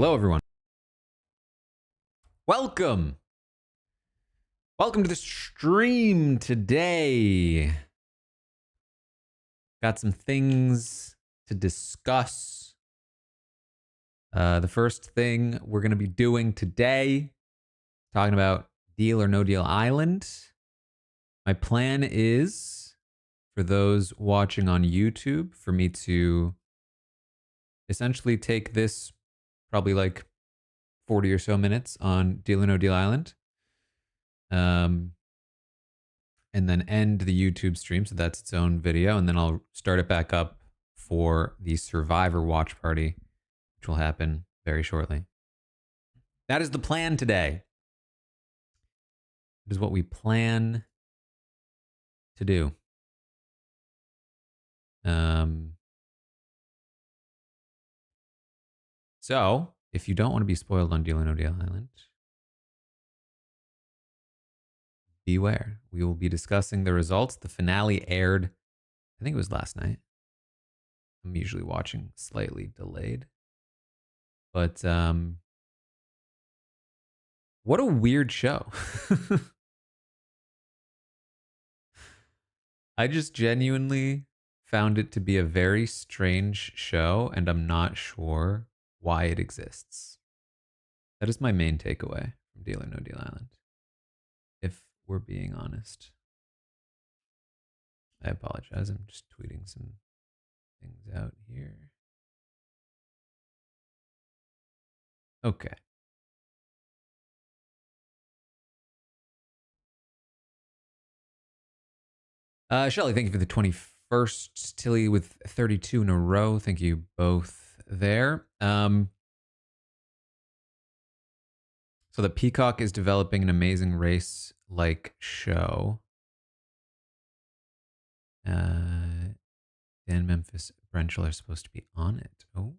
Hello, everyone. Welcome. Welcome to the stream today. Got some things to discuss. The first thing we're going to be doing today, talking about Deal or No Deal Island. My plan is, for those watching on YouTube, for me to essentially take this probably like 40 or so minutes on Deal or No Deal Island. And then end the YouTube stream, so that's its own video, and then I'll start it back up for the Survivor watch party, which will happen very shortly. That is the plan today. It is what we plan to do. So, if you don't want to be spoiled on Deal or No Deal Island, beware. We will be discussing the results. The finale aired, I think it was last night. I'm usually watching slightly delayed. But what a weird show. I just genuinely found it to be a very strange show, and I'm not sure why it exists. That is my main takeaway from Deal or No Deal Island, if we're being honest. I apologize. I'm just tweeting some things out here. Okay. Shelly, thank you for the 21st. Tilly with 32 in a row. Thank you both there. So the Peacock is developing an amazing race-like show. Dan Memphis, Brenchel are supposed to be on it. Oh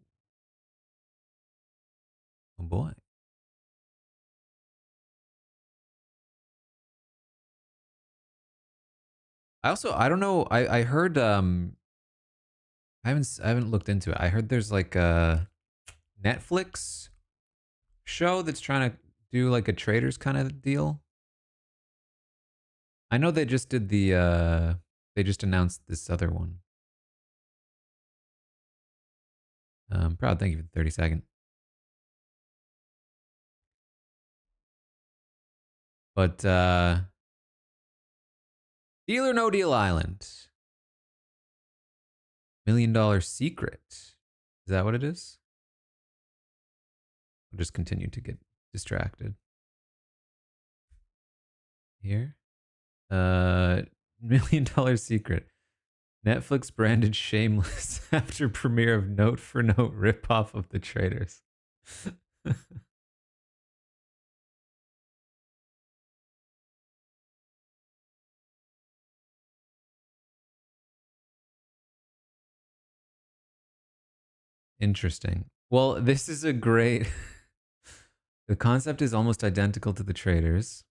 boy. I don't know. I heard I haven't looked into it. I heard there's like a Netflix show that's trying to do like a traders kind of deal. I know they just did they just announced this other one. Proud, thank you for the 30-second. But Deal or No Deal Island. $1 Million Secret. Is that what it is? I'll just continue to get distracted. Here. $1 Million Secret. Netflix branded Shameless after premiere of note for note ripoff of the traders. Interesting. Well, this is a great. The concept is almost identical to the traders.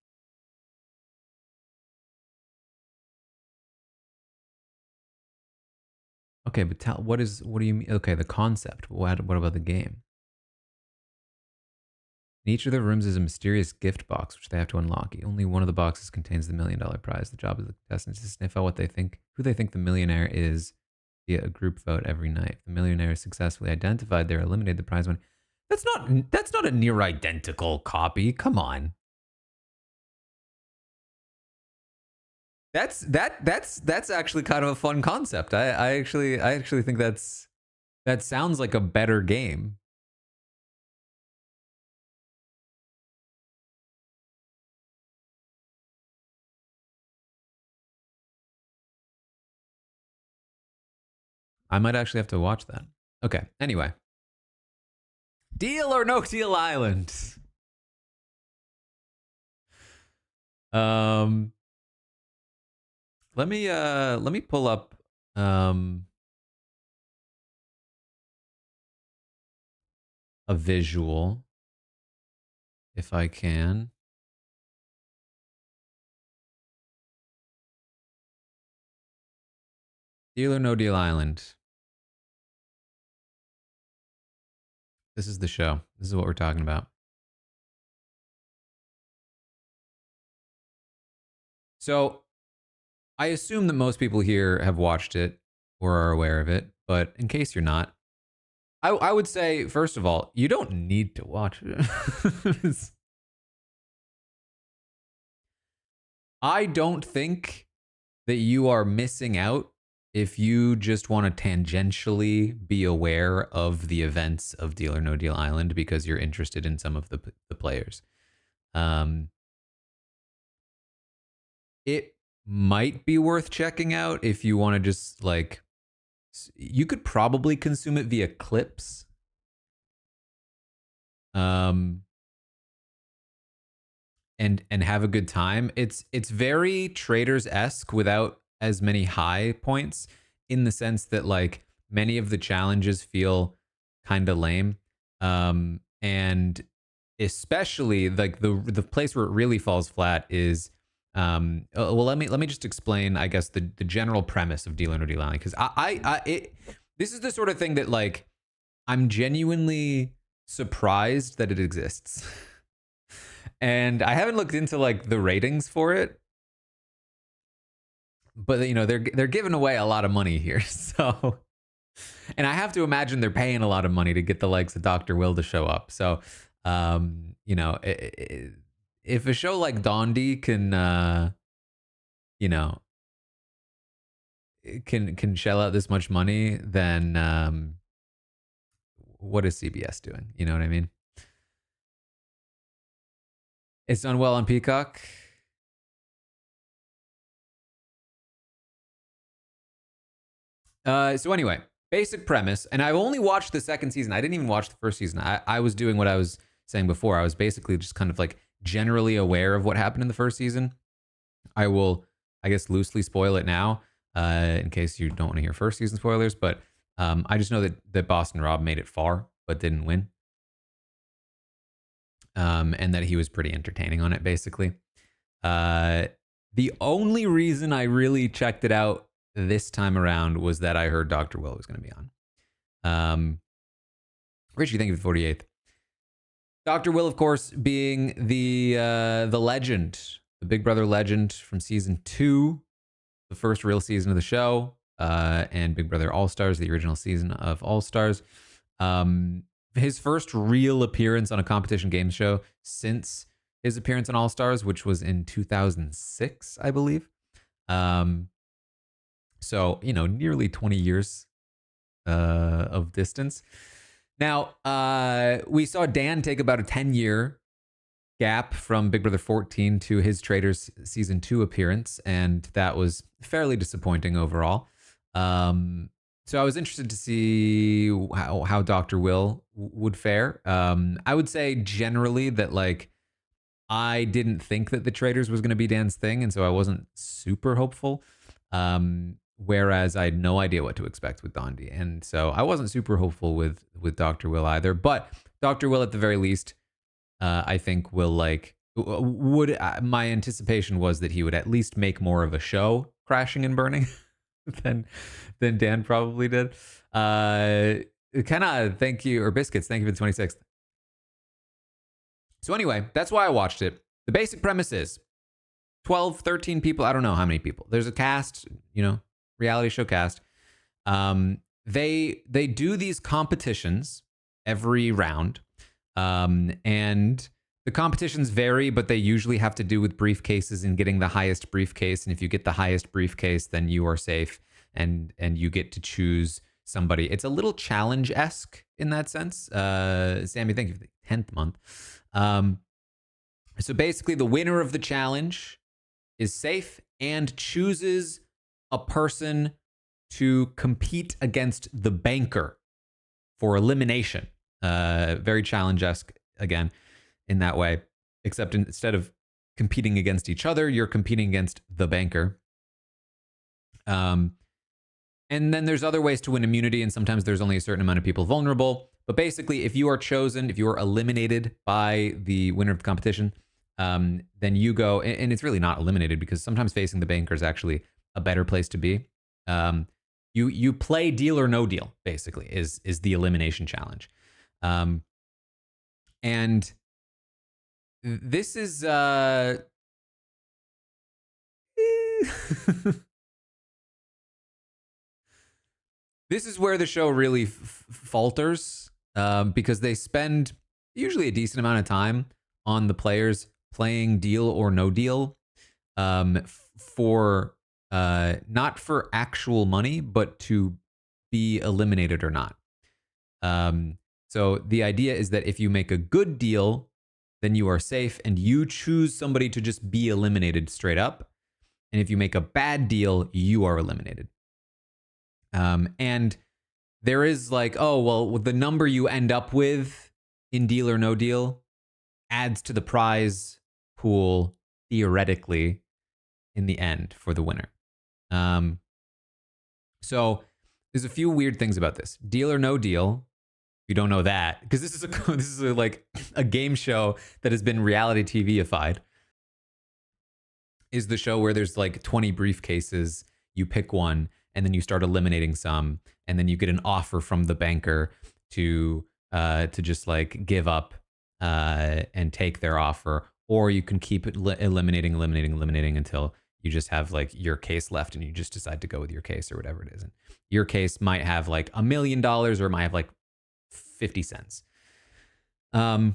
Okay, but what do you mean? Okay, the concept. What about the game? In each of the rooms is a mysterious gift box which they have to unlock. Only one of the boxes contains the $1 million prize. The job of the contestants is to sniff out who they think the millionaire is via a group vote every night. If the millionaire is successfully identified, they're eliminated. The prize money. That's not a near identical copy. Come on. That's actually kind of a fun concept. I actually think that sounds like a better game. I might actually have to watch that. Okay. Anyway. Deal or No Deal Island. Let me pull up a visual if I can. Deal or No Deal Island. This is the show. This is what we're talking about. So I assume that most people here have watched it or are aware of it, but in case you're not, I would say, first of all, you don't need to watch it. I don't think that you are missing out if you just want to tangentially be aware of the events of Deal or No Deal Island because you're interested in some of the players. It might be worth checking out if you want to just like, you could probably consume it via clips. And have a good time. It's very Traders-esque without as many high points, in the sense that like many of the challenges feel kind of lame. And especially like the place where it really falls flat is well, let me just explain, I guess, the general premise of Deal or No Deal Island, because this is the sort of thing that like I'm genuinely surprised that it exists. And I haven't looked into like the ratings for it, but you know they're giving away a lot of money here. So, and I have to imagine they're paying a lot of money to get the likes of Dr. Will to show up. So, you know, if a show like Dondi can, you know, can shell out this much money, then what is CBS doing? You know what I mean? It's done well on Peacock. So anyway, basic premise, and I've only watched the second season. I didn't even watch the first season. I was doing what I was saying before. I was basically just kind of like generally aware of what happened in the first season. I will, I guess, loosely spoil it now, in case you don't want to hear first season spoilers. But I just know that Boston Rob made it far, but didn't win. And that he was pretty entertaining on it, basically. The only reason I really checked it out this time around was that I heard Dr. Will was going to be on. Richie, thank you for the 48th. Dr. Will, of course, being the legend, the Big Brother legend from season 2, the first real season of the show, and Big Brother All Stars, the original season of All Stars. His first real appearance on a competition game show since his appearance on All Stars, which was in 2006, I believe. So, you know, nearly 20 years of distance. Now, we saw Dan take about a 10-year gap from Big Brother 14 to his Traders season 2 appearance, and that was fairly disappointing overall. So I was interested to see how Dr. Will would fare. I would say generally that like I didn't think that the Traders was going to be Dan's thing, and so I wasn't super hopeful. Whereas I had no idea what to expect with Dondi, and so I wasn't super hopeful with Dr. Will either. But Dr. Will, at the very least, I think will like would my anticipation was that he would at least make more of a show, crashing and burning, than Dan probably did. Kenna, thank you, or Biscuits, thank you for the 26th. So anyway, that's why I watched it. The basic premise is 12, 13 people. I don't know how many people. There's a cast, you know, reality show cast. They do these competitions every round. And the competitions vary, but they usually have to do with briefcases and getting the highest briefcase. And if you get the highest briefcase, then you are safe and you get to choose somebody. It's a little challenge-esque in that sense. Sammy, thank you for the 10th month. So basically the winner of the challenge is safe and chooses a person to compete against the banker for elimination. Very challenge-esque again in that way, except instead of competing against each other, you're competing against the banker. And then there's other ways to win immunity, and sometimes there's only a certain amount of people vulnerable. But basically, if you are chosen, if you are eliminated by the winner of the competition, then you go, and it's really not eliminated because sometimes facing the banker is actually a better place to be. You play Deal or No Deal, basically, is the elimination challenge. And this is this is where the show really falters, because they spend usually a decent amount of time on the players playing deal or no deal, for not for actual money, but to be eliminated or not. So the idea is that if you make a good deal, then you are safe and you choose somebody to just be eliminated straight up. And if you make a bad deal, you are eliminated. And there is like, oh, well, the number you end up with in deal or no deal adds to the prize pool theoretically in the end for the winner. So there's a few weird things about this. Deal or no deal, you don't know that, because this is like a game show that has been reality TV-ified. Is the show where there's like 20 briefcases, you pick one, and then you start eliminating some, and then you get an offer from the banker to just like give up and take their offer, or you can keep eliminating until you just have like your case left, and you just decide to go with your case or whatever it is. And your case might have like $1 million, or it might have like 50 cents. So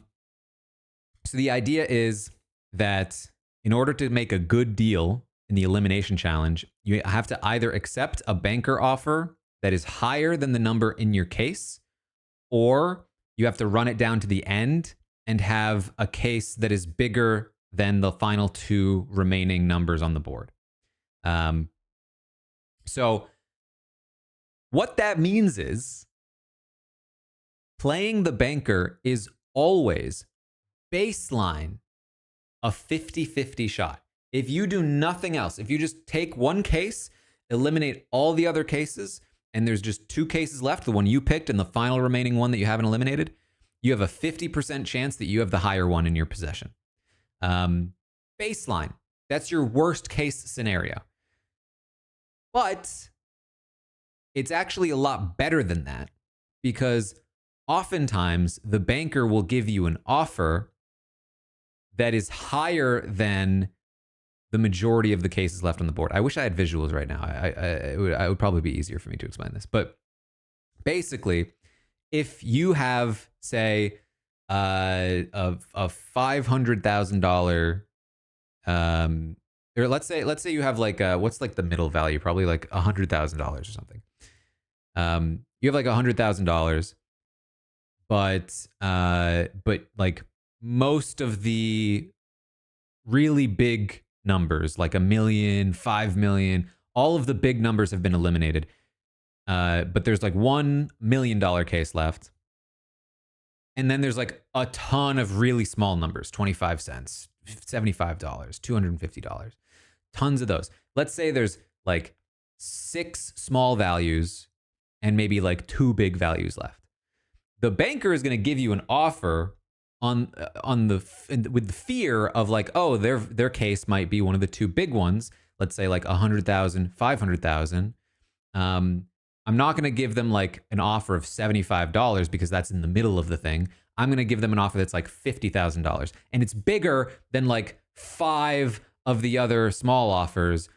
the idea is that in order to make a good deal in the elimination challenge, you have to either accept a banker offer that is higher than the number in your case, or you have to run it down to the end and have a case that is bigger than the final two remaining numbers on the board. So what that means is playing the banker is always baseline a 50-50 shot. If you do nothing else, if you just take one case, eliminate all the other cases, and there's just two cases left, the one you picked and the final remaining one that you haven't eliminated, you have a 50% chance that you have the higher one in your possession. Baseline. That's your worst case scenario. But it's actually a lot better than that, because oftentimes the banker will give you an offer that is higher than the majority of the cases left on the board. I wish I had visuals right now. It would probably be easier for me to explain this. But basically, if you have, say, a $500,000, or let's say you have like what's like the middle value, probably like $100,000 or something. You have like $100,000, but like most of the really big numbers, like $1 million, $5 million, all of the big numbers have been eliminated. But there's like $1 million case left. And then there's like a ton of really small numbers, 25 cents, $75, $250, tons of those. Let's say there's like 6 small values and maybe like 2 big values left. The banker is going to give you an offer with the fear of like, oh, their case might be one of the 2 big ones. Let's say like 100,000, 500,000. I'm not going to give them like an offer of $75 because that's in the middle of the thing. I'm going to give them an offer that's like $50,000, and it's bigger than like 5 of the other small offers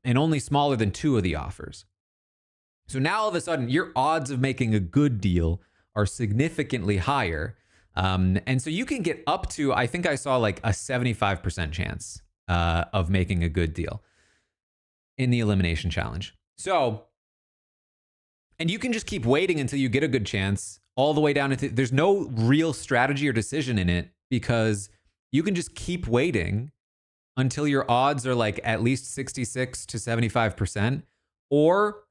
and only smaller than 2 of the offers. So now all of a sudden your odds of making a good deal are significantly higher. And so you can get up to, I think I saw like a 75% chance of making a good deal in the elimination challenge. So, and you can just keep waiting until you get a good chance all the way down into, there's no real strategy or decision in it, because you can just keep waiting until your odds are like at least 66 to 75%, or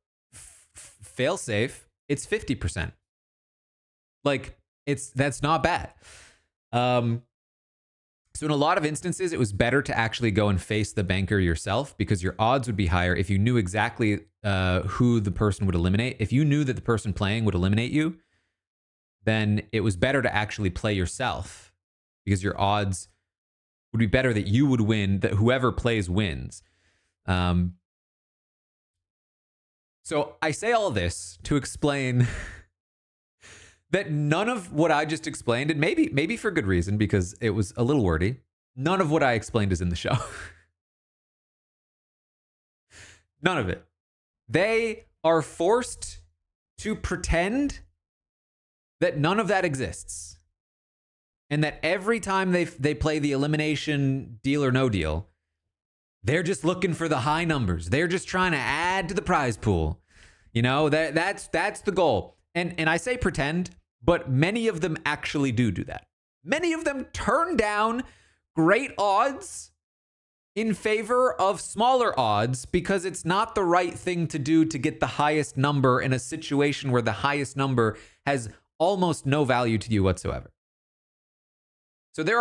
fail safe, it's 50%. Like that's not bad. So in a lot of instances, it was better to actually go and face the banker yourself, because your odds would be higher if you knew exactly who the person would eliminate. If you knew that the person playing would eliminate you, then it was better to actually play yourself, because your odds would be better that you would win, that whoever plays wins. So I say all this to explain that none of what I just explained, and maybe for good reason because it was a little wordy, none of what I explained is in the show. None of it. They are forced to pretend that none of that exists. And that every time they play the elimination deal or no deal, they're just looking for the high numbers. They're just trying to add to the prize pool. You know, that's the goal. And I say pretend, but many of them actually do that. Many of them turn down great odds in favor of smaller odds because it's not the right thing to do to get the highest number in a situation where the highest number has almost no value to you whatsoever. So there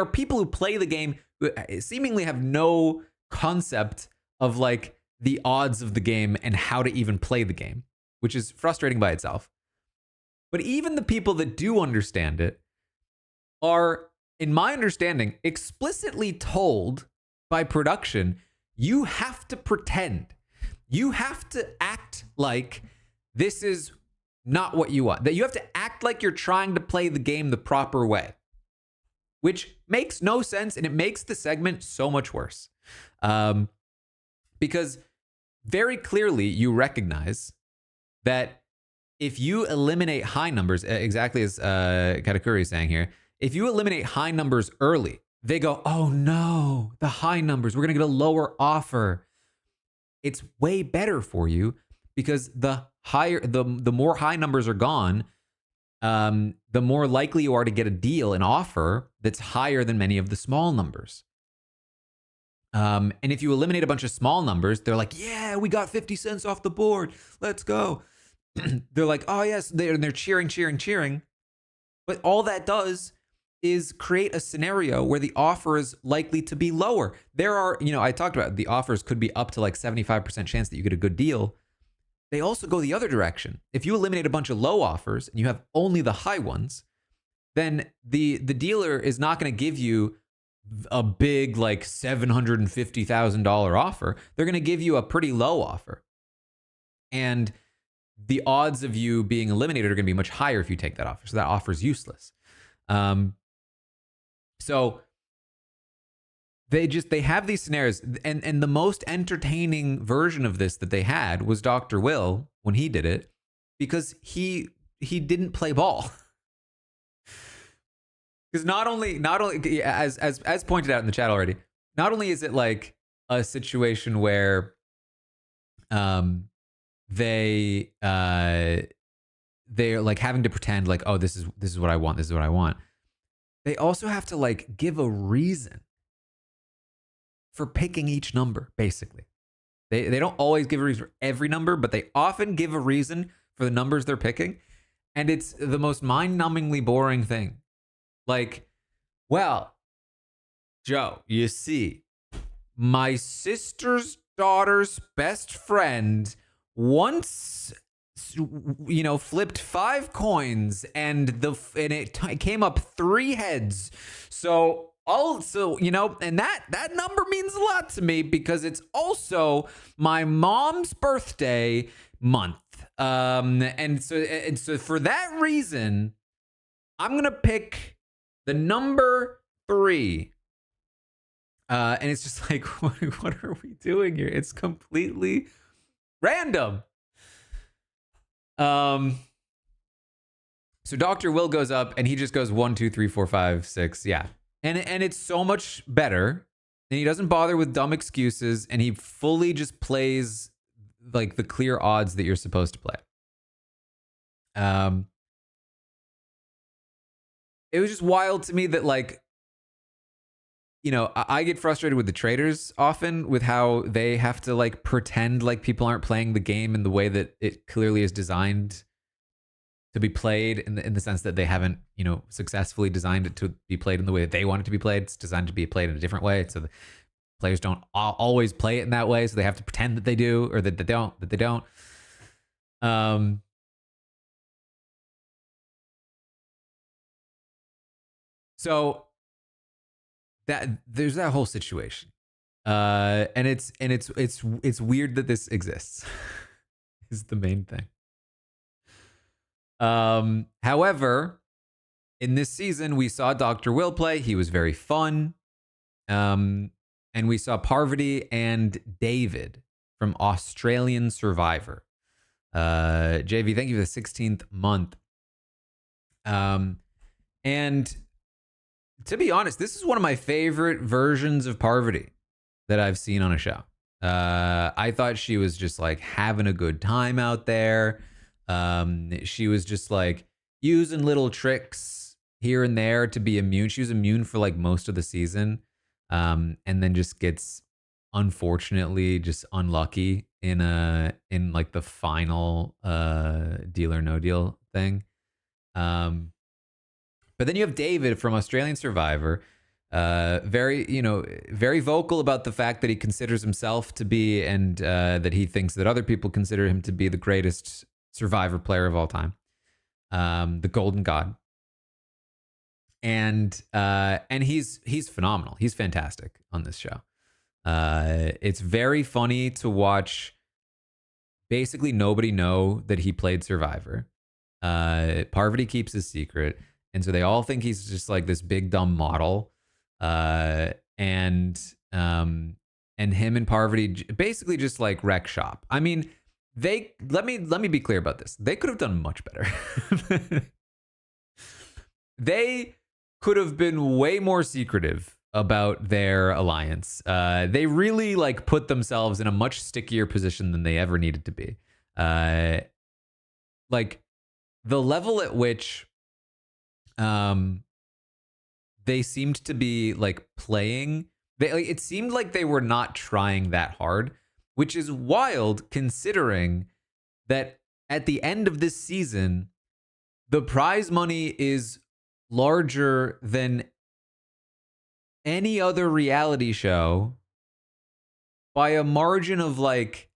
are people who play the game who seemingly have no concept of like the odds of the game and how to even play the game, which is frustrating by itself. But even the people that do understand it are, in my understanding, explicitly told by production, you have to pretend. You have to act like this is not what you want. That you have to act like you're trying to play the game the proper way, which makes no sense, and it makes the segment so much worse. Because very clearly you recognize that if you eliminate high numbers, exactly as Katakuri is saying here, if you eliminate high numbers early, they go, oh no, the high numbers, we're going to get a lower offer. It's way better for you because the more high numbers are gone, the more likely you are to get a deal, an offer that's higher than many of the small numbers. And if you eliminate a bunch of small numbers, they're like, yeah, we got 50 cents off the board. Let's go. They're like, oh yes, they're cheering. But all that does is create a scenario where the offer is likely to be lower. There are, I talked about the offers could be up to like 75% chance that you get a good deal. They also go the other direction. If you eliminate a bunch of low offers and you have only the high ones, then the dealer is not going to give you a big like $750,000 offer. They're going to give you a pretty low offer. And the odds of you being eliminated are going to be much higher if you take that offer. So that offer is useless. So they have these scenarios, and the most entertaining version of this that they had was Dr. Will when he did it, because he didn't play ball. Because not only as pointed out in the chat already, not only is it like a situation where they're like having to pretend like, oh, this is what I want, this is what I want. They also have to like give a reason for picking each number, basically. They don't always give a reason for every number, but they often give a reason for the numbers they're picking. And it's the most mind-numbingly boring thing. Like, well, Joe, you see, my sister's daughter's best friend once, flipped 5 coins and it came up 3 heads. So also, and that number means a lot to me because it's also my mom's birthday month. And so for that reason, I'm going to pick the number 3. And it's just like, what are we doing here? It's completely random. So Dr. Will goes up and he just goes 1, 2, 3, 4, 5, 6. Yeah. And it's so much better. And he doesn't bother with dumb excuses. And he fully just plays like the clear odds that you're supposed to play. It was just wild to me that like, I get frustrated with the traders often with how they have to like pretend like people aren't playing the game in the way that it clearly is designed to be played, in the sense that they haven't, successfully designed it to be played in the way that they want it to be played. It's designed to be played in a different way. So the players don't always play it in that way. So they have to pretend that they do, or that they don't. So that there's that whole situation. And it's weird that this exists is the main thing. However, in this season, we saw Dr. Will play. He was very fun. And we saw Parvati and David from Australian Survivor. JV, thank you for the 16th month. And to be honest, this is one of my favorite versions of Parvati that I've seen on a show. I thought she was just like having a good time out there. She was just like using little tricks here and there to be immune. She was immune for like most of the season. And then just gets unfortunately just unlucky in like the final Deal or No Deal thing. But then you have David from Australian Survivor, very vocal about the fact that he considers himself to be, and that he thinks that other people consider him to be the greatest Survivor player of all time, the Golden God. And he's phenomenal. He's fantastic on this show. It's very funny to watch basically nobody know that he played Survivor. Parvati keeps his secret, and so they all think he's just like this big dumb model. And him and Parvati basically just like wreck shop. I mean, let me be clear about this. They could have done much better. They could have been way more secretive about their alliance. They really like put themselves in a much stickier position than they ever needed to be. Like the level at which they seemed to be like playing, it seemed like they were not trying that hard, which is wild considering that at the end of this season, the prize money is larger than any other reality show by a margin of like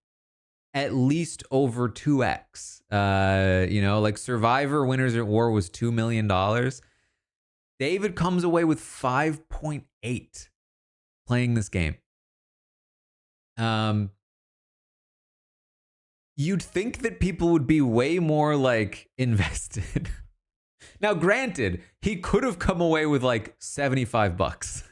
at least over 2x. Like Survivor Winners at War was $2 million. David comes away with 5.8 playing this game. You'd think that people would be way more like invested. Now, granted, he could have come away with like $75.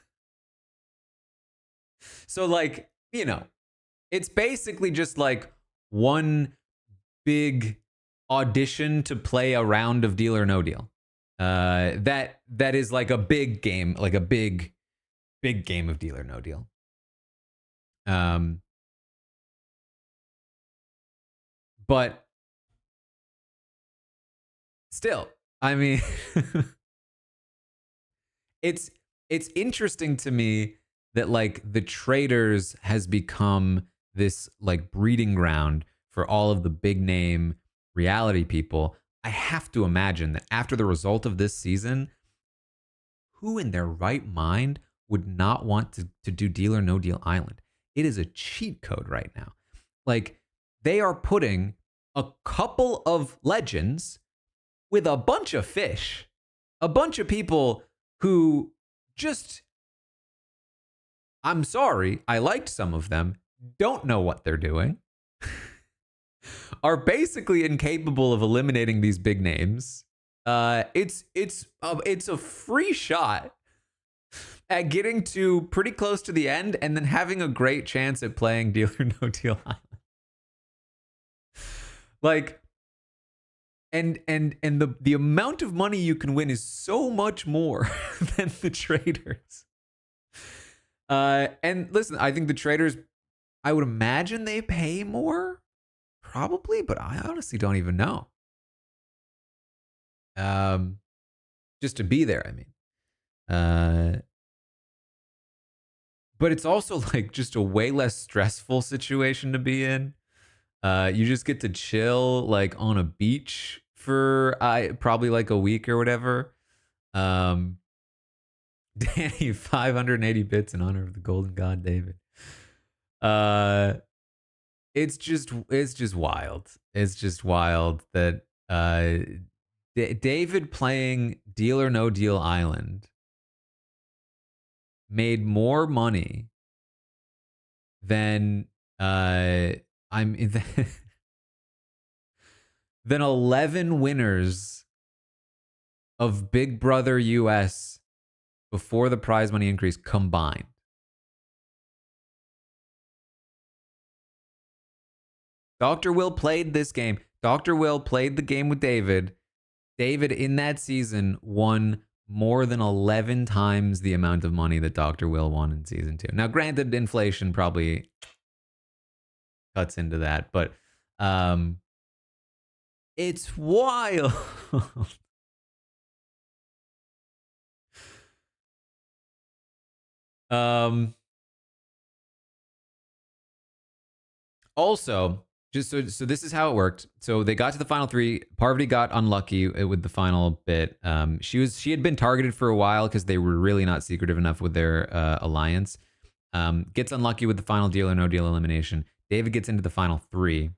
So, like, it's basically just like one big audition to play a round of Deal or No Deal. That is like a big game, like a big game of Deal or No Deal. But still, I mean, it's interesting to me that like the Traitors has become this like breeding ground for all of the big name reality people. I have to imagine that after the result of this season, who in their right mind would not want to do Deal or No Deal Island? It is a cheat code right now. Like they are putting a couple of legends with a bunch of fish, a bunch of people who just, I'm sorry, I liked some of them, don't know what they're doing, are basically incapable of eliminating these big names. It's a free shot at getting to pretty close to the end and then having a great chance at playing Deal or No Deal Island. Like, and the amount of money you can win is so much more than the Traitors. And listen, I think the Traitors, I would imagine they pay more, probably, but I honestly don't even know. Just to be there, I mean. But it's also like just a way less stressful situation to be in. You just get to chill like on a beach for probably like a week or whatever. Danny, 580 bits in honor of the Golden God, David. It's just wild. It's just wild that David playing Deal or No Deal Island made more money than I'm in than 11 winners of Big Brother US before the prize money increase combined. Dr. Will played this game. Dr. Will played the game with David. David, in that season, won more than 11 times the amount of money that Dr. Will won in season 2. Now, granted, inflation probably cuts into that, but it's wild. Also, just so this is how it worked. So they got to the final 3. Parvati got unlucky with the final bit. She had been targeted for a while because they were really not secretive enough with their alliance. Gets unlucky with the final deal or no deal elimination. David gets into the final 3.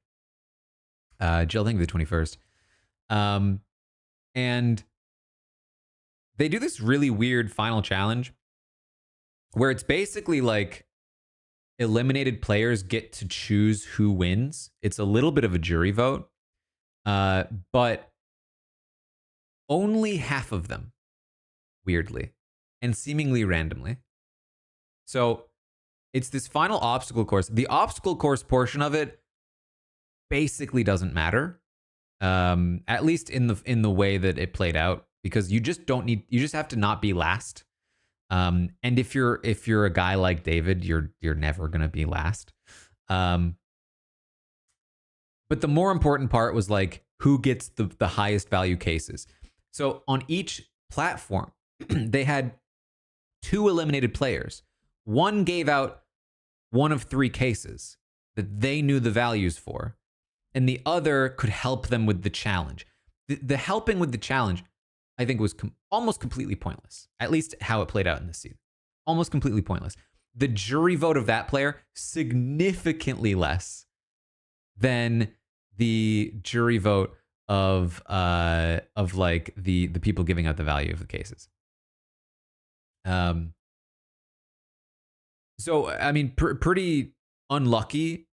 Jill, I think the 21st. And they do this really weird final challenge where it's basically like eliminated players get to choose who wins. It's a little bit of a jury vote, but only half of them, weirdly, and seemingly randomly. So it's this final obstacle course. The obstacle course portion of it basically doesn't matter, at least in the way that it played out, because you just have to not be last. And if you're a guy like David, you're never gonna be last. But the more important part was like who gets the highest value cases. So on each platform, they had 2 eliminated players. One gave out one of 3 cases that they knew the values for, and the other could help them with the challenge. The helping with the challenge, I think, was almost completely pointless, at least how it played out in this season. Almost completely pointless. The jury vote of that player, significantly less than the jury vote of like the people giving out the value of the cases. So, I mean, pretty unlucky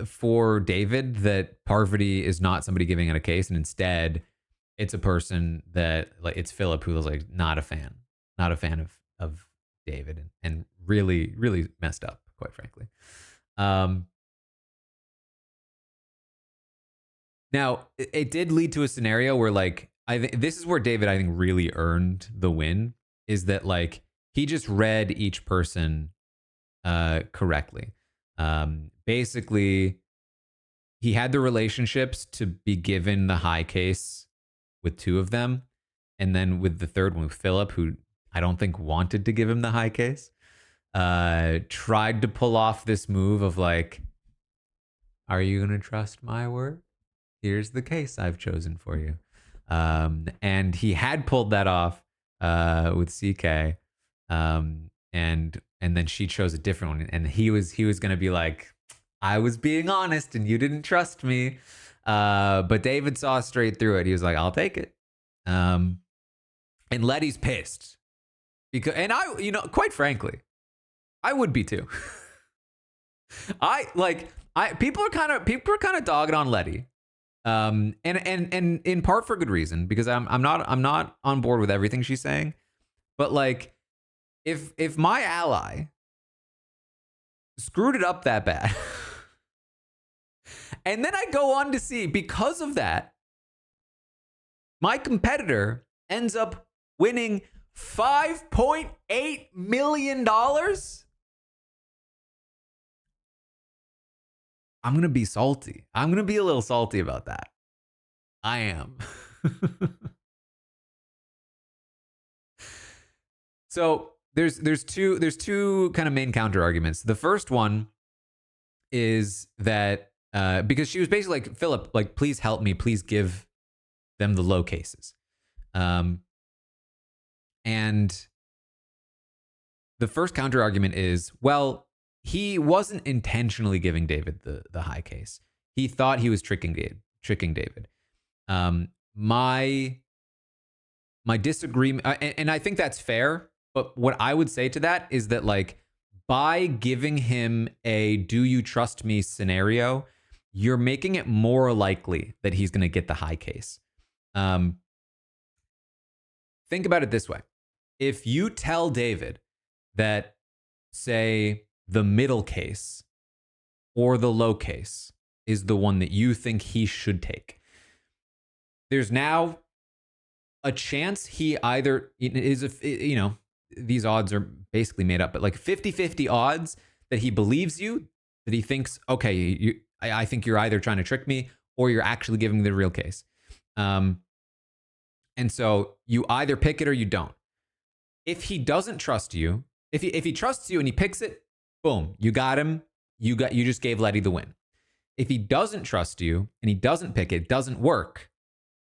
for David that Parvati is not somebody giving out a case, and instead it's a person that, like, it's Philip, who was like not a fan of David, and really, really messed up, quite frankly. Now, it did lead to a scenario where, like, this is where David, I think, really earned the win, is that, like, he just read each person correctly. Basically, he had the relationships to be given the high case with 2 of them, and then with the third one, with Philip, who I don't think wanted to give him the high case, tried to pull off this move of like, are you going to trust my word? Here's the case I've chosen for you. And he had pulled that off with CK. And then she chose a different one, and he was going to be like, I was being honest and you didn't trust me. But David saw straight through it. He was like, I'll take it. And Letty's pissed because, and I, quite frankly, I would be too. People are kind of dogging on Letty. And in part for good reason, because I'm not on board with everything she's saying, but like, if my ally screwed it up that bad, and then I go on to see, because of that, my competitor ends up winning $5.8 million, I'm going to be salty. I'm going to be a little salty about that. I am. So there's two kind of main counter arguments. The first one is that because she was basically like, Philip, like, please help me, please give them the low cases. And the first counter argument is, well, he wasn't intentionally giving David the high case. He thought he was tricking David. My disagreement, and I think that's fair, but what I would say to that is that, like, by giving him a "do you trust me" scenario, you're making it more likely that he's going to get the high case. Think about it this way. If you tell David that, say, the middle case or the low case is the one that you think he should take, there's now a chance he either is, these odds are basically made up, but like 50-50 odds that he believes you, that he thinks, okay, I think you're either trying to trick me or you're actually giving me the real case. And so you either pick it or you don't. If he doesn't trust you, if he trusts you and he picks it, boom, you got him. You just gave Letty the win. If he doesn't trust you and he doesn't pick it, doesn't work,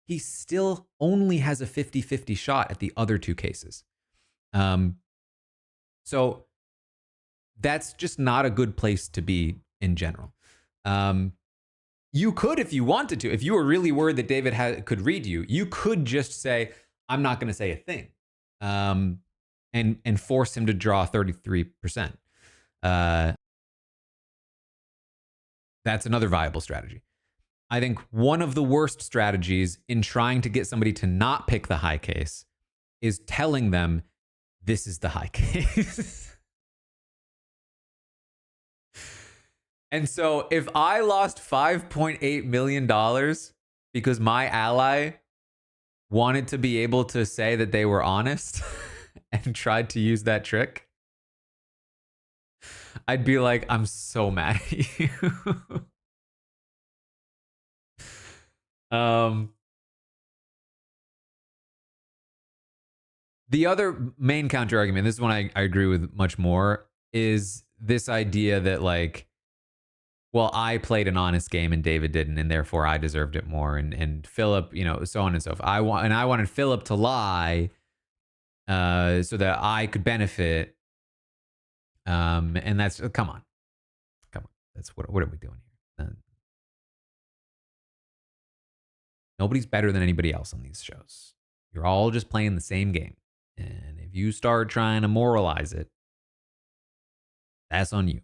he still only has a 50-50 shot at the other two cases. So that's just not a good place to be in general. You could, if you wanted to, if you were really worried that David could read you, you could just say, I'm not going to say a thing, and force him to draw 33%. That's another viable strategy. I think one of the worst strategies in trying to get somebody to not pick the high case is telling them this is the high case. And so if I lost $5.8 million because my ally wanted to be able to say that they were honest and tried to use that trick, I'd be like, I'm so mad at you. The other main counter argument, this is one I agree with much more, is this idea that like, well, I played an honest game and David didn't, and therefore I deserved it more. And Philip, so on and so forth. I wanted Philip to lie so that I could benefit. And that's come on. That's what are we doing here? Nobody's better than anybody else on these shows. You're all just playing the same game. And if you start trying to moralize it, that's on you.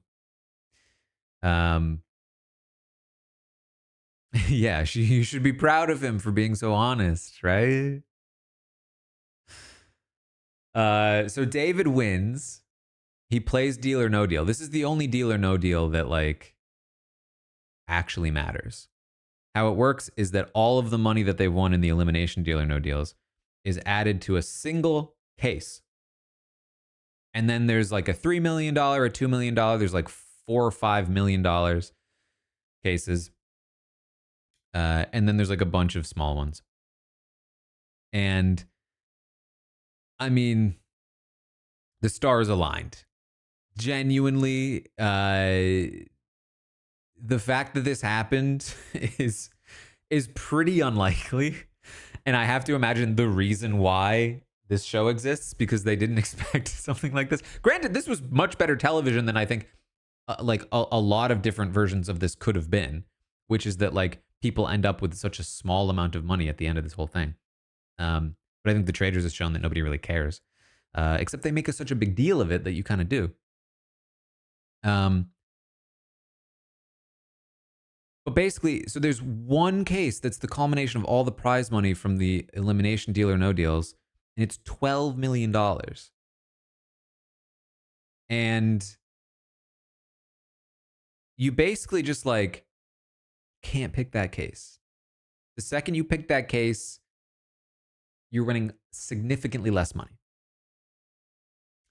Yeah, you should be proud of him for being so honest, right? So David wins. He plays Deal or No Deal. This is the only Deal or No Deal that like actually matters. How it works is that all of the money that they've won in the elimination Deal or No Deals is added to a single case. And then there's like a $3 million or $2 million. There's like $4 or $5 million cases. And then there's like a bunch of small ones. And I mean, the stars aligned. Genuinely, the fact that this happened is pretty unlikely. And I have to imagine the reason why this show exists, because they didn't expect something like this. Granted, this was much better television than I think like a lot of different versions of this could have been, which is that like people end up with such a small amount of money at the end of this whole thing. But I think the Traders has shown that nobody really cares, except they make such a big deal of it that you kind of do. But basically, so there's one case that's the culmination of all the prize money from the elimination Deal or No Deals, and it's $12 million. And you basically just like can't pick that case. The second you pick that case, you're winning significantly less money.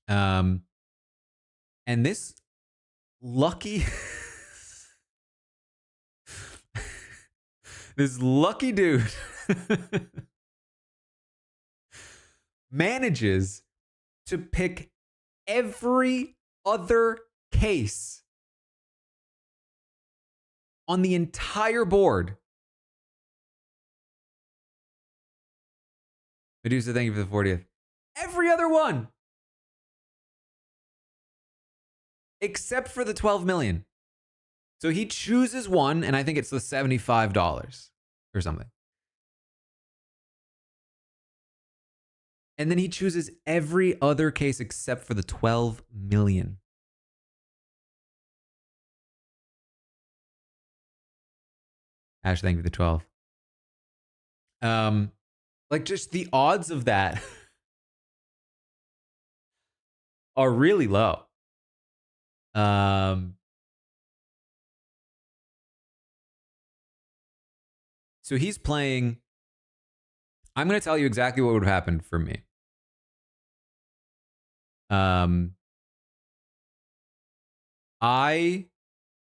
And this lucky this lucky dude manages to pick every other case on the entire board. Medusa, thank you for the 40th. Every other one. Except for the 12 million. So he chooses one, and I think it's the $75 or something. And then he chooses every other case except for the 12 million. Ash, thank you for the 12. Like just the odds of that are really low. So he's playing. I'm going to tell you exactly what would have happened for me.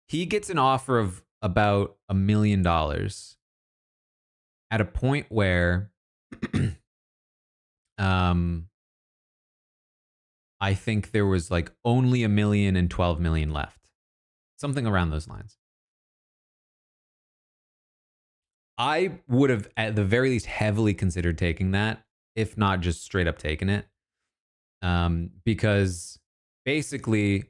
He gets an offer of about $1 million at a point where I think there was like only 1 million and 12 million left. Something around those lines. I would have at the very least heavily considered taking that, if not just straight up taking it. Because basically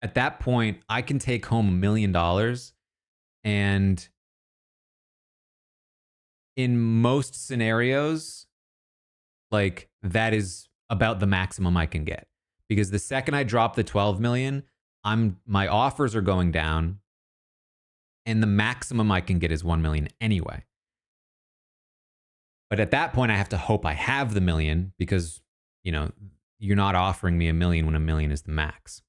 at that point I can take home $1 million, and in most scenarios, like that is about the maximum I can get. Because the second I drop the 12 million, my offers are going down, and the maximum I can get is 1 million anyway. But at that point, I have to hope I have the million, because, you know, you're not offering me 1 million when 1 million is the max.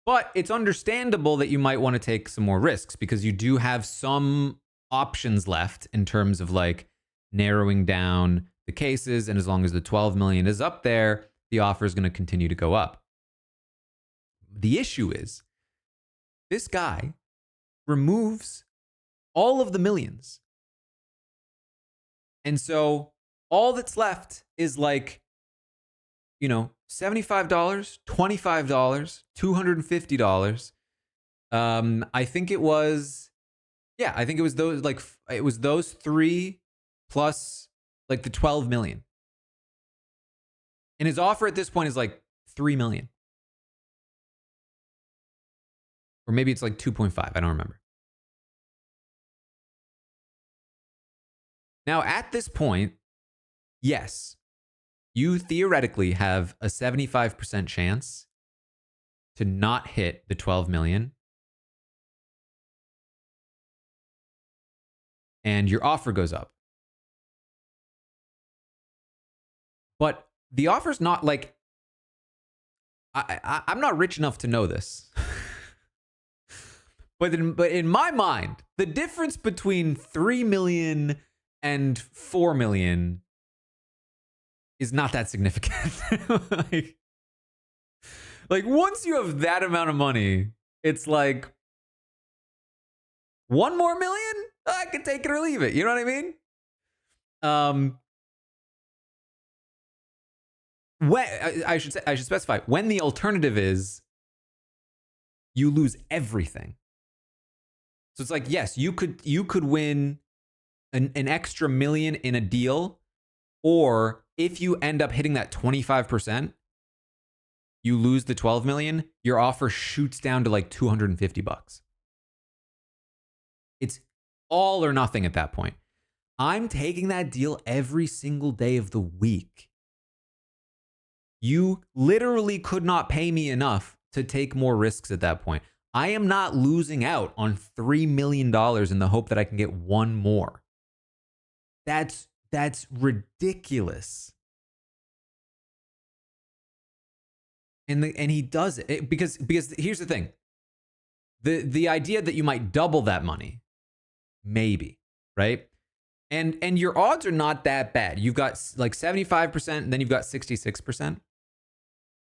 But it's understandable that you might want to take some more risks, because you do have some options left in terms of like narrowing down the cases. And as long as the 12 million is up there, the offer is going to continue to go up. The issue is this guy removes all of the millions. And so all that's left is like, you know, $75, $25, $250. I think it was, I think it was those, like, it was those three plus like the 12 million. And his offer at this point is like 3 million. Or maybe it's like 2.5. I don't remember. Now, at this point, yes, you theoretically have a 75% chance to not hit the 12 million. And your offer goes up. But the offer's not like, I'm not rich enough to know this. But in my mind, the difference between 3 million and 4 million is not that significant. like once you have that amount of money, it's like 1 more million, I can take it or leave it. You know what I mean? When I should specify, when the alternative is you lose everything. So it's like, yes, you could win an extra million in a deal, or if you end up hitting that 25%, you lose the 12 million, your offer shoots down to like $250. It's all or nothing at that point. I'm taking that deal every single day of the week. You literally could not pay me enough to take more risks at that point. I am not losing out on $3 million in the hope that I can get one more. That's ridiculous. And he does it because here's the thing. The idea that you might double that money, maybe, right? And your odds are not that bad. You've got like 75%, and then you've got 66%.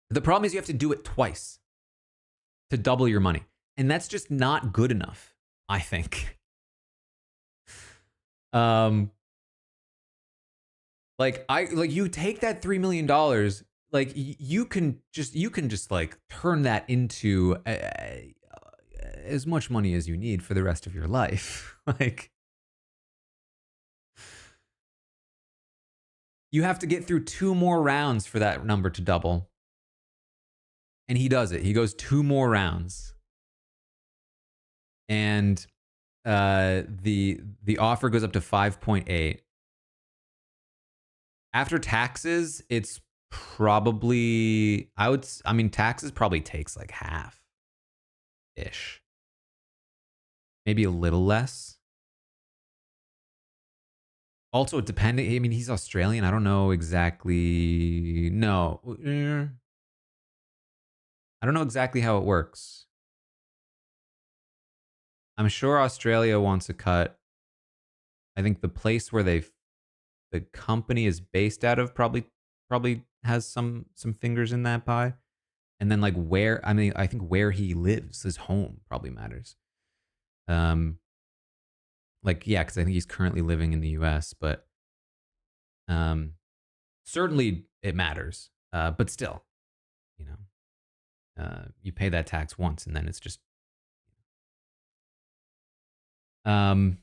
The problem is you have to do it twice to double your money. And that's just not good enough, I think. Like you take that $3 million, like you can just like turn that into as much money as you need for the rest of your life. Like you have to get through 2 more rounds for that number to double. And he does it. He goes 2 more rounds. And the offer goes up to 5.8. After taxes, it's probably taxes probably takes like half ish. Maybe a little less. Also, depending, I mean, he's Australian. I don't know exactly. No. I don't know exactly how it works. I'm sure Australia wants a cut. I think the place where the company is based out of probably has some fingers in that pie. And then like where, I mean, I think where he lives, his home probably matters. Um like yeah, cuz I think he's currently living in the US, but um certainly it matters. But still, you know, you pay that tax once and then it's just um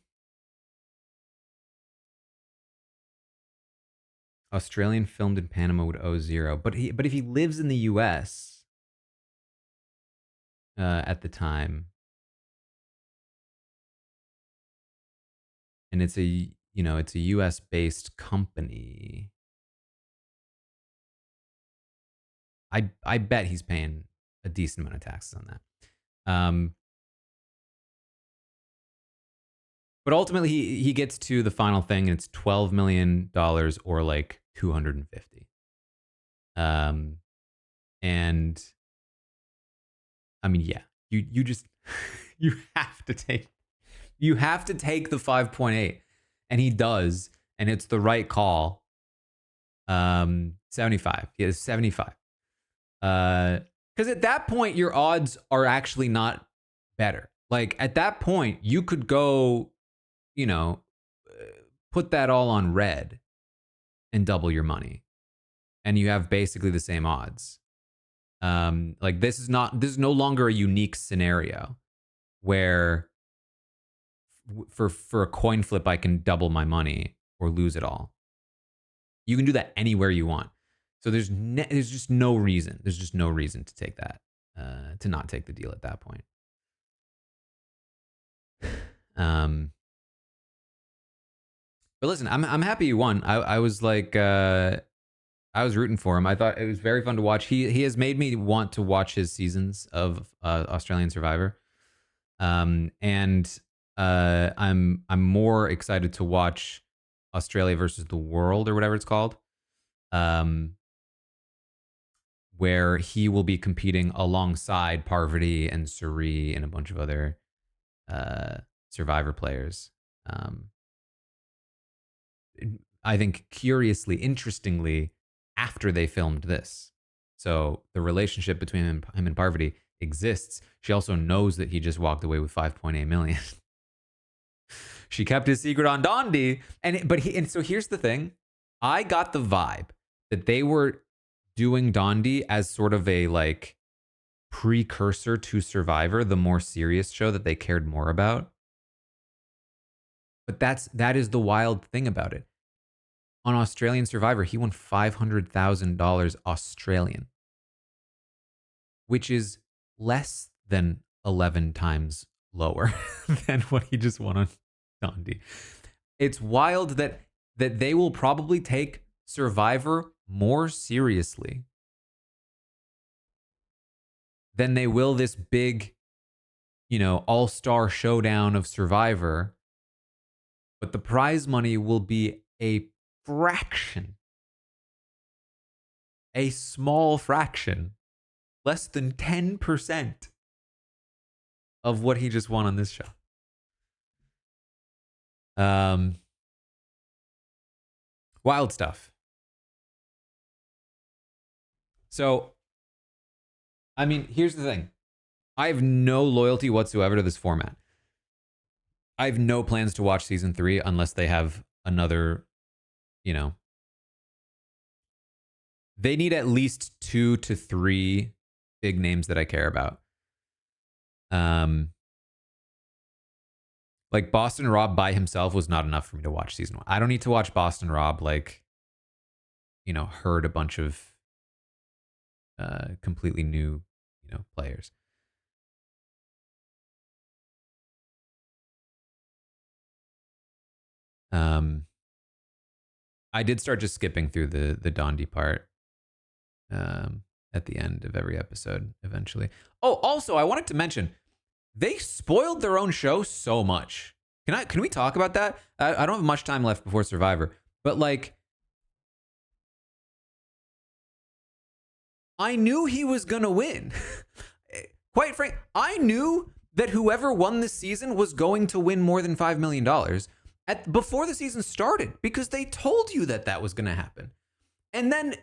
Australian filmed in Panama would owe zero. But if he lives in the US at the time, and it's a it's a US based company, I bet he's paying a decent amount of taxes on that. But ultimately he gets to the final thing and it's $12 million or like 250. And I mean, yeah, you just you have to take the 5.8, and he does, and it's the right call. 75. He has 75. Because at that point, your odds are actually not better. Like at that point, you could go, you know, put that all on red and double your money, and you have basically the same odds. Like this is no longer a unique scenario where for a coin flip I can double my money or lose it all. You can do that anywhere you want. So there's just no reason. There's just no reason to take that, to not take the deal at that point. But listen, I'm happy you won. I was like, I was rooting for him. I thought it was very fun to watch. He has made me want to watch his seasons of Australian Survivor. And I'm more excited to watch Australia versus the World or whatever it's called. Where he will be competing alongside Parvati and Suri and a bunch of other Survivor players. I think curiously, interestingly, after they filmed this. So the relationship between him and Parvati exists. She also knows that he just walked away with 5.8 million. She kept his secret on Dondi, and so here's the thing. I got the vibe that they were doing Dondi as sort of a like precursor to Survivor, the more serious show that they cared more about. But that is the wild thing about it. On Australian Survivor, he won $500,000 Australian, which is less than 11 times lower than what he just won on Dondi. It's wild that they will probably take Survivor more seriously than they will this big, all-star showdown of Survivor. But the prize money will be a fraction, a small fraction, less than 10% of what he just won on this show. Wild stuff. So, I mean, here's the thing. I have no loyalty whatsoever to this format. I have no plans to watch season 3 unless they have another, they need at least 2 to 3 big names that I care about. Like Boston Rob by himself was not enough for me to watch season 1. I don't need to watch Boston Rob like, herd a bunch of completely new, players. I did start just skipping through the Dondi part at the end of every episode eventually. Oh, also, I wanted to mention, they spoiled their own show so much. Can we talk about that? I don't have much time left before Survivor, but like, I knew he was gonna win. Quite frank, I knew that whoever won this season was going to win more than $5 million before the season started, because they told you that that was going to happen. And then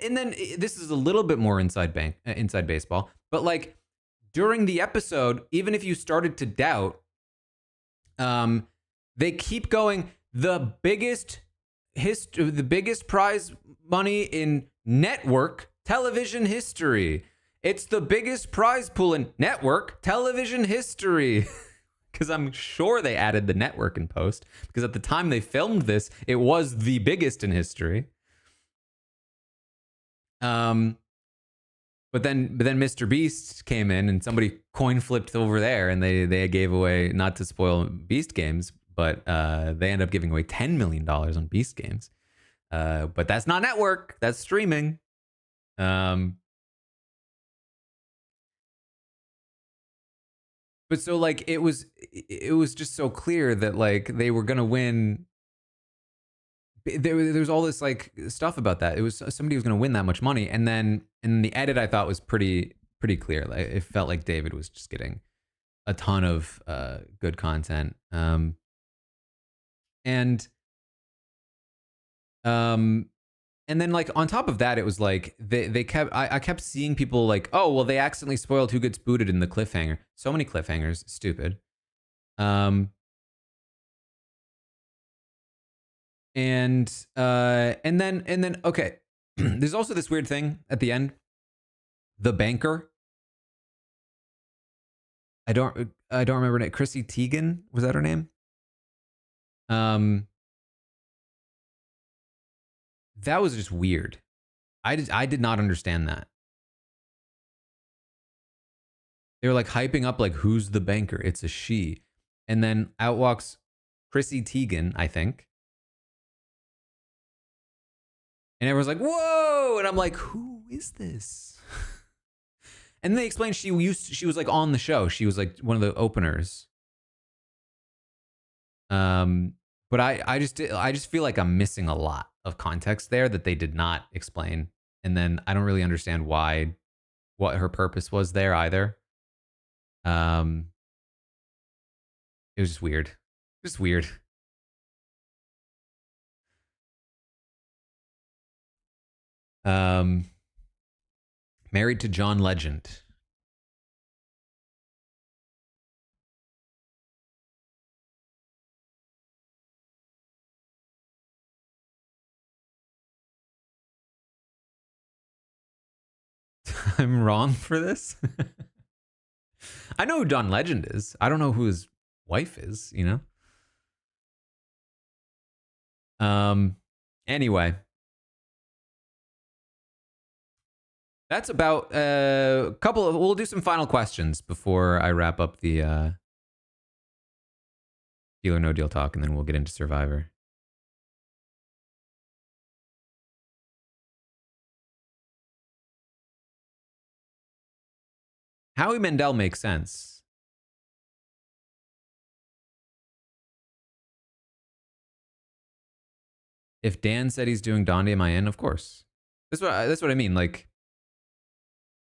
this is a little bit more inside baseball, but like during the episode, even if you started to doubt, they keep going. The biggest prize money in network television history. It's the biggest prize pool in network television history. Because I'm sure they added the network in post. Because at the time they filmed this, it was the biggest in history. But then Mr. Beast came in and somebody coin flipped over there, and they gave away, not to spoil Beast games, but they ended up giving away $10 million on Beast games. But that's not network, that's streaming. But so like it was just so clear that like they were gonna win. There was all this like stuff about that. It was somebody was gonna win that much money, and then in the edit, I thought was pretty clear. Like, it felt like David was just getting a ton of good content, and then like on top of that, it was like they kept I kept seeing people like, oh well, they accidentally spoiled who gets booted in the cliffhanger. So many cliffhangers, stupid. And then okay, there's also this weird thing at the end. The banker. I don't remember it. Chrissy Teigen, was that her name? That was just weird. I did not understand that. They were like hyping up like, who's the banker? It's a she. And then out walks Chrissy Teigen, I think. And everyone's like, whoa! And I'm like, who is this? And they explained she was like on the show. She was like one of the openers. But I just feel like I'm missing a lot of context there that they did not explain. And then I don't really understand what her purpose was there either. It was just weird. Just weird. Married to John Legend. I'm wrong for this. I know who John Legend is. I don't know who his wife is, you know? Anyway. That's about a couple of, we'll do some final questions before I wrap up the Deal or No Deal talk, and then we'll get into Survivor. Howie Mandel makes sense. If Dan said he's doing Donde, am I in? Of course. That's what I mean. Like,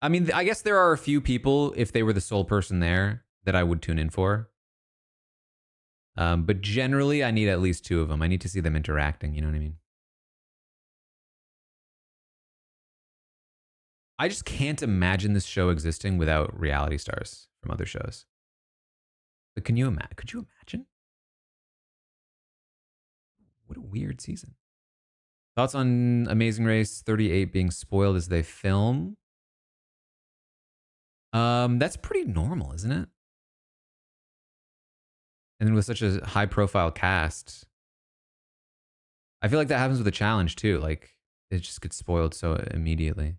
I mean, I guess there are a few people, if they were the sole person there, that I would tune in for. But generally, I need at least two of them. I need to see them interacting. You know what I mean? I just can't imagine this show existing without reality stars from other shows. But could you imagine? What a weird season. Thoughts on Amazing Race 38 being spoiled as they film? That's pretty normal, isn't it? And then with such a high profile cast, I feel like that happens with a challenge too. Like, it just gets spoiled so immediately.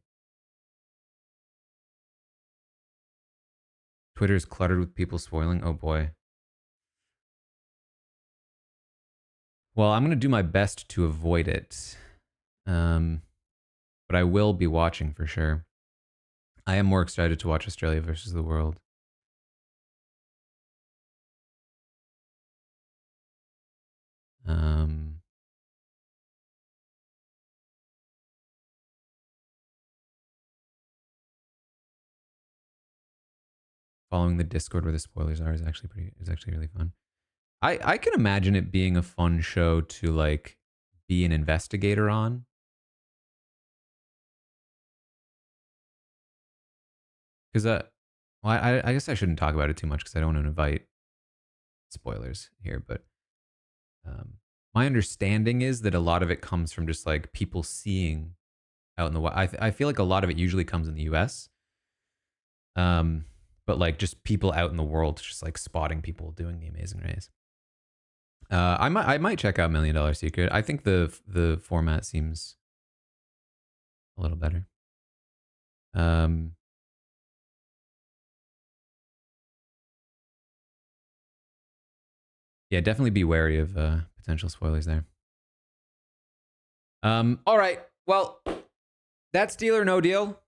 Twitter is cluttered with people spoiling. Oh boy. Well, I'm gonna do my best to avoid it. But I will be watching for sure. I am more excited to watch Australia versus the World. Um, Following the Discord where the spoilers are is actually really fun. I can imagine it being a fun show to like be an investigator on. Because well, I guess I shouldn't talk about it too much because I don't want to invite spoilers here. But my understanding is that a lot of it comes from just like people seeing out in the wild. I feel like a lot of it usually comes in the U.S. But like just people out in the world, just like spotting people doing the Amazing Race. I might check out Million Dollar Secret. I think the format seems a little better. Yeah, definitely be wary of potential spoilers there. All right. Well, that's Deal or No Deal.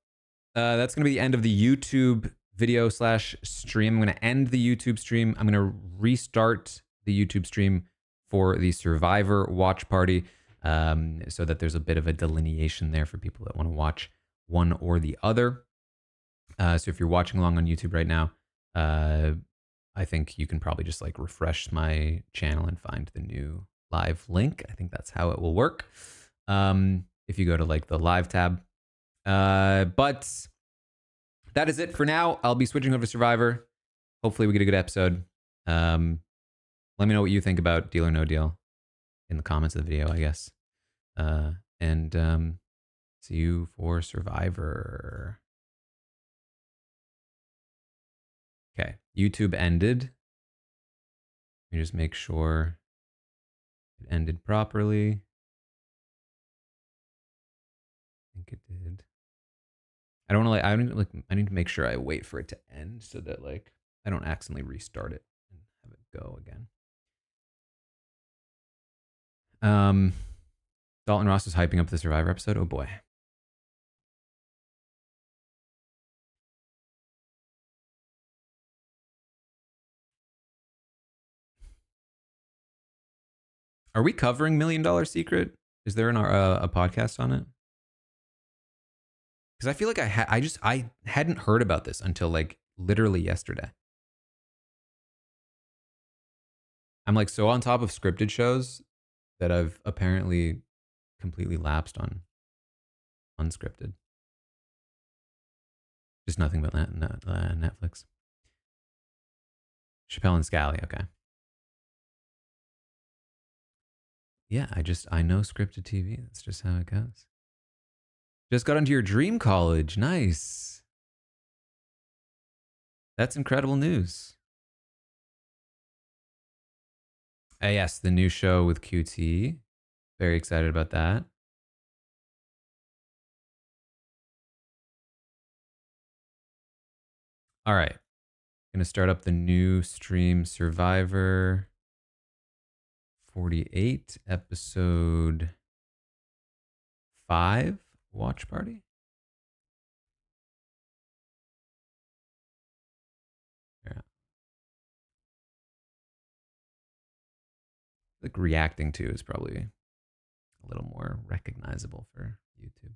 That's going to be the end of the YouTube video / stream. I'm going to end the YouTube stream. I'm going to restart the YouTube stream for the Survivor watch party so that there's a bit of a delineation there for people that want to watch one or the other. So if you're watching along on YouTube right now, I think you can probably just like refresh my channel and find the new live link. I think that's how it will work. If you go to like the live tab. But that is it for now. I'll be switching over to Survivor. Hopefully we get a good episode. Let me know what you think about Deal or No Deal in the comments of the video, I guess. And see you for Survivor. Okay, YouTube ended. Let me just make sure it ended properly. I think it did. I don't want to I need to make sure I wait for it to end so that like I don't accidentally restart it and have it go again. Dalton Ross is hyping up the Survivor episode. Oh boy. Are we covering Million Dollar Secret? Is there a podcast on it? Because I feel like I hadn't heard about this until like literally yesterday. I'm like so on top of scripted shows that I've apparently completely lapsed on unscripted. Just nothing but Netflix. Chappelle and Scally, okay. Yeah, I know scripted TV. That's just how it goes. Just got into your dream college. Nice. That's incredible news. Yes, the new show with QT. Very excited about that. All right. Gonna start up the new stream, Survivor 48, episode 5, watch party. Yeah. Like reacting to is probably a little more recognizable for YouTube.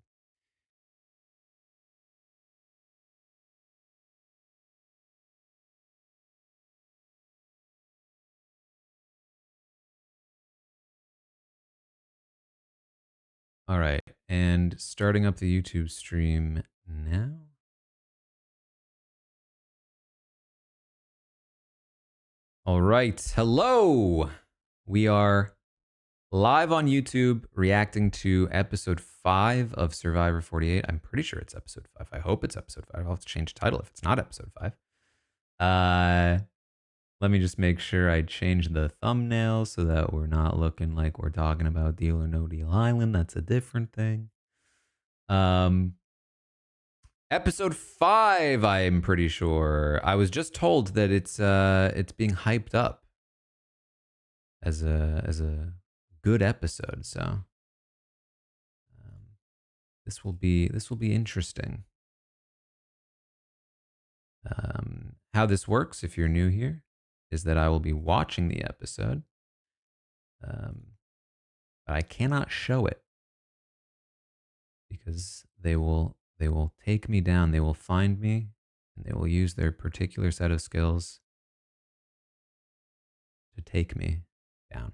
All right, and starting up the YouTube stream now. All right, hello. We are live on YouTube reacting to episode 5 of Survivor 48. I'm pretty sure it's episode 5. I hope it's episode 5. I'll have to change the title if it's not episode 5. Let me just make sure I change the thumbnail so that we're not looking like we're talking about Deal or No Deal Island. That's a different thing. Episode 5, I'm pretty sure. I was just told that it's being hyped up as a good episode, so this will be interesting. How this works, if you're new here, is that I will be watching the episode. but I cannot show it because they will take me down. They will find me and they will use their particular set of skills to take me down.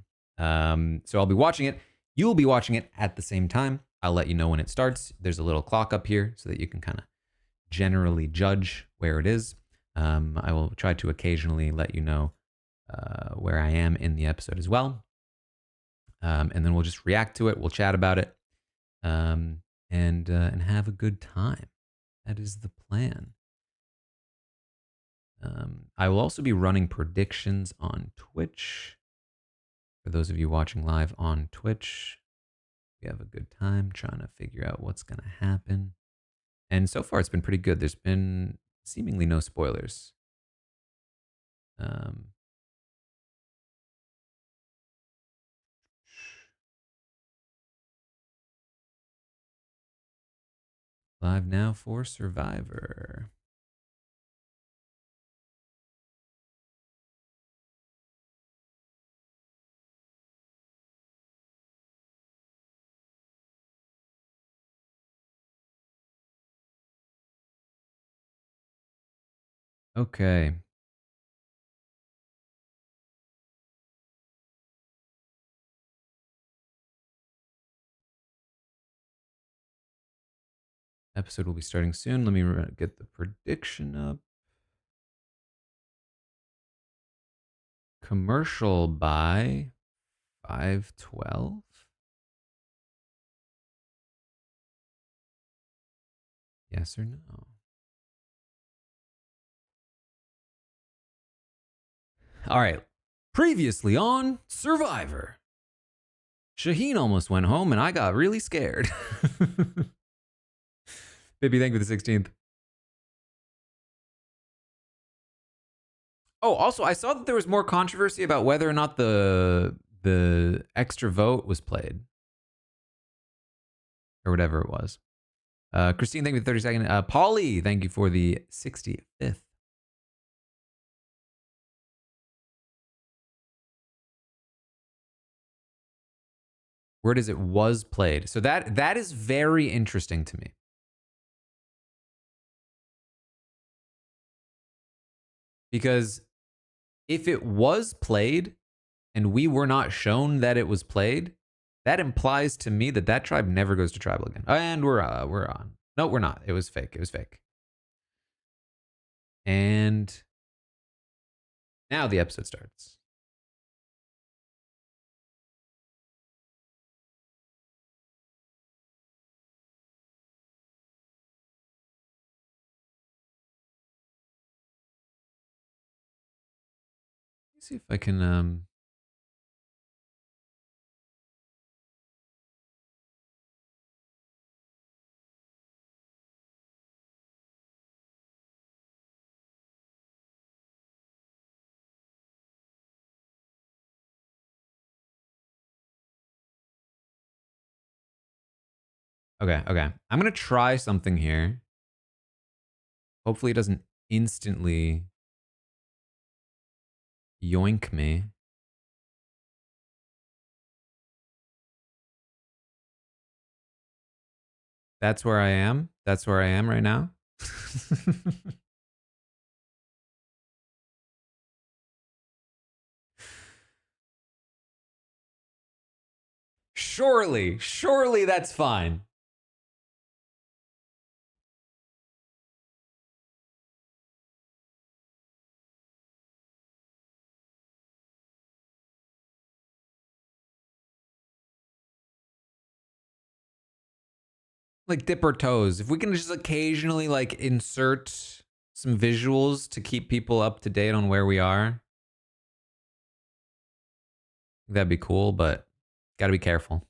So I'll be watching it. You'll be watching it at the same time. I'll let you know when it starts. There's a little clock up here so that you can kind of generally judge where it is. I will try to occasionally let you know where I am in the episode as well. And then we'll just react to it. We'll chat about it, and have a good time. That is the plan. I will also be running predictions on Twitch. For those of you watching live on Twitch, we have a good time trying to figure out what's going to happen. And so far, it's been pretty good. There's been seemingly no spoilers. Live now for Survivor. Okay. Episode will be starting soon. Let me get the prediction up. Commercial by 5:12. Yes or no? All right. Previously on Survivor. Shaheen almost went home and I got really scared. Baby, thank you for the 16th. Oh, also, I saw that there was more controversy about whether or not the extra vote was played. Or whatever it was. Christine, thank you for the 32nd. Polly, thank you for the 65th. Where does it was played? So that is very interesting to me. Because if it was played and we were not shown that it was played, that implies to me that that tribe never goes to tribal again. And we're on. No, we're not. It was fake. It was fake. And now the episode starts. Let's see if I can Okay. I'm going to try something here. Hopefully it doesn't instantly yoink me. That's where I am. That's where I am right now. Surely that's fine. Like dip our toes. If we can just occasionally like insert some visuals to keep people up to date on where we are, that'd be cool, but gotta be careful.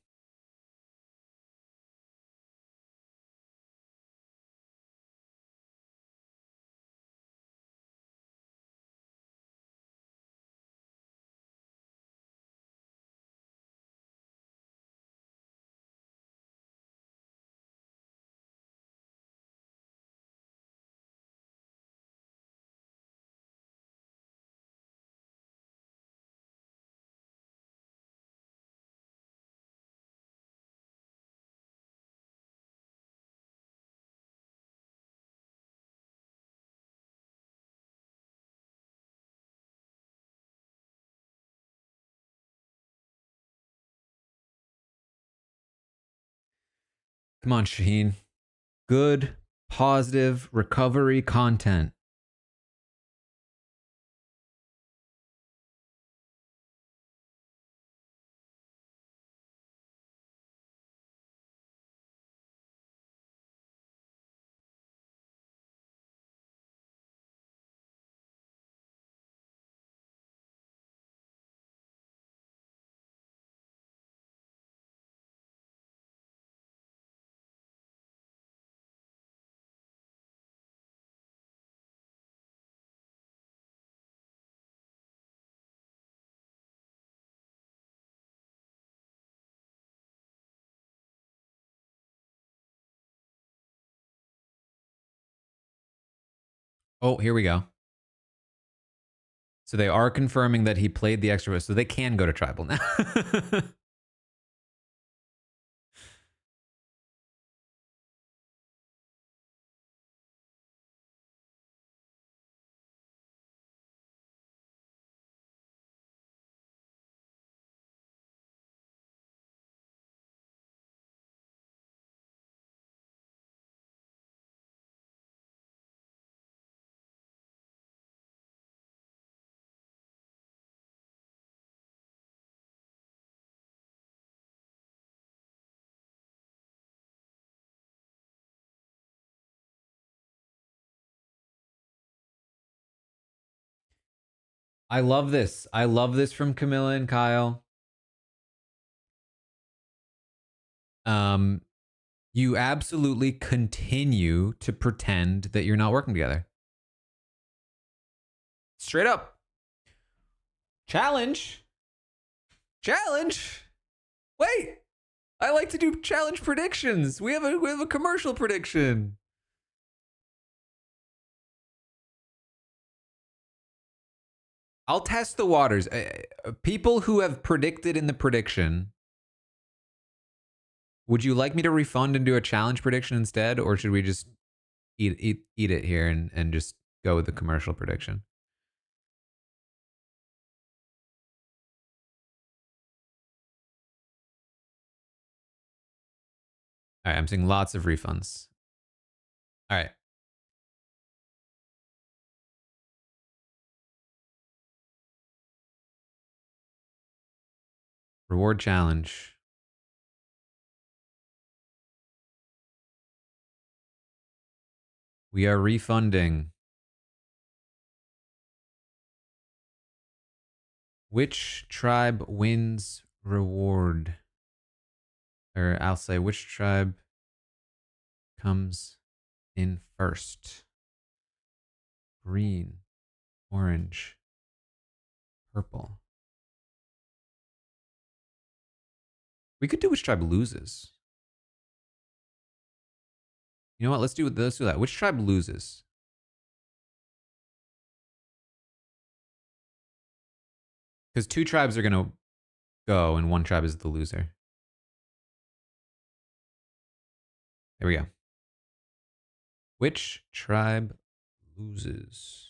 Come on, Shaheen. Good, positive recovery content. Oh, here we go. So they are confirming that he played the extra, so they can go to tribal now. I love this. I love this from Camilla and Kyle. You absolutely continue to pretend that you're not working together. Straight up. Challenge. Challenge. Wait. I like to do challenge predictions. We have a commercial prediction. I'll test the waters. People who have predicted in the prediction, would you like me to refund and do a challenge prediction instead, or should we just eat it here and just go with the commercial prediction? All right, I'm seeing lots of refunds. All right. Reward challenge. We are refunding. Which tribe wins reward? Or I'll say, which tribe comes in first? Green, orange, purple. We could do which tribe loses. You know what? Let's do that. Which tribe loses? Because 2 tribes are gonna go, and 1 tribe is the loser. There we go. Which tribe loses?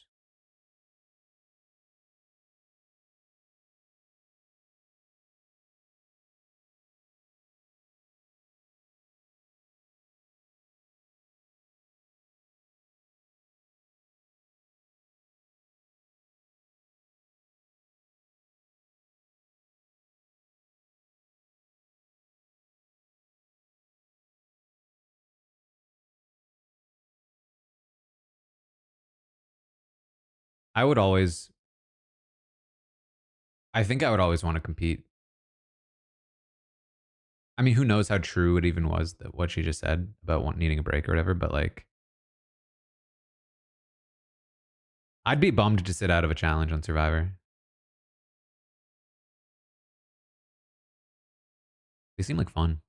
I think I would always want to compete. I mean, who knows how true it even was that what she just said about needing a break or whatever, but like, I'd be bummed to sit out of a challenge on Survivor. They seem like fun.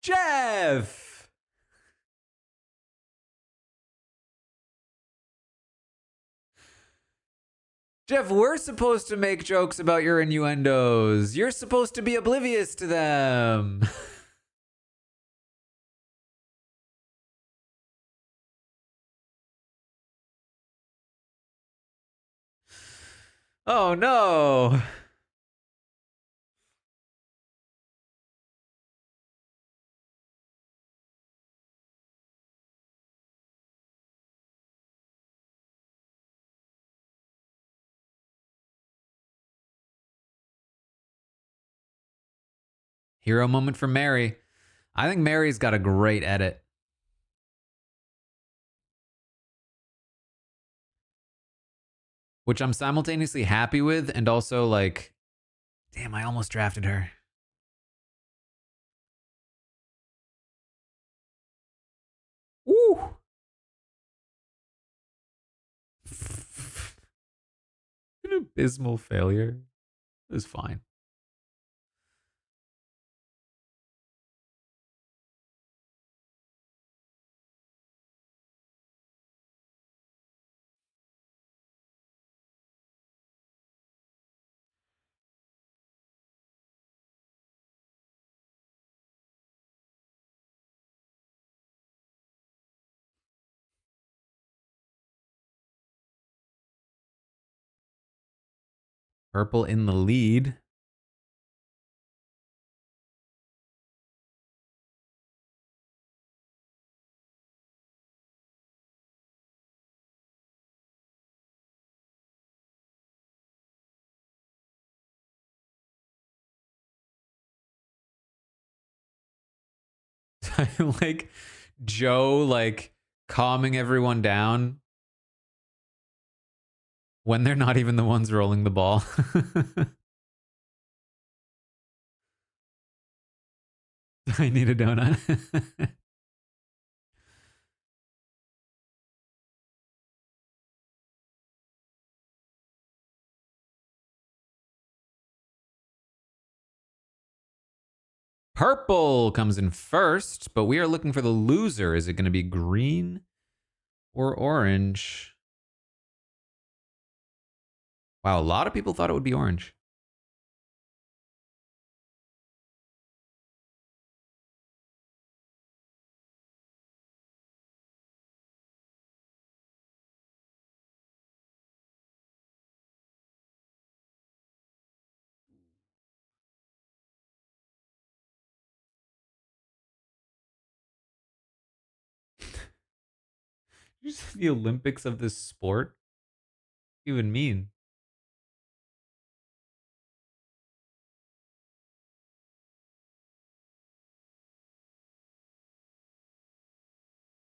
Jeff! Jeff, we're supposed to make jokes about your innuendos. You're supposed to be oblivious to them. Oh no. Hero moment for Mary. I think Mary's got a great edit, which I'm simultaneously happy with and also like, damn, I almost drafted her. Woo! An abysmal failure. It was fine. Purple in the lead. Like Joe like calming everyone down when they're not even the ones rolling the ball. I need a donut. Purple comes in first, but we are looking for the loser. Is it going to be green or orange? Wow, a lot of people thought it would be orange. Just the Olympics of this sport? What do you even mean?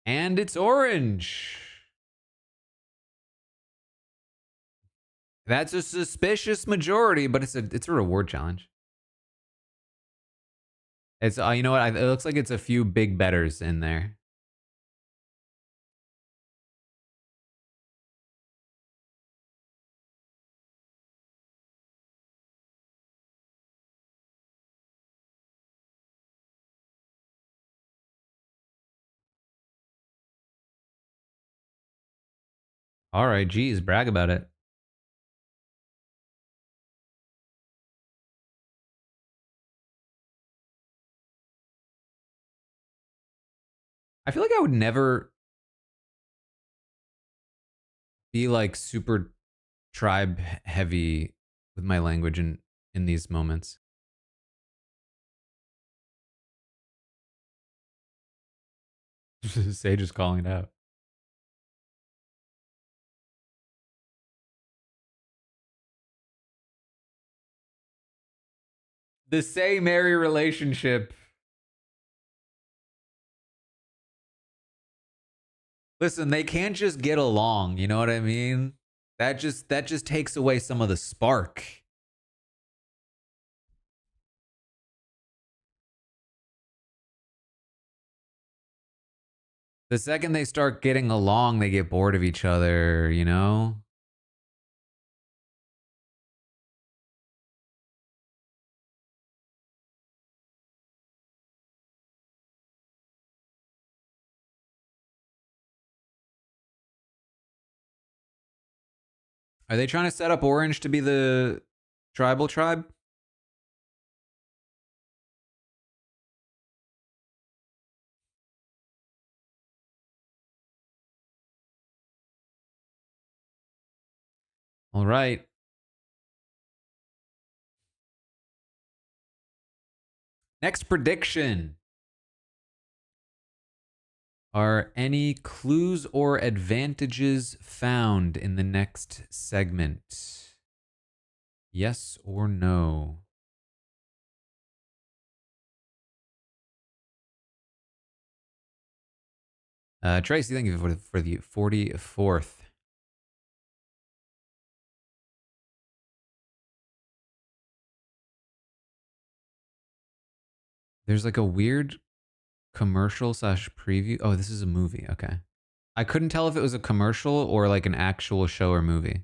And it's orange. That's a suspicious majority, but it's a reward challenge. It's you know what? It looks like it's a few big betters in there. All right, geez, brag about it. I feel like I would never be like super tribe heavy with my language in these moments. Sage is calling it out. The say Mary relationship. Listen, they can't just get along, you know what I mean? That just takes away some of the spark. The second they start getting along, they get bored of each other, you know? Are they trying to set up Orange to be the tribal tribe? All right. Next prediction. Are any clues or advantages found in the next segment? Yes or no? Tracy, thank you for the 44th. There's like a weird commercial slash preview. Oh, this is a movie. Okay. I couldn't tell if it was a commercial or like an actual show or movie.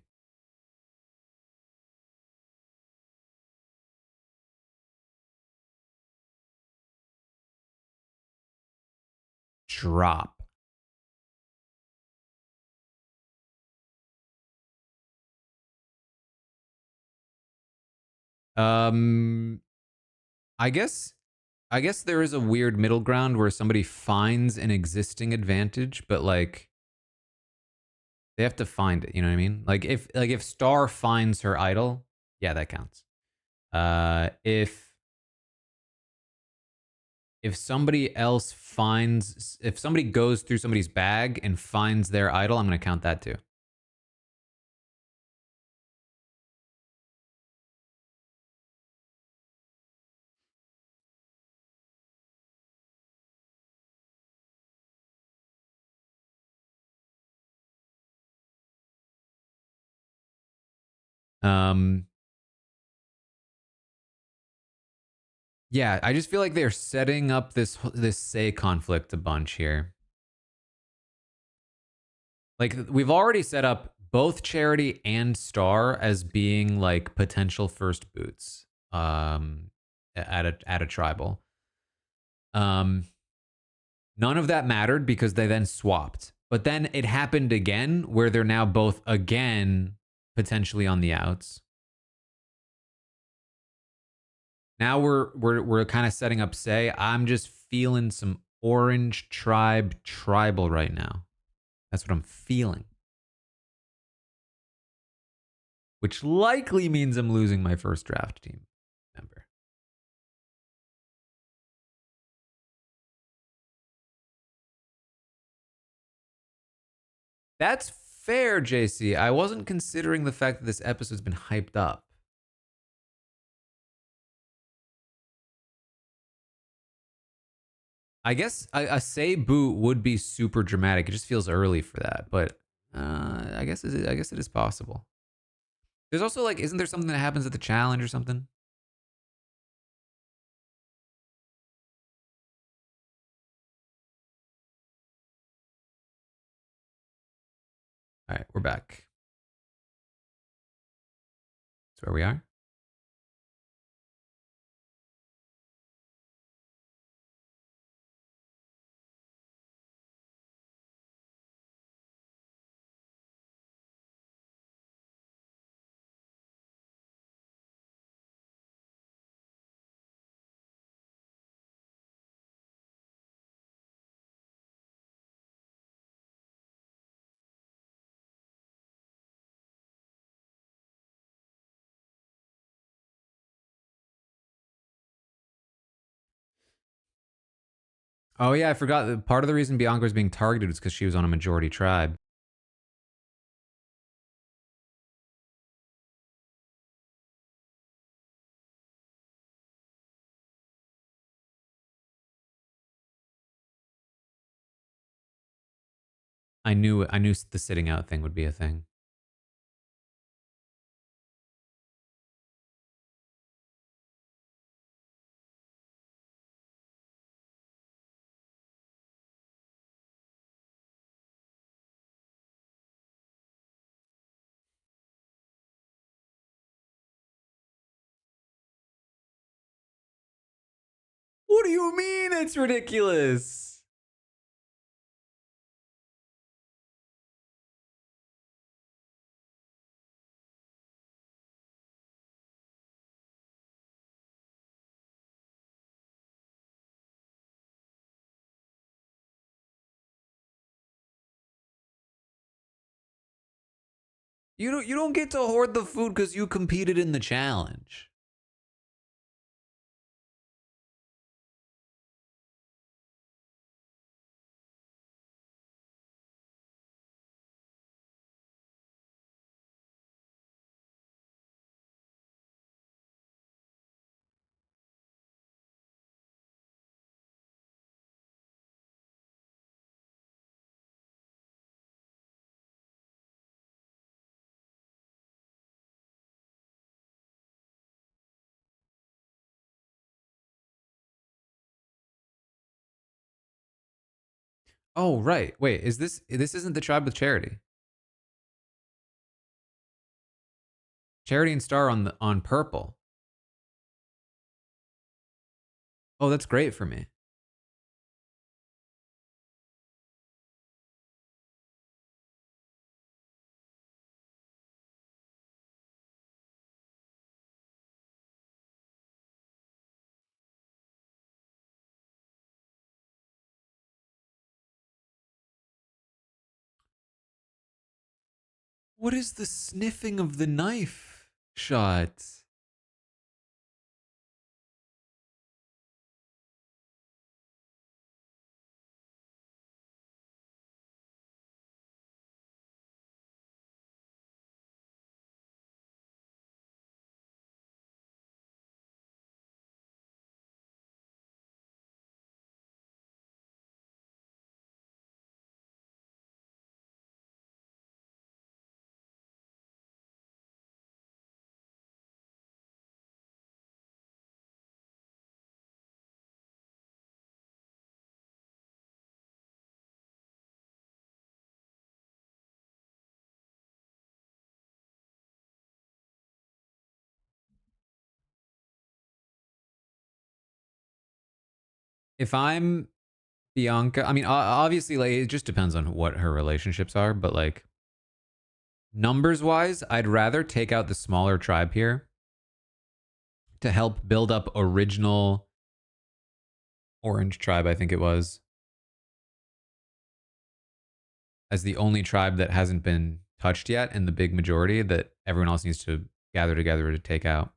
Drop. Um, I guess there is a weird middle ground where somebody finds an existing advantage, but like they have to find it. You know what I mean? Like if Star finds her idol, yeah, that counts. If somebody else finds, if somebody goes through somebody's bag and finds their idol, I'm gonna count that too. Um, yeah, I just feel like they're setting up this say conflict a bunch here. Like we've already set up both Charity and Star as being like potential first boots at a tribal. Um None of that mattered because they then swapped. But then it happened again where they're now both again potentially on the outs. Now we're kind of setting up say. I'm just feeling some orange tribe tribal right now. That's what I'm feeling. Which likely means I'm losing my first draft team member. That's fair, JC. I wasn't considering the fact that this episode's been hyped up. I guess a say boot would be super dramatic. It just feels early for that, but I guess it is possible. There's also like, isn't there something that happens at the challenge or something? All right, we're back. That's where we are. Oh yeah, I forgot that part of the reason Bianca was being targeted was because she was on a majority tribe. I knew the sitting out thing would be a thing. What do you mean it's ridiculous? You don't get to hoard the food because you competed in the challenge. Oh, right. Wait, is this isn't the tribe with Charity? Charity and Star on purple. Oh, that's great for me. What is the sniffing of the knife shot? If I'm Bianca, I mean, obviously, like it just depends on what her relationships are, but like numbers wise, I'd rather take out the smaller tribe here to help build up original Orange tribe, I think it was, as the only tribe that hasn't been touched yet and the big majority that everyone else needs to gather together to take out.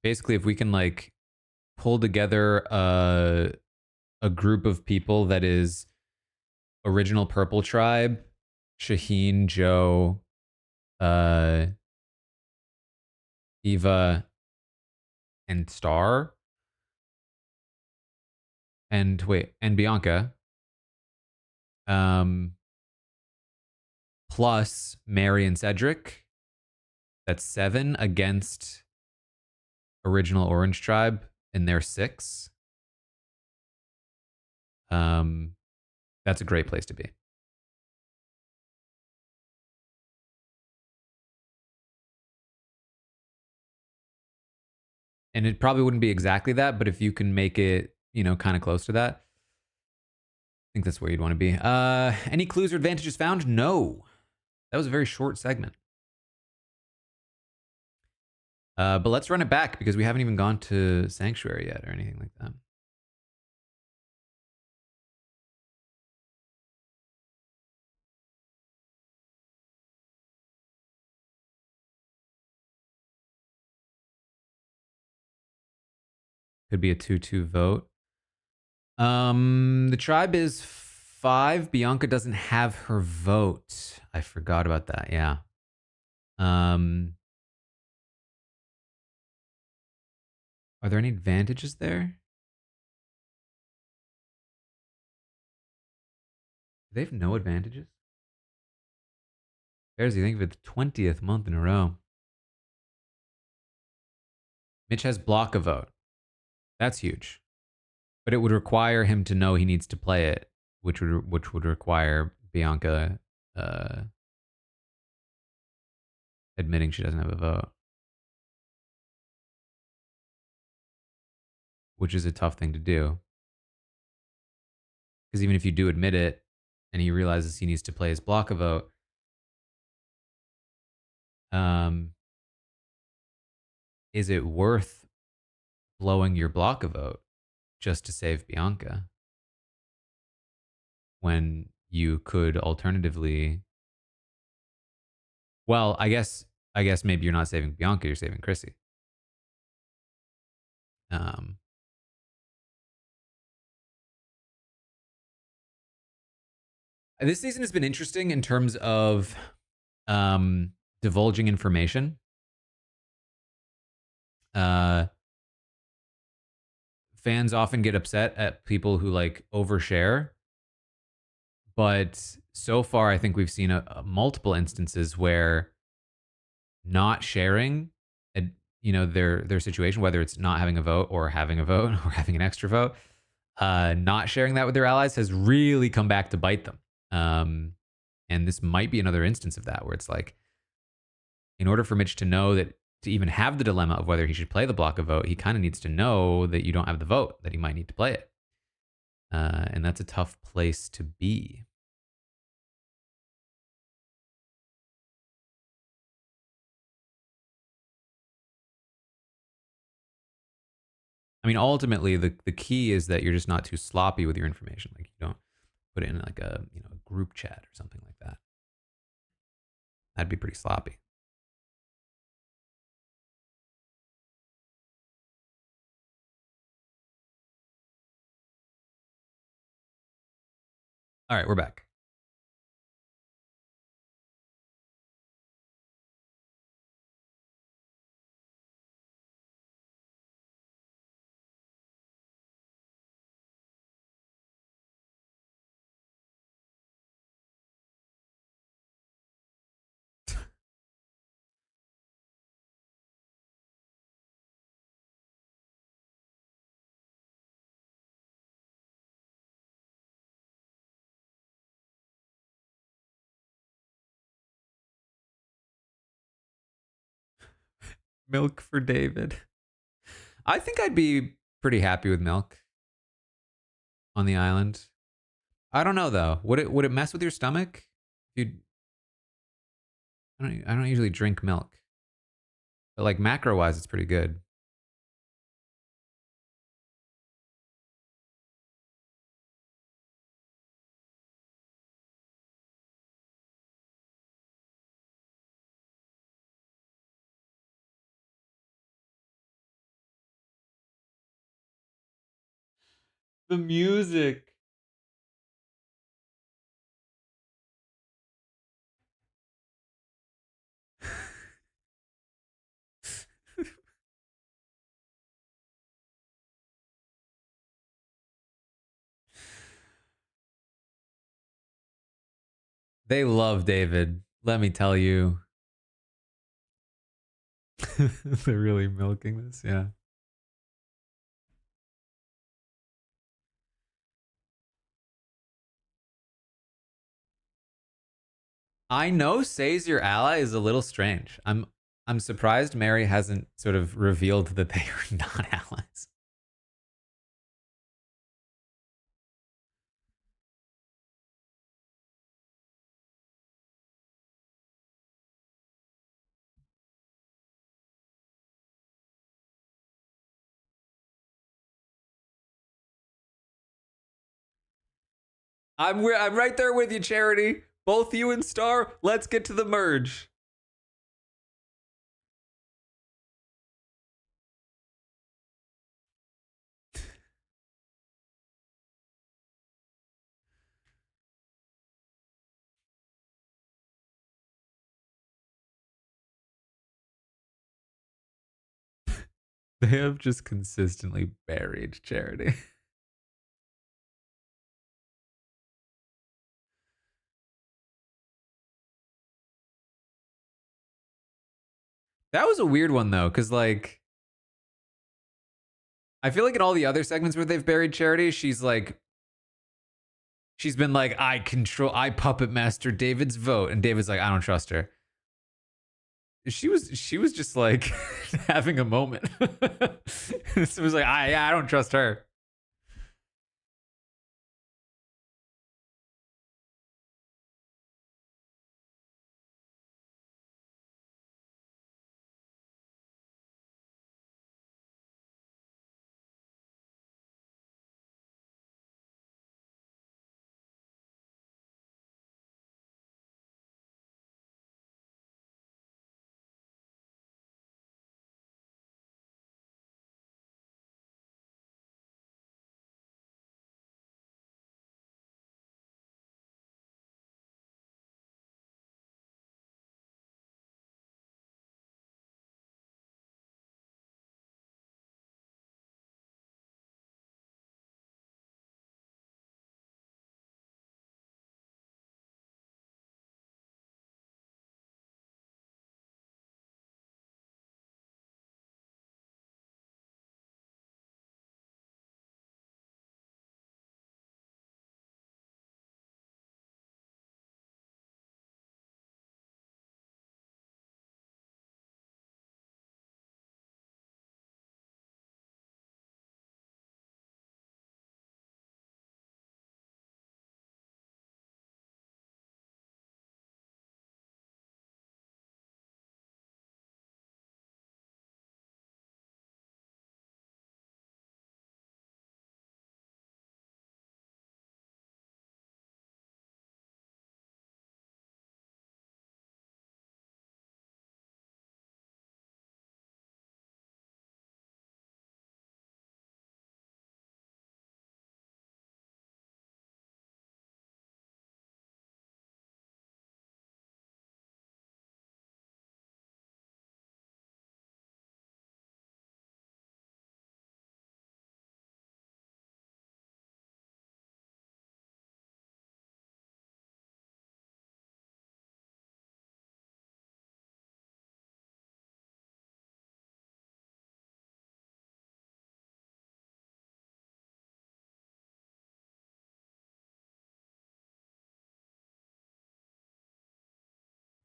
Basically, if we can like pull together a group of people that is original Purple Tribe, Shaheen, Joe, uh, Eva, and Star, and Bianca, um, plus Mary and Cedric. That's 7 against original Orange Tribe, and they're 6. Um, that's a great place to be. And it probably wouldn't be exactly that, but if you can make it, kind of close to that, I think that's where you'd want to be. Any clues or advantages found? No. That was a very short segment. But let's run it back because we haven't even gone to Sanctuary yet or anything like that. Could be a 2-2 vote. The tribe is 5. Bianca doesn't have her vote. I forgot about that. Yeah. Um, are there any advantages there? Do they have no advantages? There's, you think of it, the 20th month in a row. Mitch has block a vote. That's huge. But it would require him to know he needs to play it, which would require Bianca admitting she doesn't have a vote, which is a tough thing to do. Because even if you do admit it and he realizes he needs to play his block a vote, um, is it worth blowing your block a vote just to save Bianca when you could alternatively? Well, I guess maybe you're not saving Bianca, you're saving Chrissy. Um, this season has been interesting in terms of divulging information. Uh, Fans often get upset at people who like overshare, But so far, I think we've seen multiple instances where not sharing, a, their situation, whether it's not having a vote or having a vote or having an extra vote, not sharing that with their allies has really come back to bite them. And this might be another instance of that, where it's like, in order for Mitch to know that, to even have the dilemma of whether he should play the block of vote, he kind of needs to know that you don't have the vote, that he might need to play it. And that's a tough place to be. I mean, ultimately, the key is that you're just not too sloppy with your information. Like, you don't put it in like a group chat or something like that. That'd be pretty sloppy. All right, we're back. Milk for David. I think I'd be pretty happy with milk on the island. I don't know though. Would it mess with your stomach? You, I don't usually drink milk, but like macro wise, it's pretty good. The music. They love David. Let me tell you. They're really milking this. Yeah. I know Say's your ally is a little strange. I'm surprised Mary hasn't sort of revealed that they are not allies. I'm right there with you, Charity. Both you and Star, let's get to the merge. They have just consistently buried Charity. That was a weird one though, because like I feel like in all the other segments where they've buried Charity, she's been like, I puppet master David's vote, and David's like, I don't trust her. She was just like having a moment. It was like, I don't trust her.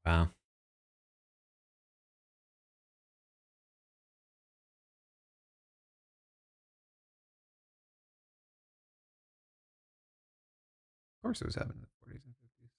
Wow. Of course it was happening in the 40s and 50s.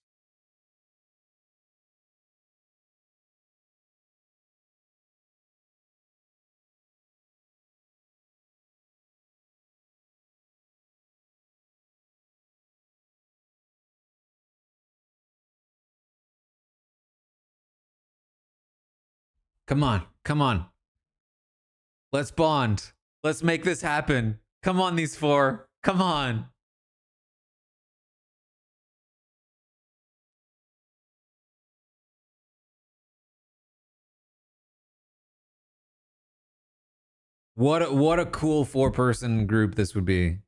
Come on. Come on. Let's bond. Let's make this happen. Come on, these four. Come on. What a cool 4-person group this would be.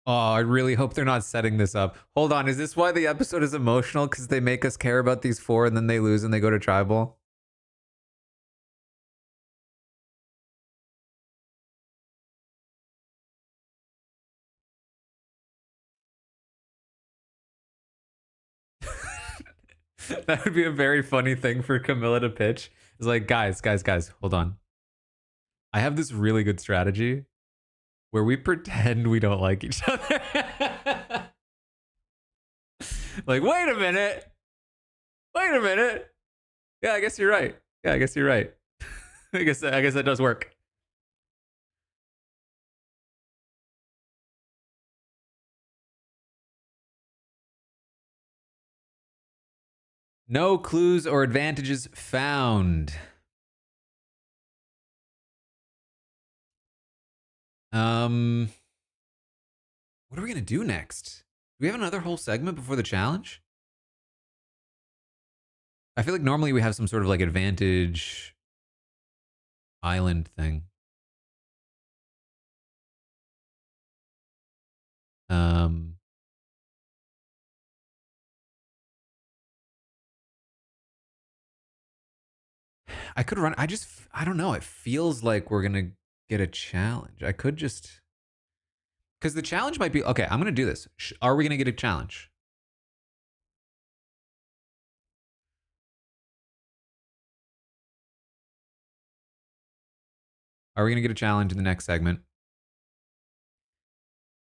Oh, I really hope they're not setting this up. Hold on, is this why the episode is emotional? Because they make us care about these four and then they lose and they go to tribal? That would be a very funny thing for Camilla to pitch. It's like, guys, hold on. I have this really good strategy where we pretend we don't like each other. Like, wait a minute. Wait a minute. Yeah, I guess you're right. Yeah, I guess you're right. I guess that does work. No clues or advantages found. What are we gonna do next? Do we have another whole segment before the challenge? I feel like normally we have some sort of like advantage island thing. Um, I could run. I don't know. It feels like we're gonna get a challenge. I could just because the challenge might be okay. I'm gonna do this. Are we gonna get a challenge? Are we gonna get a challenge in the next segment?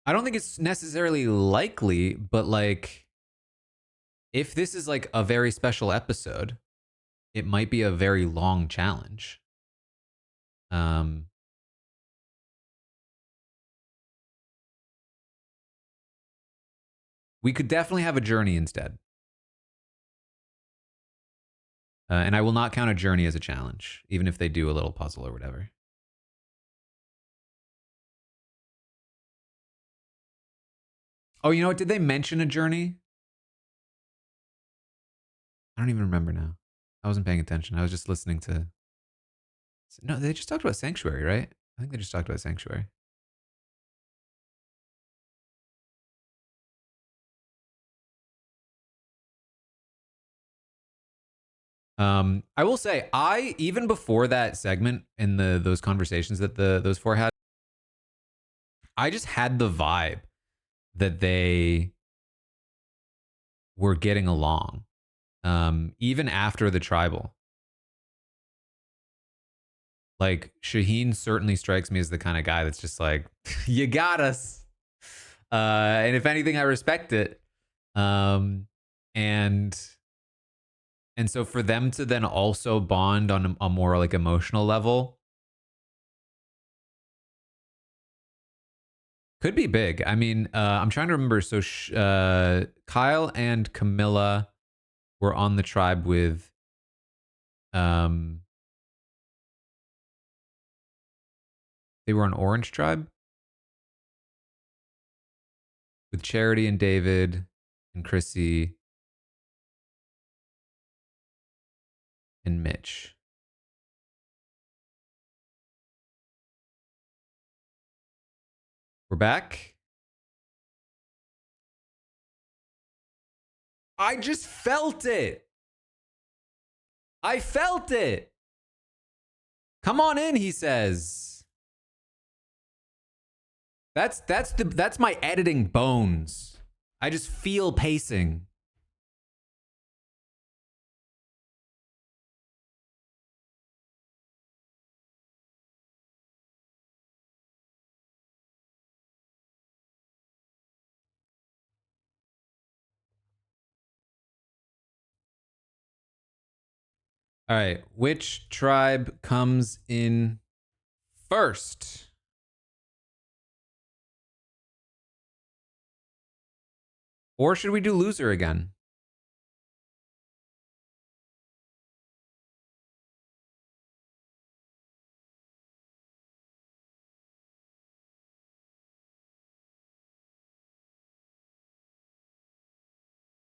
I don't think it's necessarily likely, but like if this is like a very special episode, it might be a very long challenge. Um, we could definitely have a journey instead. And I will not count a journey as a challenge, even if they do a little puzzle or whatever. Oh, you know what? Did they mention a journey? I don't even remember now. I wasn't paying attention. I was just listening to. No, they just talked about Sanctuary, right? I think they just talked about Sanctuary. I will say, I even before that segment in those conversations that those four had, I just had the vibe that they were getting along. Even after the tribal. Like Shaheen certainly strikes me as the kind of guy that's just like, you got us. And if anything, I respect it. Um, and and so for them to then also bond on a more like emotional level could be big. I mean, I'm trying to remember. So Kyle and Camilla were on the tribe with um they were on Orange Tribe with Charity and David and Chrissy and Mitch. We're back. I just felt it. I felt it. Come on in, he says. That's my editing bones. I just feel pacing. All right, which tribe comes in first? Or should we do loser again?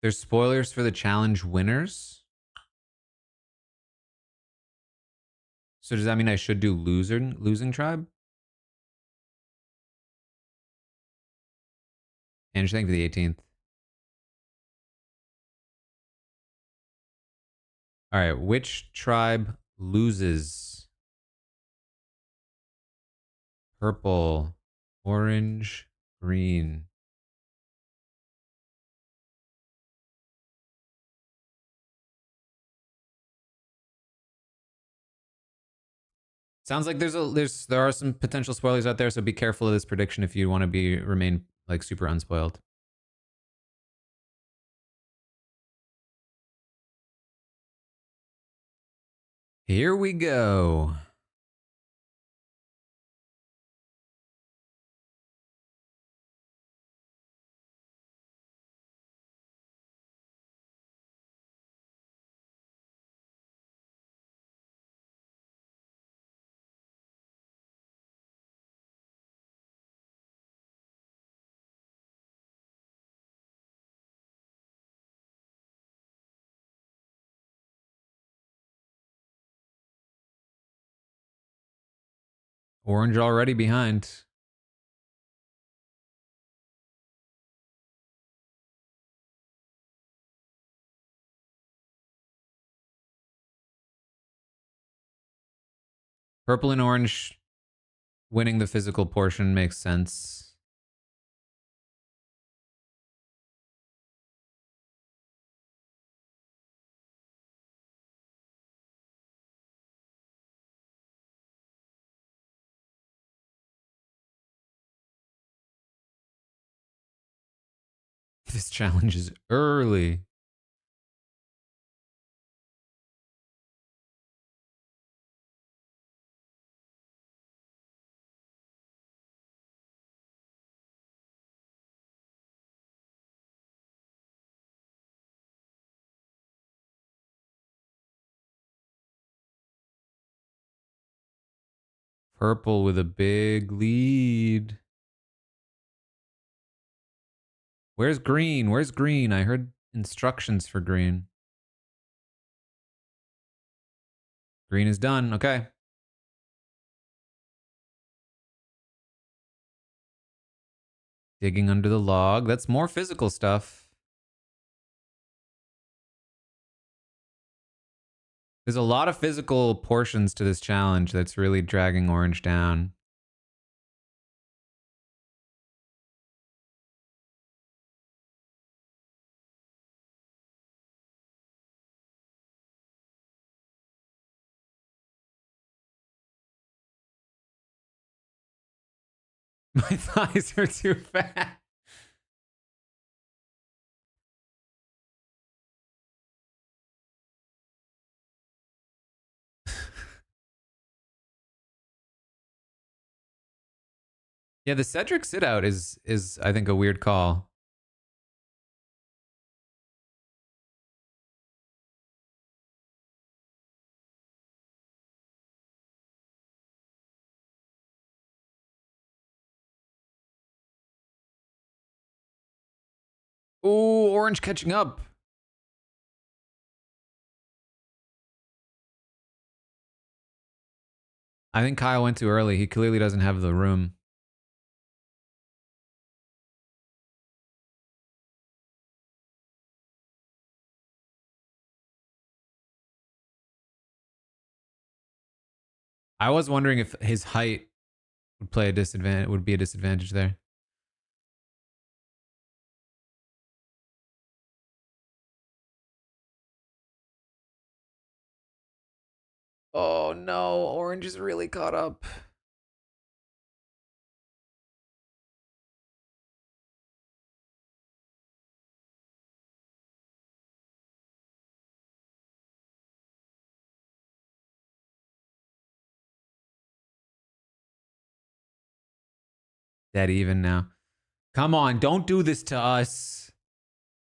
There's spoilers for the challenge winners. So does that mean I should do losing tribe? And thank you for the 18th. All right, which tribe loses? Purple, orange, green. Sounds like there are some potential spoilers out there, so be careful of this prediction if you want to remain like super unspoiled. Here we go. Orange already behind. Purple and orange winning the physical portion makes sense. This challenge is early. Purple with a big lead. Where's green? Where's green? I heard instructions for green. Green is done. Okay. Digging under the log. That's more physical stuff. There's a lot of physical portions to this challenge that's really dragging orange down. My thighs are too fat. Yeah, the Cedric sit out is I think a weird call. Ooh, orange catching up. I think Kyle went too early. He clearly doesn't have the room. I was wondering if his height would play a disadvantage, would be a disadvantage there. Oh no, orange is really caught up. Dead even now. Come on, don't do this to us.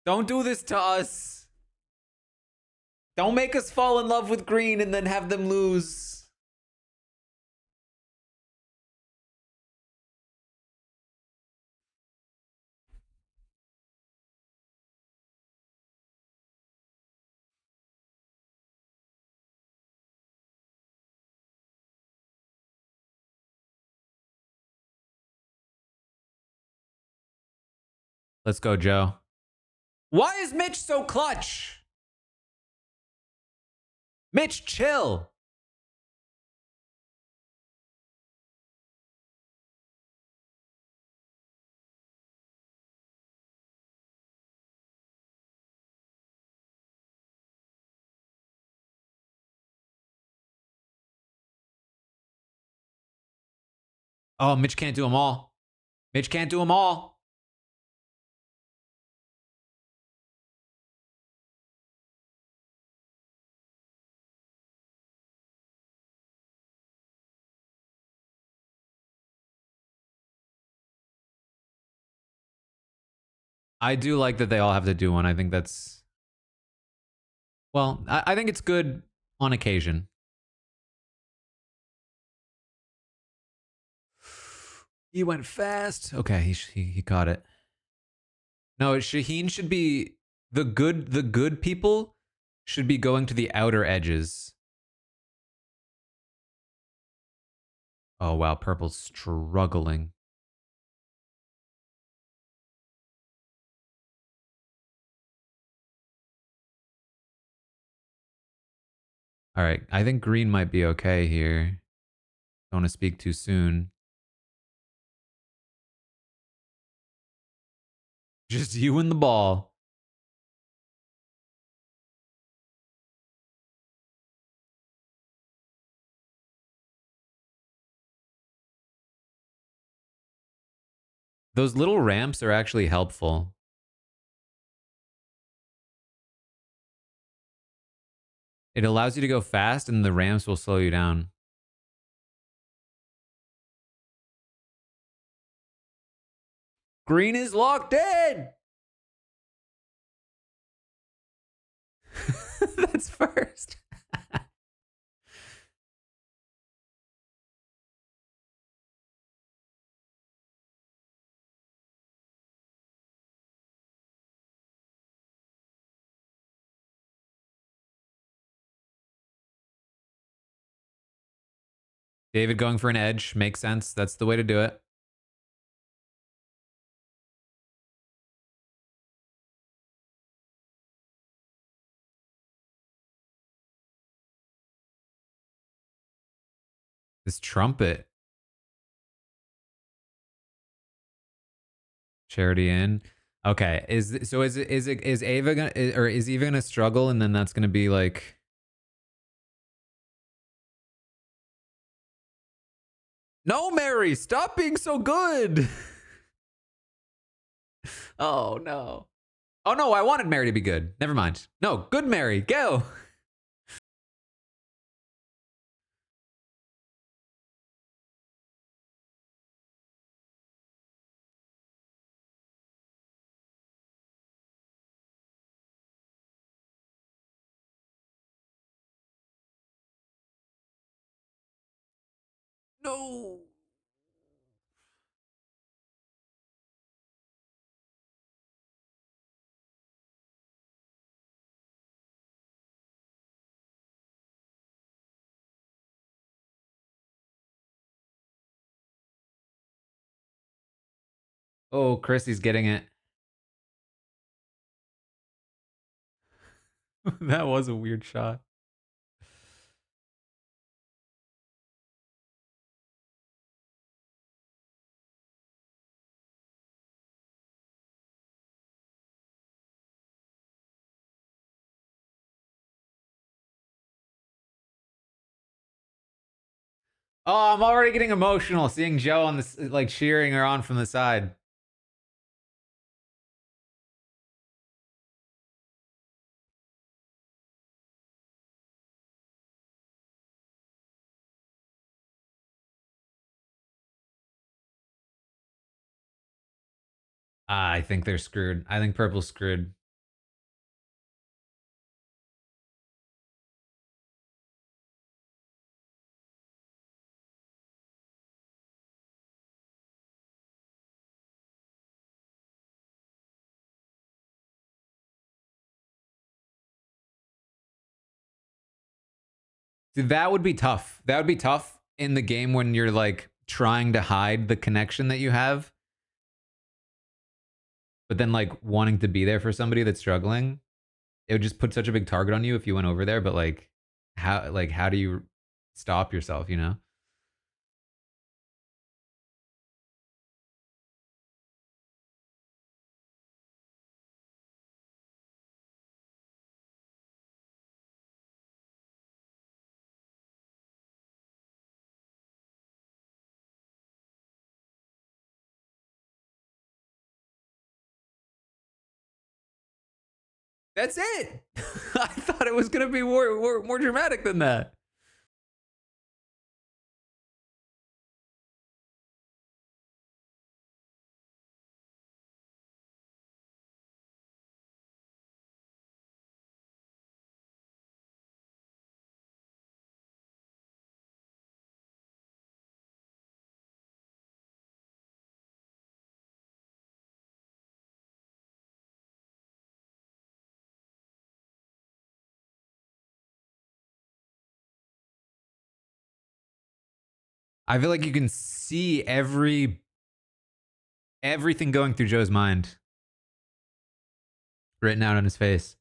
Don't do this to us. Don't make us fall in love with green and then have them lose. Let's go, Joe. Why is Mitch so clutch? Mitch, chill. Oh, Mitch can't do them all. Mitch can't do them all. I do like that they all have to do one. I think that's, well, I think it's good on occasion. He went fast. Okay, he caught it. No, Shaheen should be the good. The good people should be going to the outer edges. Oh wow, purple's struggling. All right, I think green might be okay here. Don't want to speak too soon. Just you and the ball. Those little ramps are actually helpful. It allows you to go fast, and the ramps will slow you down. Green is locked in. That's first. David going for an edge makes sense. That's the way to do it. This trumpet. Charity in. Okay. Is Ava gonna, or is Eva gonna struggle, and then that's gonna be like, no, Mary, stop being so good. Oh no. Oh no, I wanted Mary to be good. Never mind. No, good Mary, go. No. Oh, Chrissy's getting it. That was a weird shot. Oh, I'm already getting emotional seeing Joe on this, like cheering her on from the side. I think they're screwed. I think purple's screwed. Dude, that would be tough. That would be tough in the game when you're like trying to hide the connection that you have, but then like wanting to be there for somebody that's struggling. It would just put such a big target on you if you went over there. But how do you stop yourself? You know? That's it. I thought it was gonna be more dramatic than that. I feel like you can see everything going through Joe's mind written out on his face.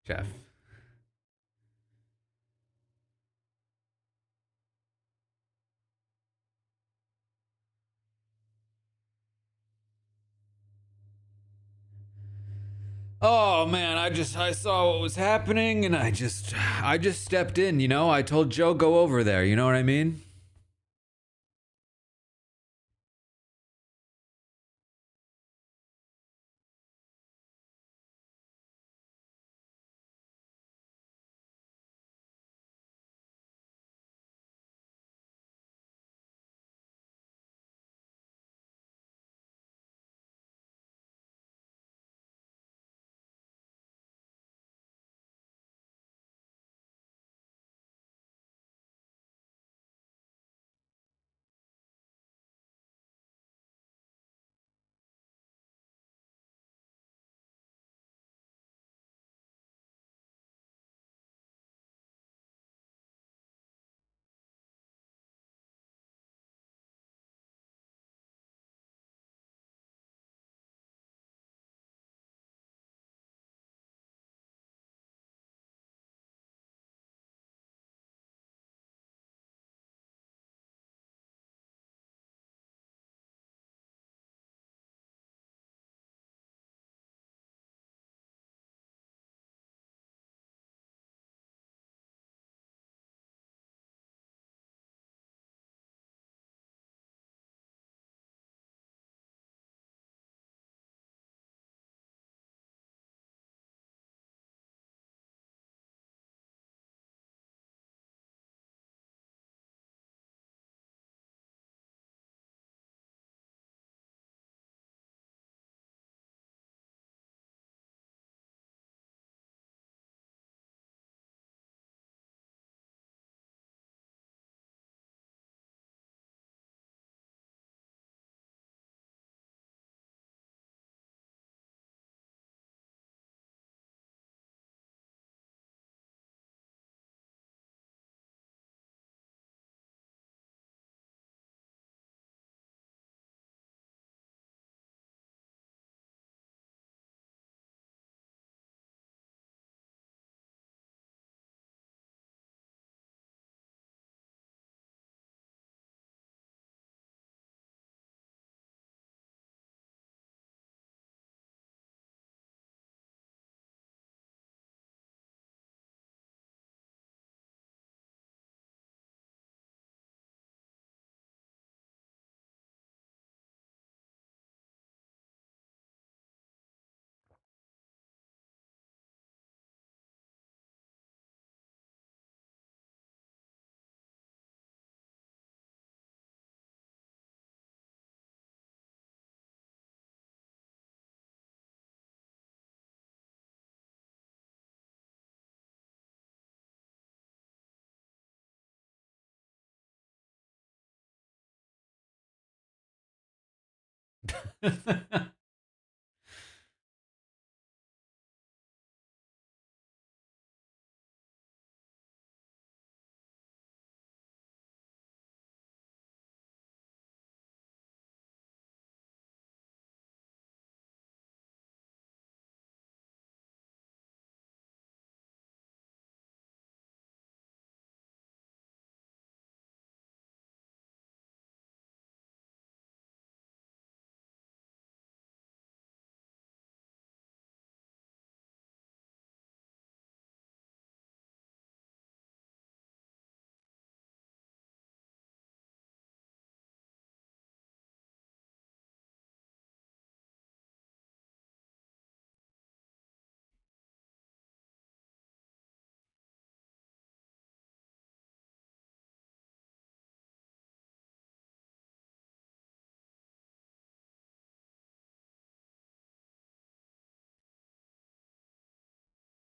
Jeff. Oh man, I saw what was happening and I just stepped in, you know? I told Joe go over there, you know what I mean?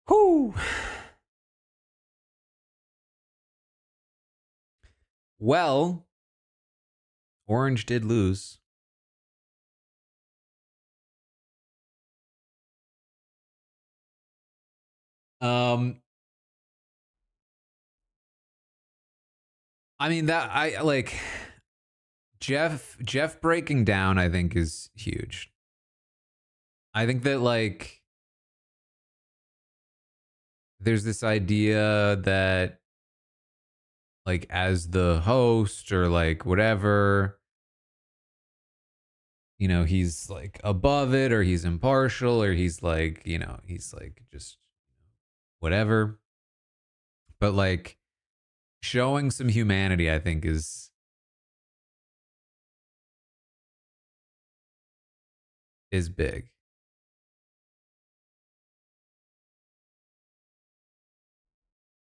Whew. Well, Orange did lose. Um, I mean that I like Jeff breaking down. I think is huge. I think that like there's this idea that like as the host or like whatever, you know, he's like above it or he's impartial or he's like, you know, he's like just whatever. But like showing some humanity, I think is big.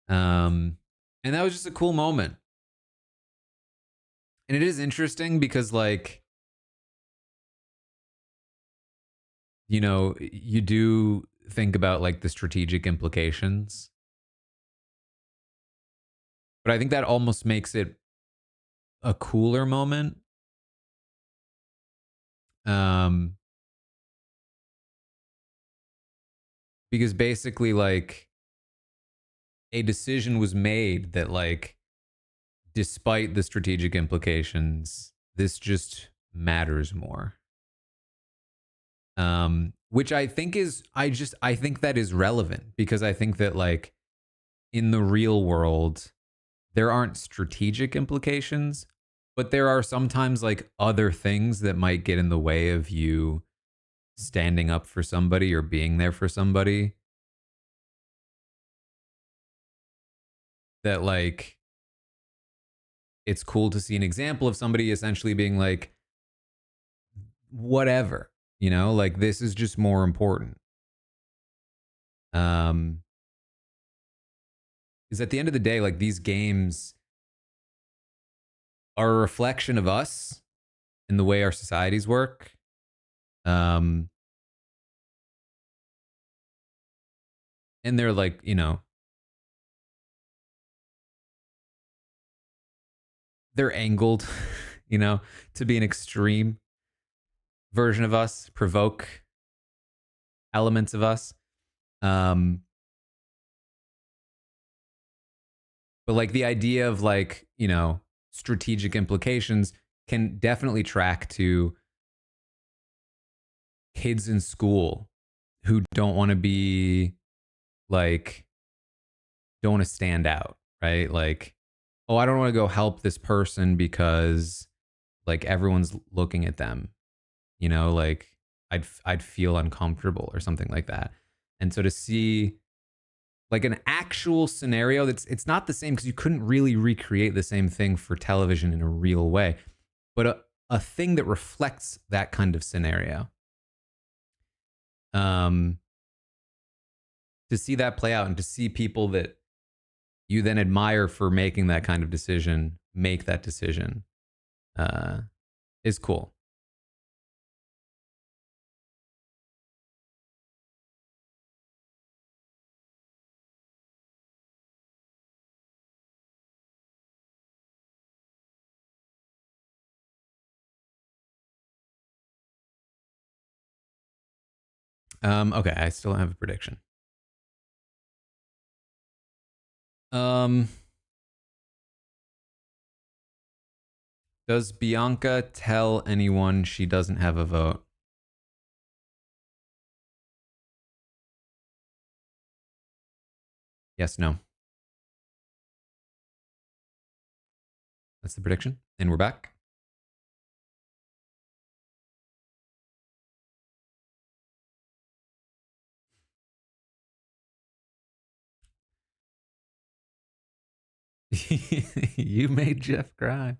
Um and that was just a cool moment. And it is interesting because like, you know, you do think about like the strategic implications. But I think that almost makes it a cooler moment. Um because basically like a decision was made that like despite the strategic implications, this just matters more. Which I think is I think that is relevant because I think that like in the real world there aren't strategic implications, but there are sometimes like other things that might get in the way of you standing up for somebody or being there for somebody that like it's cool to see an example of somebody essentially being like whatever, you know, like this is just more important. Um is at the end of the day like these games are a reflection of us and the way our societies work. Um and they're like, you know, they're angled, you know, to be an extreme version of us, provoke elements of us. Um but like the idea of like, you know, strategic implications can definitely track to kids in school who don't want to be like don't want to stand out, right? Like, oh, I don't want to go help this person because like everyone's looking at them, you know, like I'd feel uncomfortable or something like that. And so to see like an actual scenario that's it's not the same because you couldn't really recreate the same thing for television in a real way, but a thing that reflects that kind of scenario. Um to see that play out and to see people that you then admire for making that kind of decision make that decision uh, is cool. Okay, I still don't have a prediction. Does Bianca tell anyone she doesn't have a vote? Yes, no. That's the prediction. And we're back. You made Jeff cry.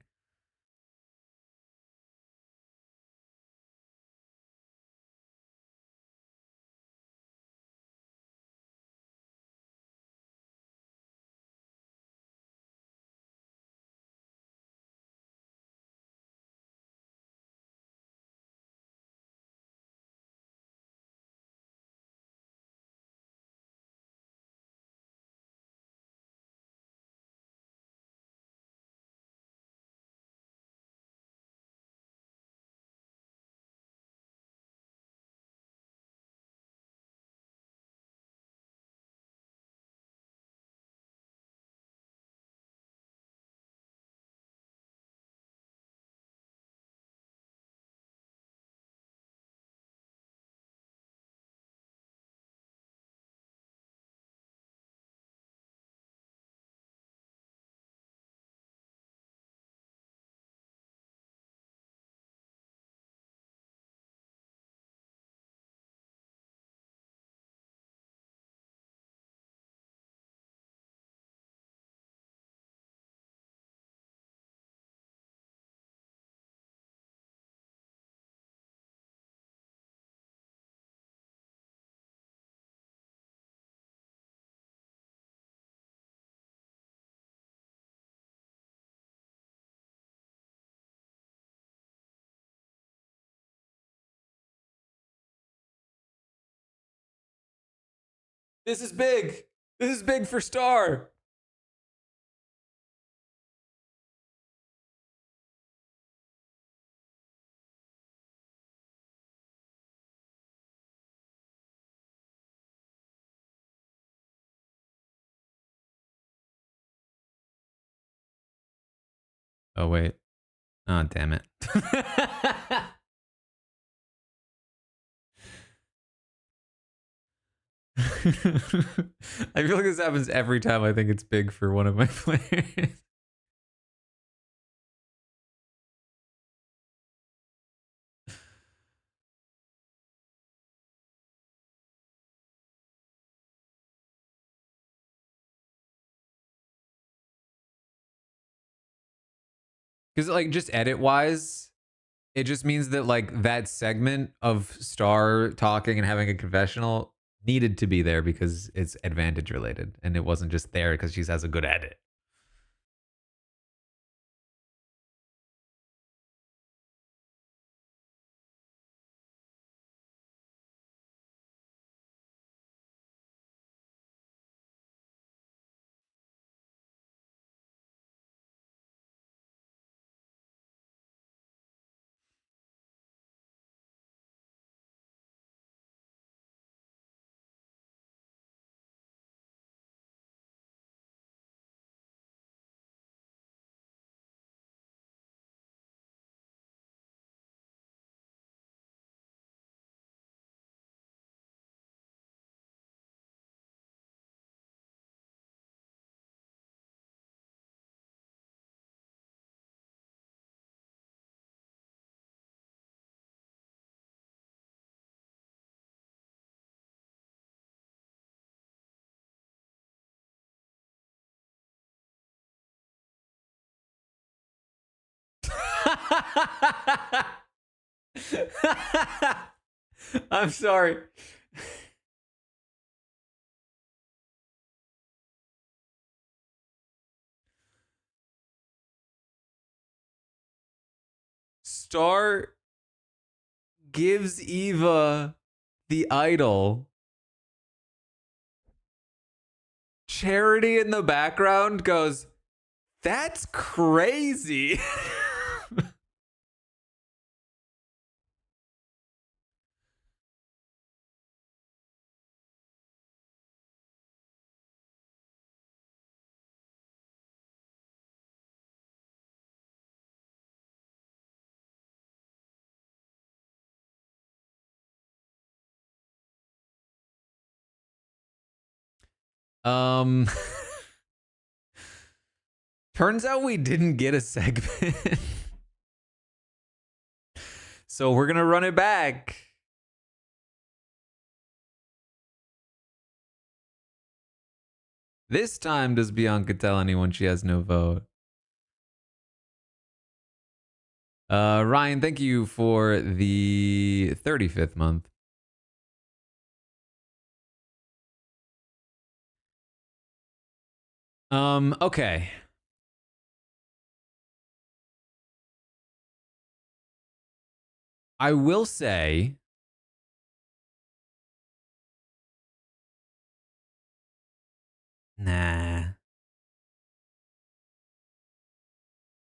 This is big. This is big for Star. Oh, wait. Oh, damn it. I feel like this happens every time I think it's big for one of my players. Because, like, just edit wise, it just means that, like, that segment of Star talking and having a confessional needed to be there because it's advantage related. And it wasn't just there because she has a good edit. I'm sorry. Star gives Eva the idol. Charity in the background goes, "That's crazy." Um, turns out we didn't get a segment. So we're going to run it back. This time, does Bianca tell anyone she has no vote? Ryan, thank you for the 35th month. Okay. I will say, nah.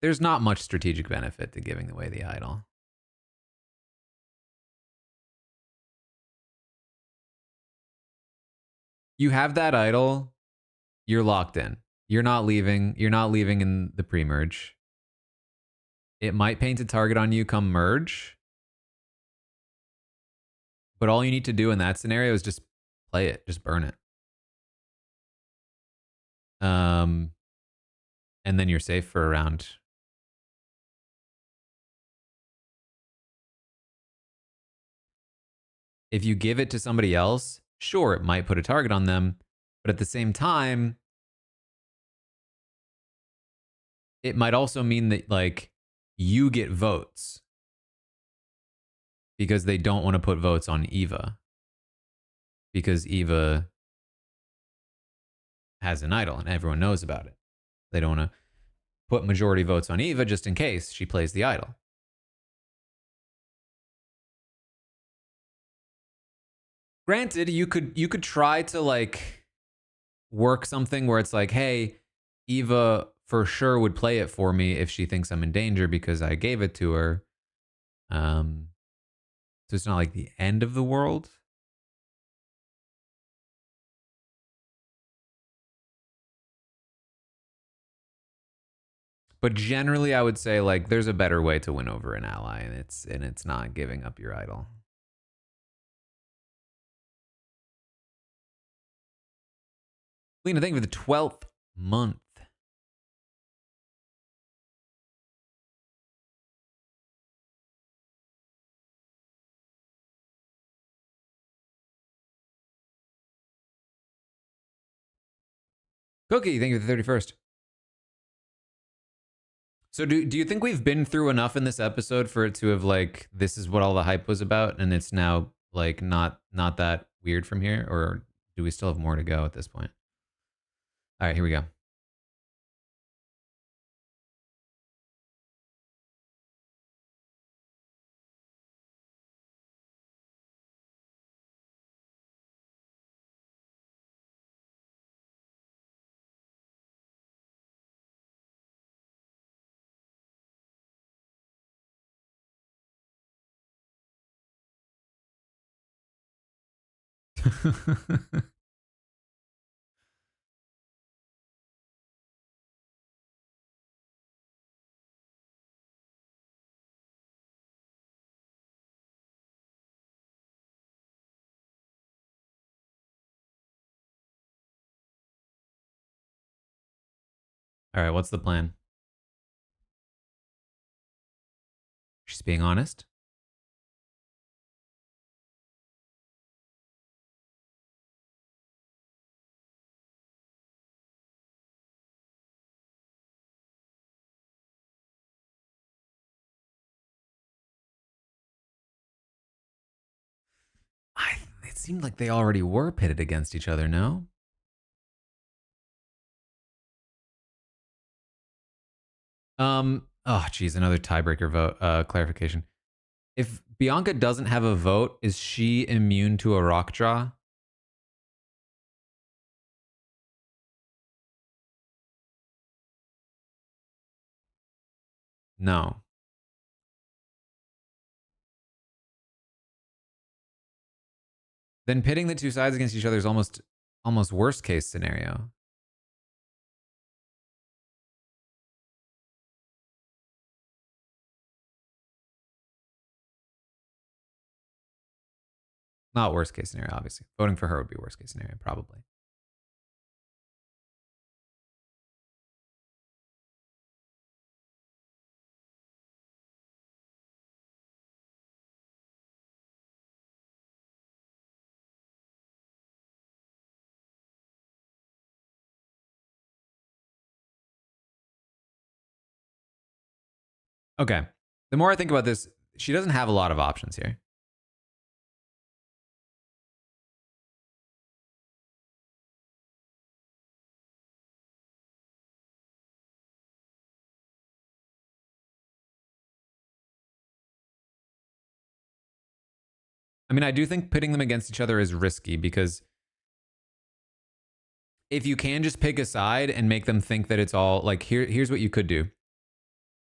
There's not much strategic benefit to giving away the idol. You have that idol, you're locked in. You're not leaving. You're not leaving in the pre-merge. It might paint a target on you come merge, but all you need to do in that scenario is just play it, just burn it. And then you're safe for a round. If you give it to somebody else, sure, it might put a target on them, but at the same time, it might also mean that like you get votes because they don't want to put votes on Eva because Eva has an idol and everyone knows about it. They don't want to put majority votes on Eva just in case she plays the idol. Granted, you could try to like work something where it's like, hey, Eva for sure would play it for me if she thinks I'm in danger because I gave it to her. So it's not like the end of the world. But generally, I would say like there's a better way to win over an ally, and it's not giving up your idol. Lena, thank you for the 12th month. Cookie, thank you for the 31st. So do you think we've been through enough in this episode for it to have like this is what all the hype was about and it's now like not that weird from here, or do we still have more to go at this point? All right, here we go. All right, what's the plan? She's being honest. It seemed like they already were pitted against each other, no? Oh, geez, another tiebreaker vote. Clarification. If Bianca doesn't have a vote, is she immune to a rock draw? No. Then pitting the two sides against each other is almost worst case scenario. Not worst case scenario, obviously. Voting for her would be worst case scenario, probably. Okay. The more I think about this, she doesn't have a lot of options here. I mean, I do think pitting them against each other is risky because if you can just pick a side and make them think that it's all like here's what you could do.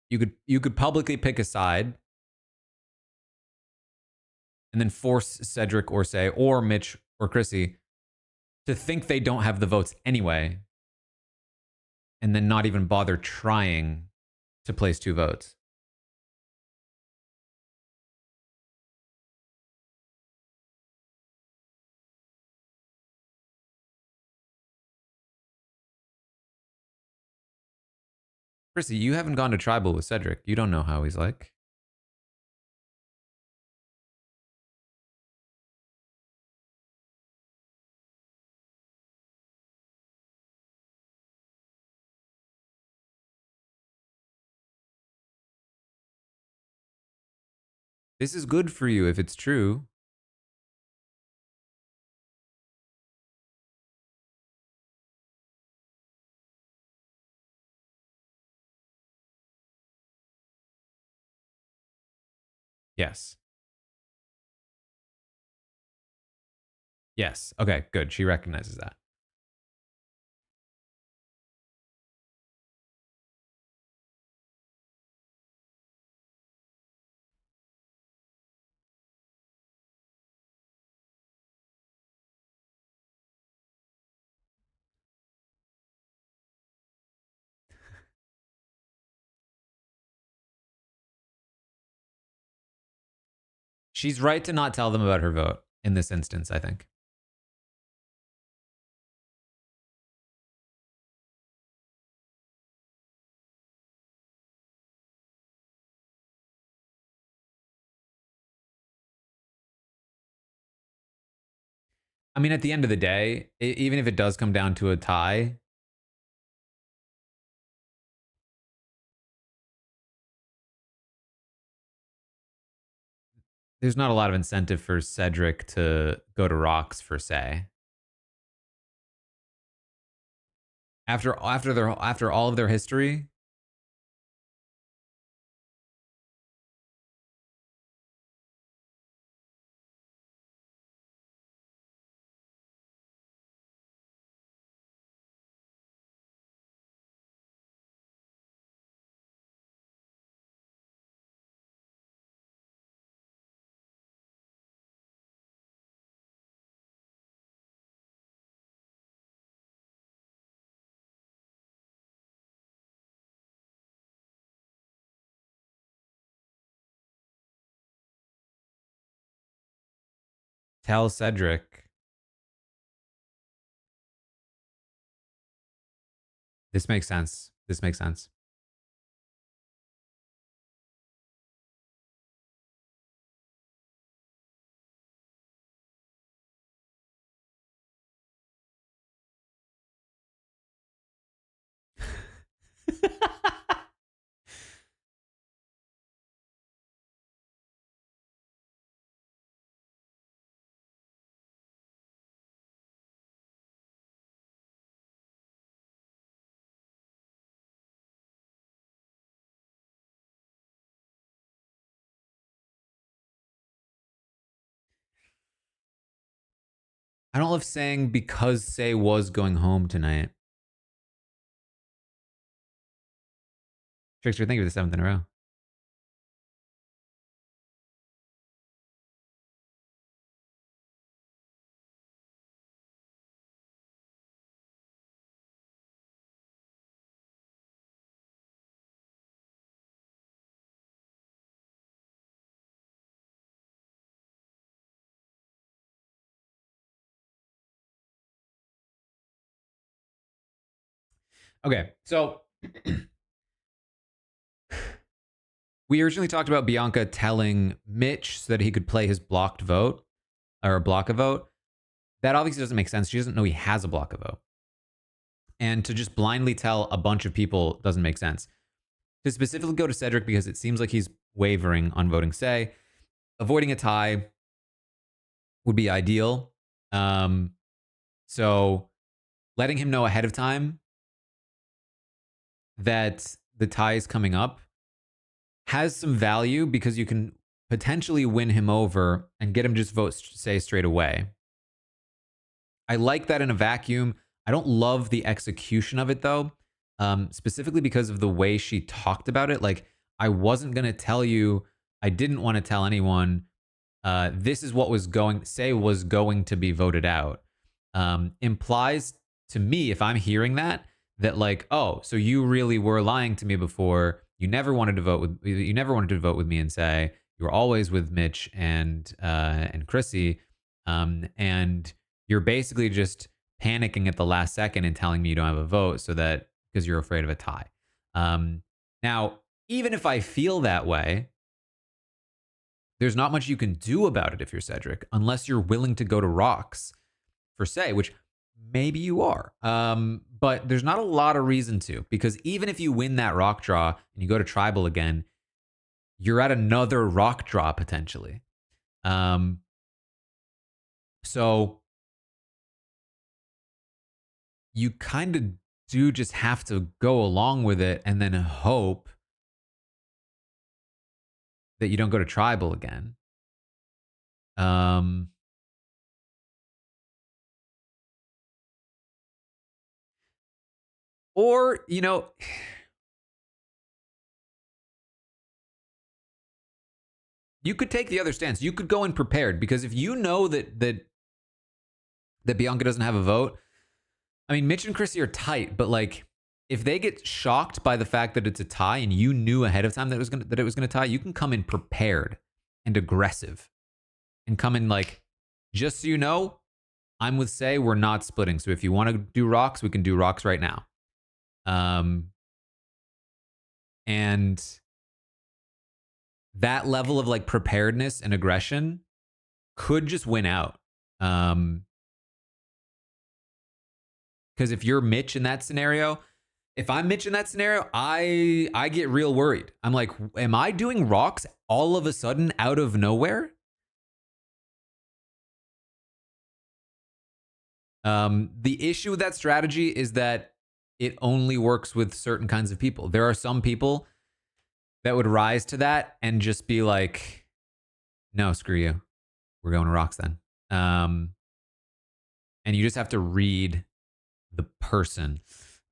You could publicly pick a side and then force Cedric or say or Mitch or Chrissy to think they don't have the votes anyway and then not even bother trying to place two votes. Chrissy, you haven't gone to tribal with Cedric. You don't know how he's like. This is good for you if it's true. Yes. Yes. Okay, good. She recognizes that. She's right to not tell them about her vote in this instance, I think. I mean, at the end of the day, even if it does come down to a tie, there's not a lot of incentive for Cedric to go to Rocks for say. After all of their history, tell Cedric. This makes sense. This makes sense. I don't love saying because Say was going home tonight. Trickster, thank you for the 7th in a row. Okay, so we originally talked about Bianca telling Mitch so that he could play his blocked vote or block a vote. That obviously doesn't make sense. She doesn't know he has a block a vote. And to just blindly tell a bunch of people doesn't make sense. to specifically go to Cedric because it seems like he's wavering on voting Say. Avoiding a tie would be ideal. So letting him know ahead of time that the tie is coming up has some value because you can potentially win him over and get him to just vote Say straight away. I like that in a vacuum. I don't love the execution of it though, specifically because of the way she talked about it. Like, I wasn't going to tell you, I didn't want to tell anyone, this is what was going to be voted out. Implies to me, if I'm hearing that like, oh, so you really were lying to me before. You never wanted to vote with me and Say. You were always with Mitch and Chrissy. And you're basically just panicking at the last second and telling me you don't have a vote because you're afraid of a tie. Now, even if I feel that way, there's not much you can do about it if you're Cedric, unless you're willing to go to rocks for Say, which maybe you are. But there's not a lot of reason to, because even if you win that rock draw and you go to tribal again, you're at another rock draw potentially. So you kind of do just have to go along with it and then hope that you don't go to tribal again. Or, you could take the other stance. You could go in prepared, because if you know that Bianca doesn't have a vote, I mean, Mitch and Chrissy are tight, but like, if they get shocked by the fact that it's a tie and you knew ahead of time that it was gonna tie, you can come in prepared and aggressive, and come in like, just so you know, I'm with Say, we're not splitting. So if you want to do rocks, we can do rocks right now. And that level of like preparedness and aggression could just win out. Because if you're Mitch in that scenario, if I'm Mitch in that scenario, I get real worried. I'm like, am I doing rocks all of a sudden out of nowhere? The issue with that strategy is that it only works with certain kinds of people. There are some people that would rise to that and just be like, no, screw you. We're going to rocks then. And you just have to read the person.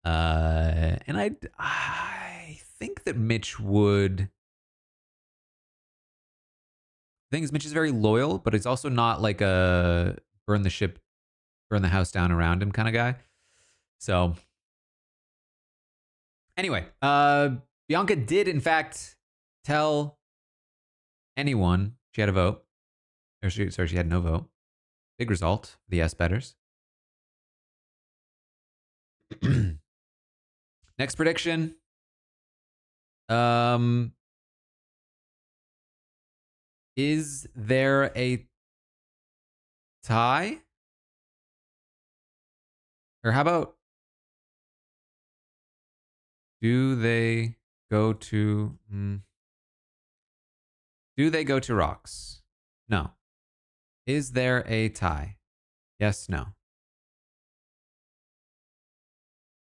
And I think that Mitch would. The thing is, Mitch is very loyal, but he's also not like a burn the house down around him kind of guy. So anyway, Bianca did in fact tell anyone she had a vote. She had no vote. Big result, the yes betters. Next prediction. Is there a tie? Or how about, do they go to rocks? No. Is there a tie? Yes, no.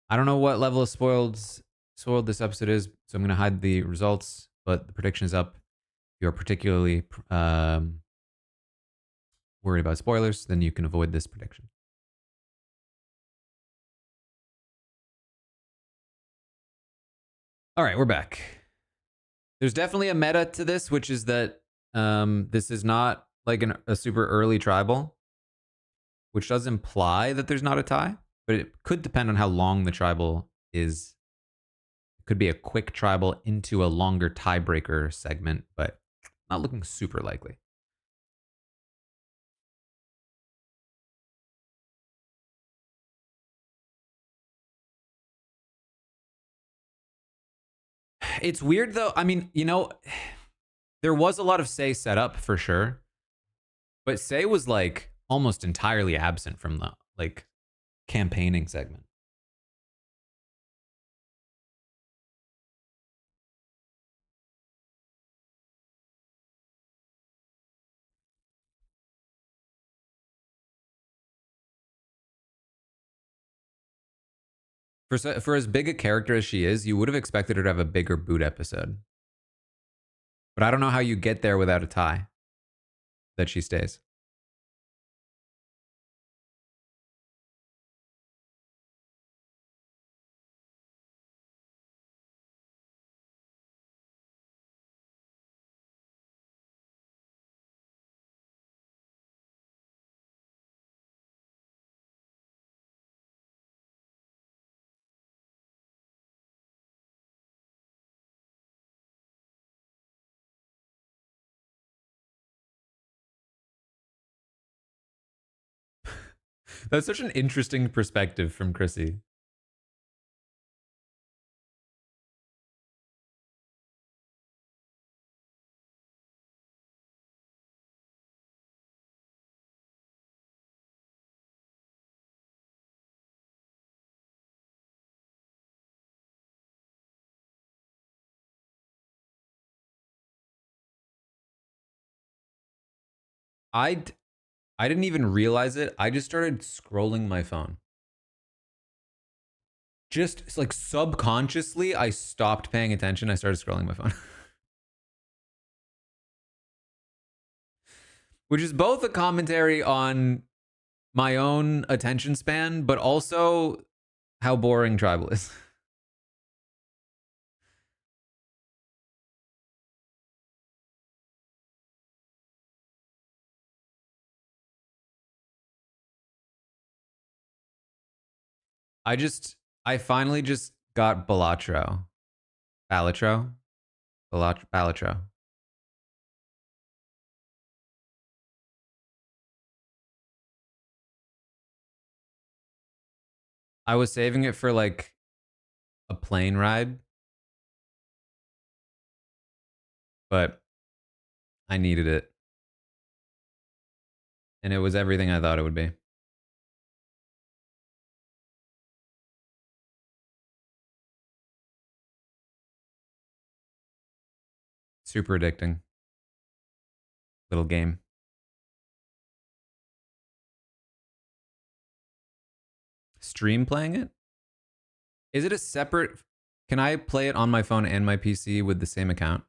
I don't know what level of spoiled this episode is, so I'm going to hide the results, but the prediction is up. If you're particularly worried about spoilers, then you can avoid this prediction. All right, we're back. There's definitely a meta to this, which is that this is not like a super early tribal, which does imply that there's not a tie, but it could depend on how long the tribal is. It could be a quick tribal into a longer tiebreaker segment, but not looking super likely. It's weird though. I mean, there was a lot of Say set up for sure, but Say was like almost entirely absent from the like campaigning segment. For as big a character as she is, you would have expected her to have a bigger boot episode. But I don't know how you get there without a tie that she stays. That's such an interesting perspective from Chrissy. I I didn't even realize it. I just started scrolling my phone. Just like subconsciously, I stopped paying attention. I started scrolling my phone. Which is both a commentary on my own attention span, but also how boring tribal is. I finally just got Balatro. Balatro? Balatro. I was saving it for like a plane ride, but I needed it. And it was everything I thought it would be. Super addicting. Little game. Stream playing it? Is it a separate? Can I play it on my phone and my PC with the same account?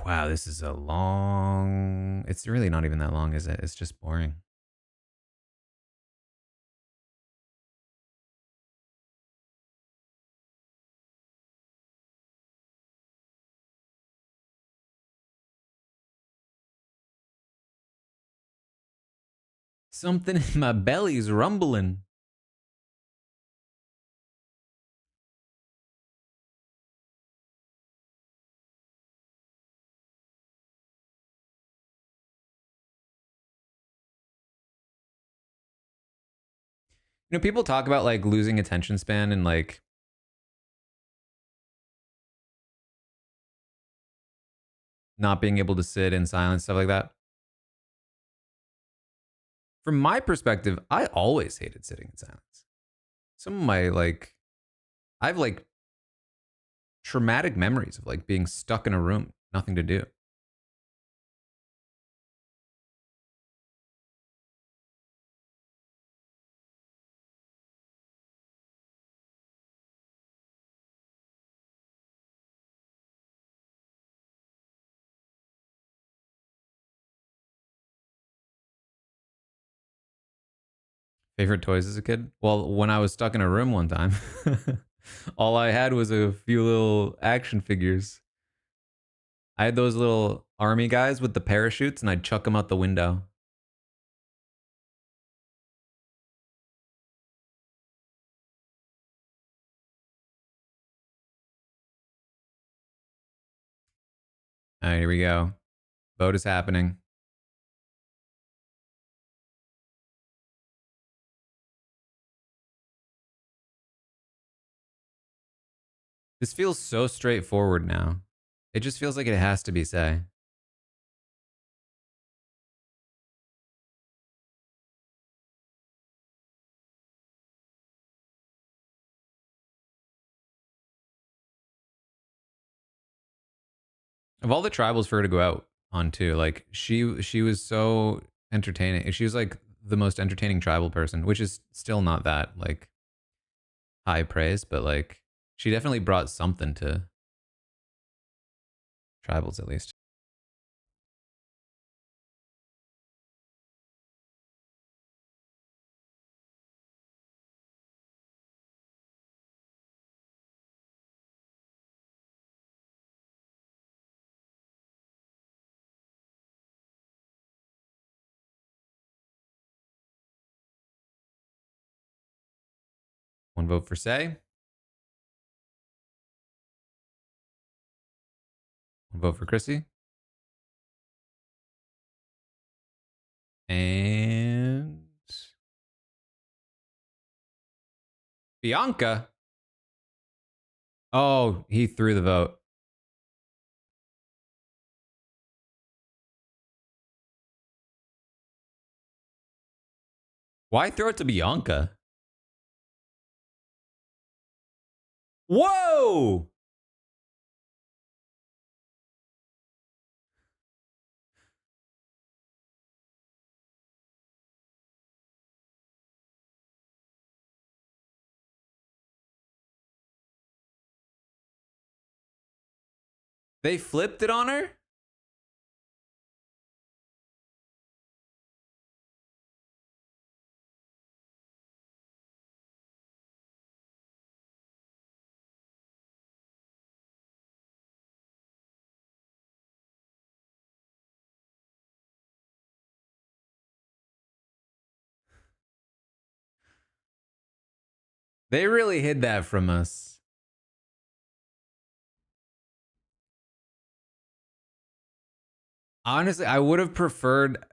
Wow, this is a long. It's really not even that long, is it? It's just boring. Something in my belly's rumbling. You know, people talk about like losing attention span and like not being able to sit in silence, stuff like that. From my perspective, I always hated sitting in silence. Some of my like, I have like traumatic memories of like being stuck in a room, nothing to do. Favorite toys as a kid? Well, when I was stuck in a room one time, all I had was a few little action figures. I had those little army guys with the parachutes, and I'd chuck them out the window. All right, here we go. Vote is happening. This feels so straightforward now. It just feels like it has to be say. Of all the tribals for her to go out on too, like she was so entertaining. She was like the most entertaining tribal person, which is still not that like high praise, but like she definitely brought something to tribals at least. One vote for Say. One vote for Chrissy. And Bianca. Oh, he threw the vote. Why throw it to Bianca? Whoa! They flipped it on her? They really hid that from us. Honestly, I would have preferred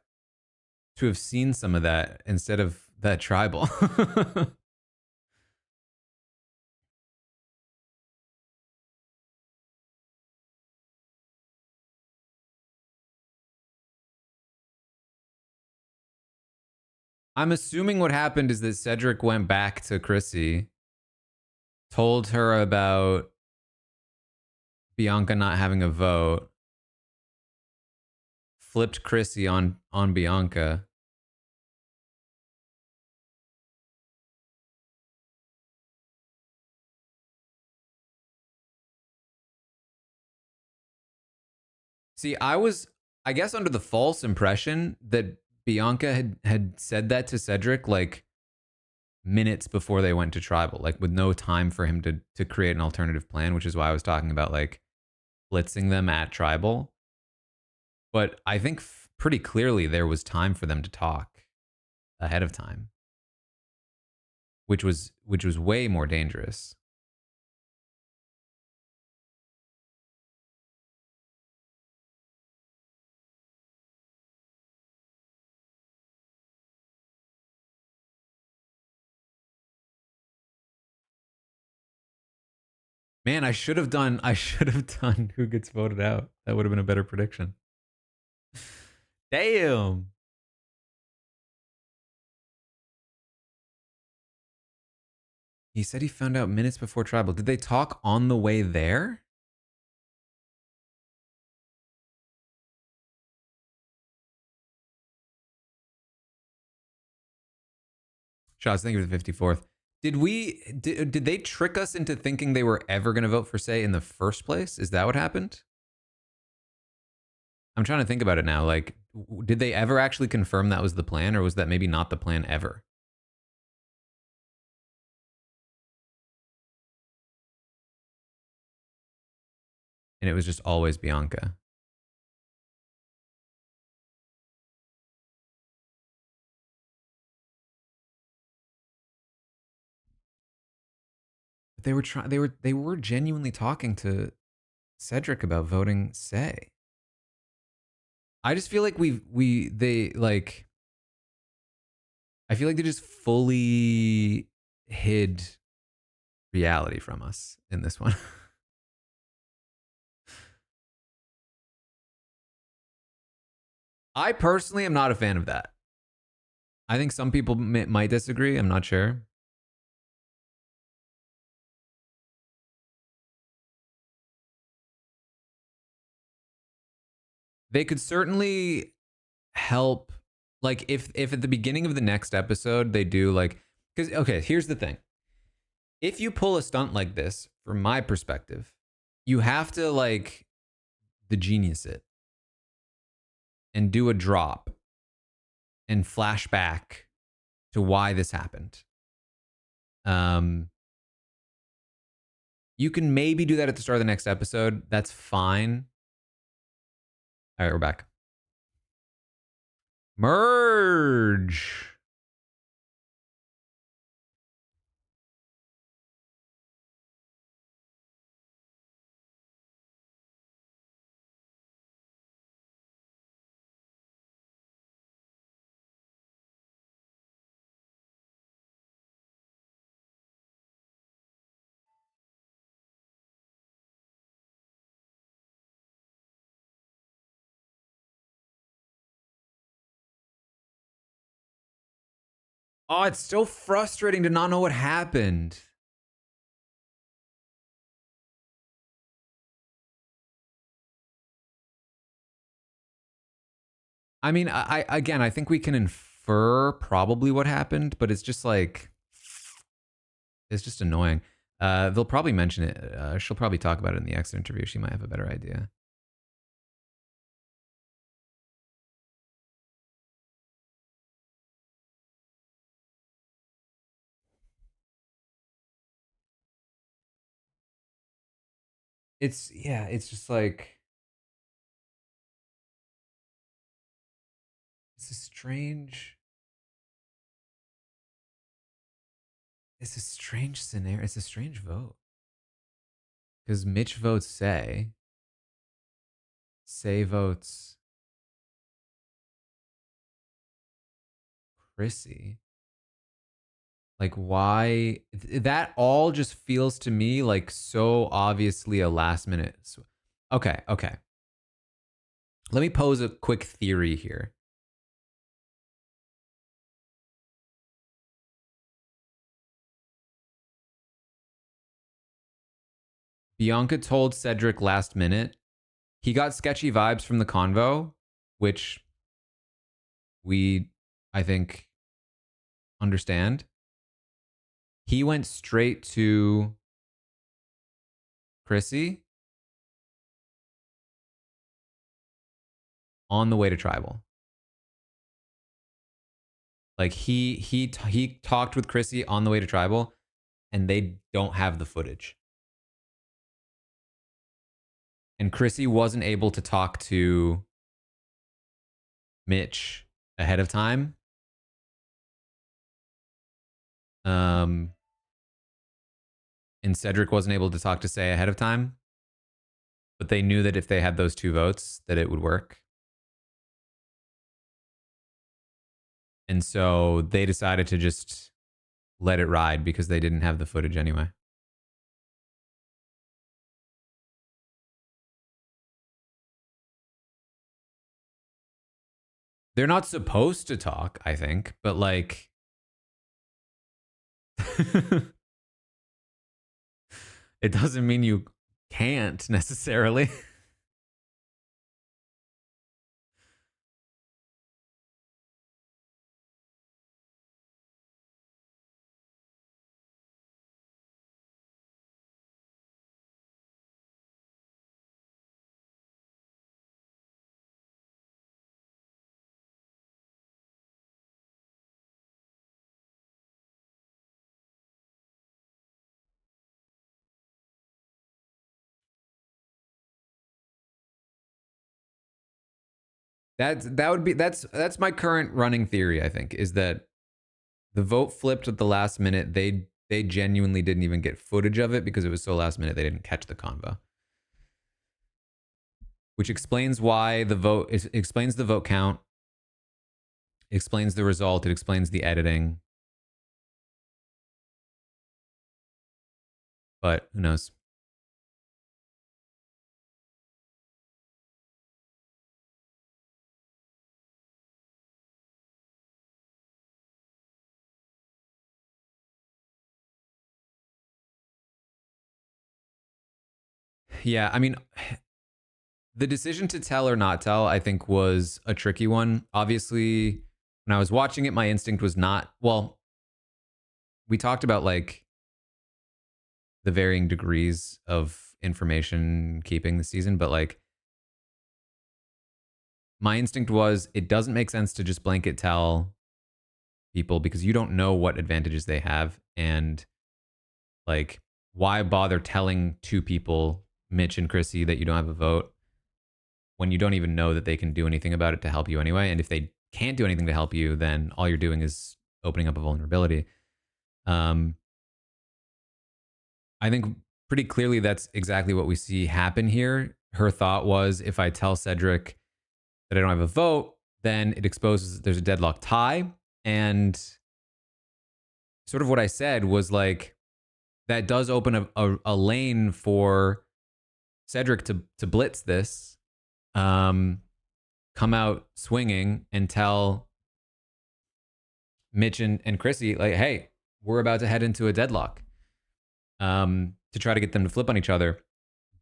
to have seen some of that instead of that tribal. I'm assuming what happened is that Cedric went back to Chrissy, told her about Bianca not having a vote, flipped Chrissy on Bianca. See, I guess, under the false impression that Bianca had said that to Cedric like minutes before they went to tribal, like with no time for him to create an alternative plan, which is why I was talking about like blitzing them at tribal. But I think pretty clearly there was time for them to talk ahead of time, which was way more dangerous. Man, I should have done who gets voted out. That would have been a better prediction. Damn. He said he found out minutes before tribal. Did they talk on the way there? Shots, thank you for the 54th. Did they trick us into thinking they were ever going to vote for Say in the first place? Is that what happened? I'm trying to think about it now. Like, did they ever actually confirm that was the plan, or was that maybe not the plan ever? And it was just always Bianca. But they were genuinely talking to Cedric about voting Say. I just feel like they like I feel like they just fully hid reality from us in this one. I personally am not a fan of that. I think some people might disagree. I'm not sure. They could certainly help. Like if at the beginning of the next episode they do like, because okay, here's the thing. If you pull a stunt like this, from my perspective, you have to like the genius it and do a drop and flash back to why this happened. You can maybe do that at the start of the next episode. That's fine. All right, we're back. Merge. Oh, it's so frustrating to not know what happened. I mean, I think we can infer probably what happened, but it's just like it's just annoying. They'll probably mention it. She'll probably talk about it in the exit interview. She might have a better idea. It's just like it's a strange. It's a strange scenario. It's a strange vote because Mitch votes Say votes Chrissy. Like why that all just feels to me like so obviously a last minute. Okay. Let me pose a quick theory here. Bianca told Cedric last minute. He got sketchy vibes from the convo, which we, I think, understand. He went straight to Chrissy on the way to tribal. Like he talked with Chrissy on the way to tribal, and they don't have the footage. And Chrissy wasn't able to talk to Mitch ahead of time. And Cedric wasn't able to talk to Say ahead of time. But they knew that if they had those two votes, that it would work. And so they decided to just let it ride because they didn't have the footage anyway. They're not supposed to talk, I think, but like it doesn't mean you can't necessarily. That's my current running theory, I think, is that the vote flipped at the last minute. They genuinely didn't even get footage of it because it was so last minute they didn't catch the convo. Which explains why the vote explains the vote count, explains the result, it explains the editing. But who knows? Yeah, I mean, The decision to tell or not tell, I think, was a tricky one. Obviously, when I was watching it, my instinct was not, well, we talked about like the varying degrees of information keeping the season, but like my instinct was it doesn't make sense to just blanket tell people because you don't know what advantages they have. And like, why bother telling two people, Mitch and Chrissy, that you don't have a vote when you don't even know that they can do anything about it to help you anyway? And if they can't do anything to help you, then all you're doing is opening up a vulnerability. Um, I think pretty clearly that's exactly what we see happen here. Her thought was, if I tell Cedric that I don't have a vote, then it exposes there's a deadlock tie. And sort of what I said was like, that does open a lane for Cedric to blitz this, come out swinging and tell Mitch and Chrissy, like, hey, we're about to head into a deadlock, to try to get them to flip on each other.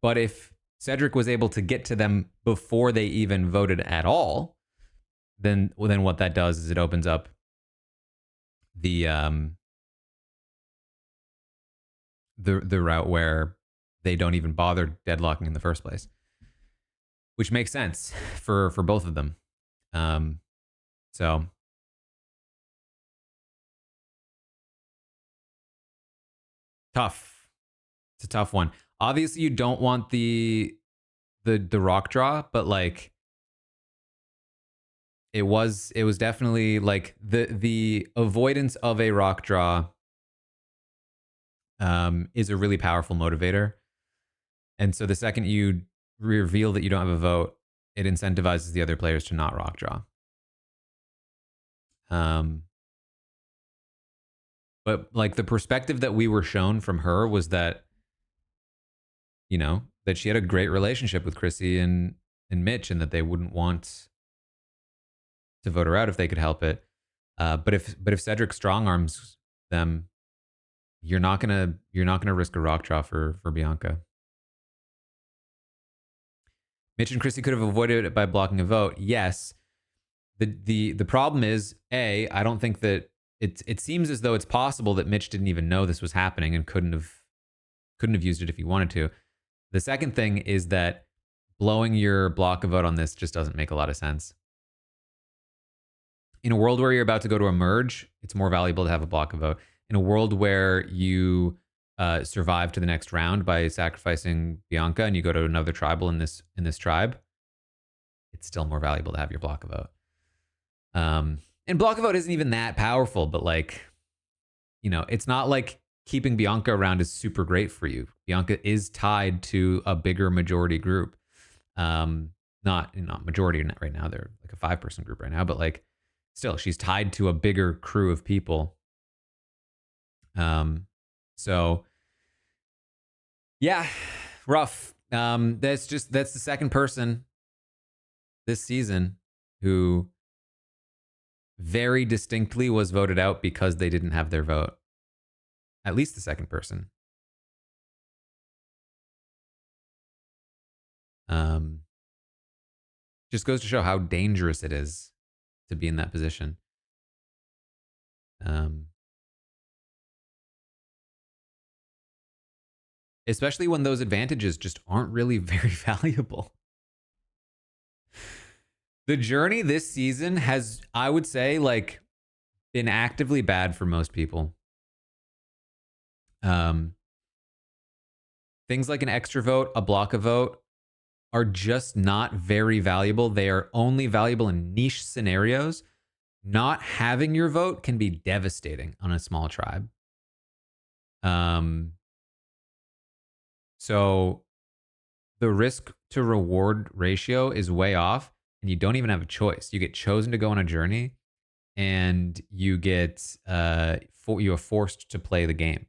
But if Cedric was able to get to them before they even voted at all, then what that does is it opens up the route where they don't even bother deadlocking in the first place, which makes sense for both of them. So tough. It's a tough one. Obviously, you don't want the rock draw, but like it was definitely like the avoidance of a rock draw is a really powerful motivator. And so the second you reveal that you don't have a vote, it incentivizes the other players to not rock draw. But like the perspective that we were shown from her was that, you know, that she had a great relationship with Chrissy and Mitch, and that they wouldn't want to vote her out if they could help it. But if Cedric strong arms them, you're not gonna risk a rock draw for Bianca. Mitch and Chrissy could have avoided it by blocking a vote. Yes. The problem is, I don't think that it seems as though it's possible that Mitch didn't even know this was happening and couldn't have used it if he wanted to. The second thing is that blowing your block a vote on this just doesn't make a lot of sense. In a world where you're about to go to a merge, it's more valuable to have a block a vote. In a world where you survive to the next round by sacrificing Bianca and you go to another tribal in this tribe, it's still more valuable to have your block a vote. And block a vote isn't even that powerful, but like, you know, it's not like keeping Bianca around is super great for you. Bianca is tied to a bigger majority group. Not majority right now. They're like a 5-person group right now, but like still, she's tied to a bigger crew of people. So yeah, rough. That's the second person this season who very distinctly was voted out because they didn't have their vote. At least the second person. Just goes to show how dangerous it is to be in that position. Especially when those advantages just aren't really very valuable. The journey this season has, I would say, like, been actively bad for most people. Things like an extra vote, a block a vote, are just not very valuable. They are only valuable in niche scenarios. Not having your vote can be devastating on a small tribe. So the risk to reward ratio is way off, and you don't even have a choice. You get chosen to go on a journey, and you get you are forced to play the game.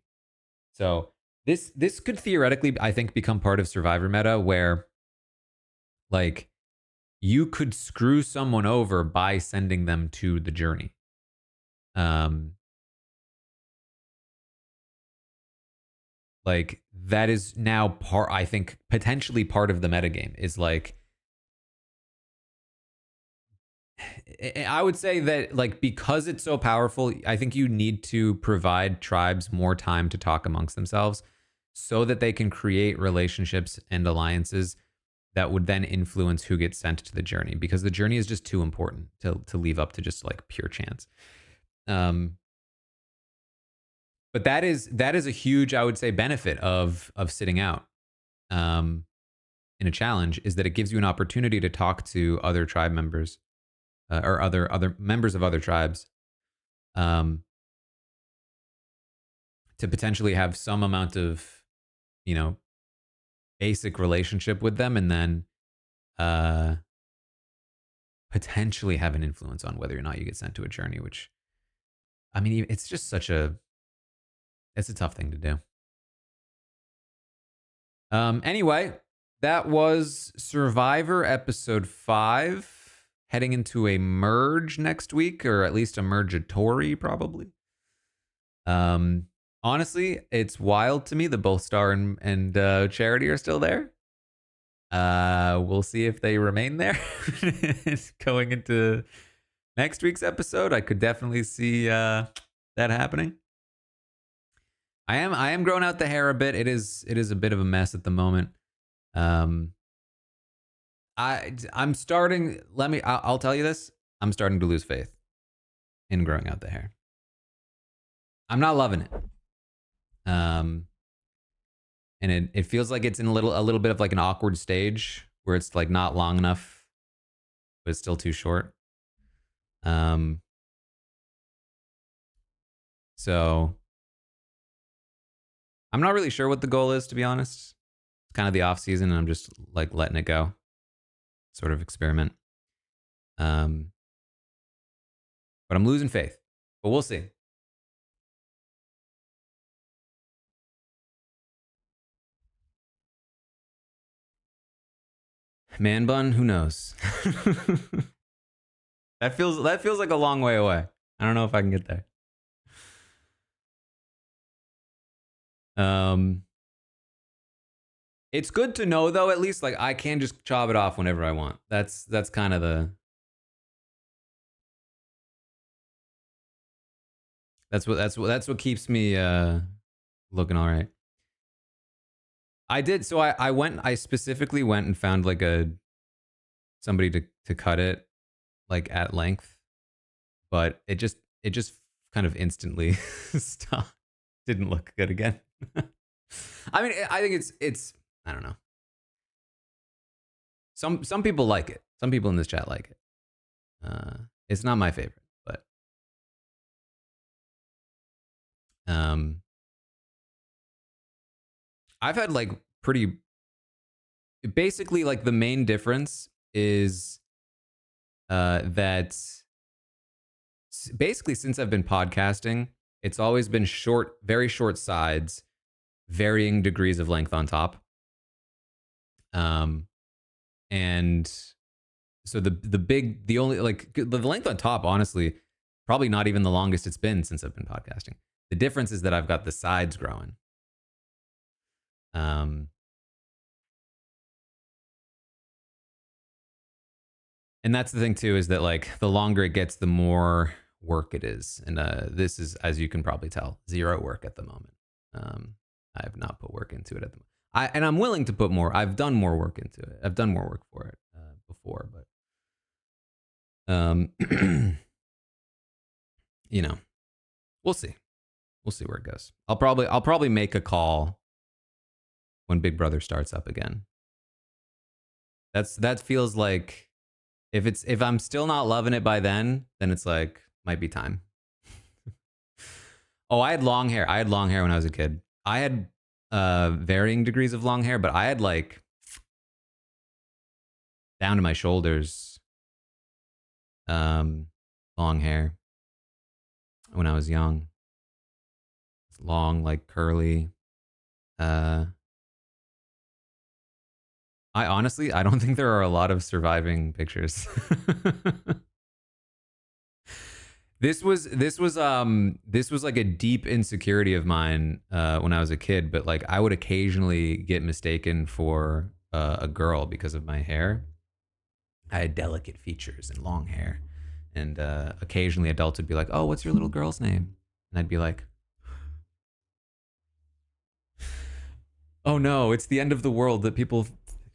So this could theoretically, I think, become part of Survivor meta, where like you could screw someone over by sending them to the journey. Like that is now part, I think, potentially part of the metagame is like I would say that, like, because it's so powerful, I think you need to provide tribes more time to talk amongst themselves so that they can create relationships and alliances that would then influence who gets sent to the journey, because the journey is just too important to leave up to just like pure chance. Um, but that is a huge, I would say, benefit of sitting out in a challenge, is that it gives you an opportunity to talk to other tribe members, or other members of other tribes, um, to potentially have some amount of, you know, basic relationship with them, and then uh, potentially have an influence on whether or not you get sent to a journey. Which, I mean, it's just it's a tough thing to do. Anyway, that was Survivor episode 5. Heading into a merge next week, or at least a mergatory, probably. Honestly, it's wild to me that both Star and Charity are still there. We'll see if they remain there. Going into next week's episode, I could definitely see that happening. I am growing out the hair a bit. It is a bit of a mess at the moment. I'm starting. I'll tell you this. I'm starting to lose faith in growing out the hair. I'm not loving it. And it feels like it's in a little bit of like an awkward stage where it's like not long enough, but it's still too short. So I'm not really sure what the goal is, to be honest. It's kind of the off season, and I'm just like letting it go, sort of experiment. But I'm losing faith. But we'll see. Man bun, who knows? That feels like a long way away. I don't know if I can get there. It's good to know, though, at least like I can just chop it off whenever I want. That's kind of that's what keeps me looking all right. I did, so I specifically went and found like somebody to cut it like at length, but it just kind of instantly stopped. Didn't look good again. I mean, I think it's I don't know. Some people like it. Some people in this chat like it. It's not my favorite, but I've had like pretty. Basically, like the main difference is that basically since I've been podcasting, it's always been short, very short sides, varying degrees of length on top. And so the only like the length on top, honestly, probably not even the longest it's been since I've been podcasting. The difference is that I've got the sides growing. And that's the thing too, is that like the longer it gets, the more work it is. And this is, as you can probably tell, zero work at the moment. I have not put work into it at the moment. And I'm willing to put more. I've done more work into it. I've done more work for it before, but you know, we'll see. We'll see where it goes. I'll probably make a call when Big Brother starts up again. That feels like if I'm still not loving it by then it's like might be time. Oh, I had long hair. I had long hair when I was a kid. I had varying degrees of long hair, but I had like down to my shoulders long hair when I was young. Long, like curly. I honestly, I don't think there are a lot of surviving pictures. This was like a deep insecurity of mine when I was a kid, but like I would occasionally get mistaken for a girl because of my hair. I had delicate features and long hair, And occasionally adults would be like, "Oh, what's your little girl's name?" And I'd be like, "Oh no, it's the end of the world that people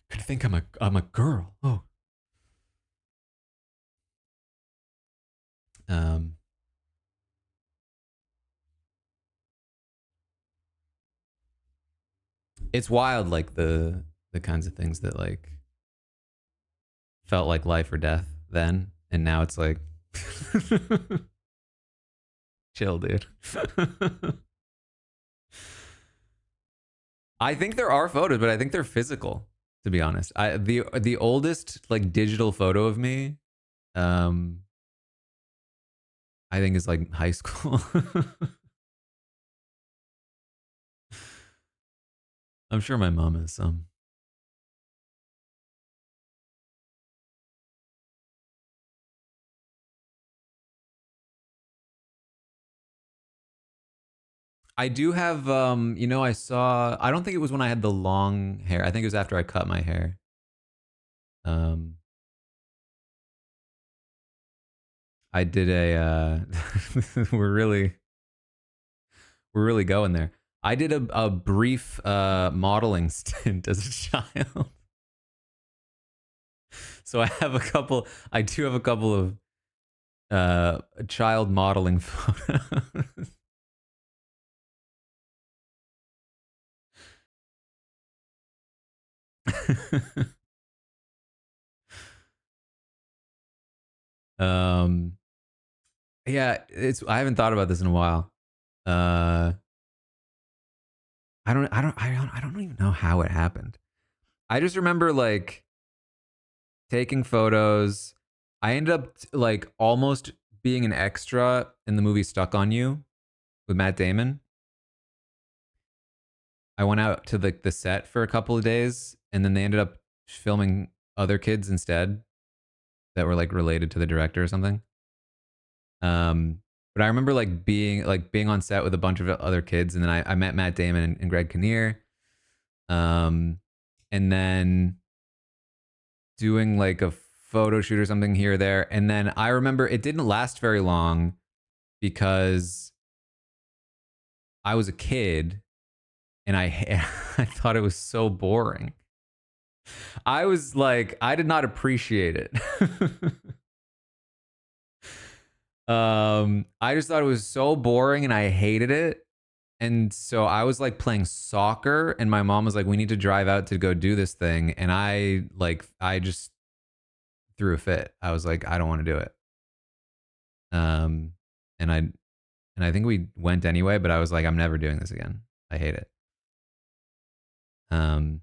could think I'm a girl." Oh. Um, it's wild, like the kinds of things that like felt like life or death then, and now it's like, chill, dude. I think there are photos, but I think they're physical. To be honest, the oldest like digital photo of me, um, I think is like high school. I'm sure my mom has some. I do have I saw I don't think it was when I had the long hair. I think it was after I cut my hair. Um I did a we're really we're really going there. I did a brief modeling stint as a child. So I do have a couple of child modeling photos. um yeah, it's I haven't thought about this in a while. Uh I don't even know how it happened. I just remember like taking photos. I ended up like almost being an extra in the movie Stuck on You with Matt Damon. I went out to the set for a couple of days, and then they ended up filming other kids instead that were like related to the director or something. But I remember like being on set with a bunch of other kids, and then I met Matt Damon and Greg Kinnear. Um, and then doing like a photo shoot or something here or there. And then I remember it didn't last very long because I was a kid and I thought it was so boring. I was like, I did not appreciate it. I just thought it was so boring and I hated it. And so I was like playing soccer and my mom was like, we need to drive out to go do this thing. And I just threw a fit. I was like, I don't want to do it. Um, and I think we went anyway, but I was like, I'm never doing this again. I hate it. Um,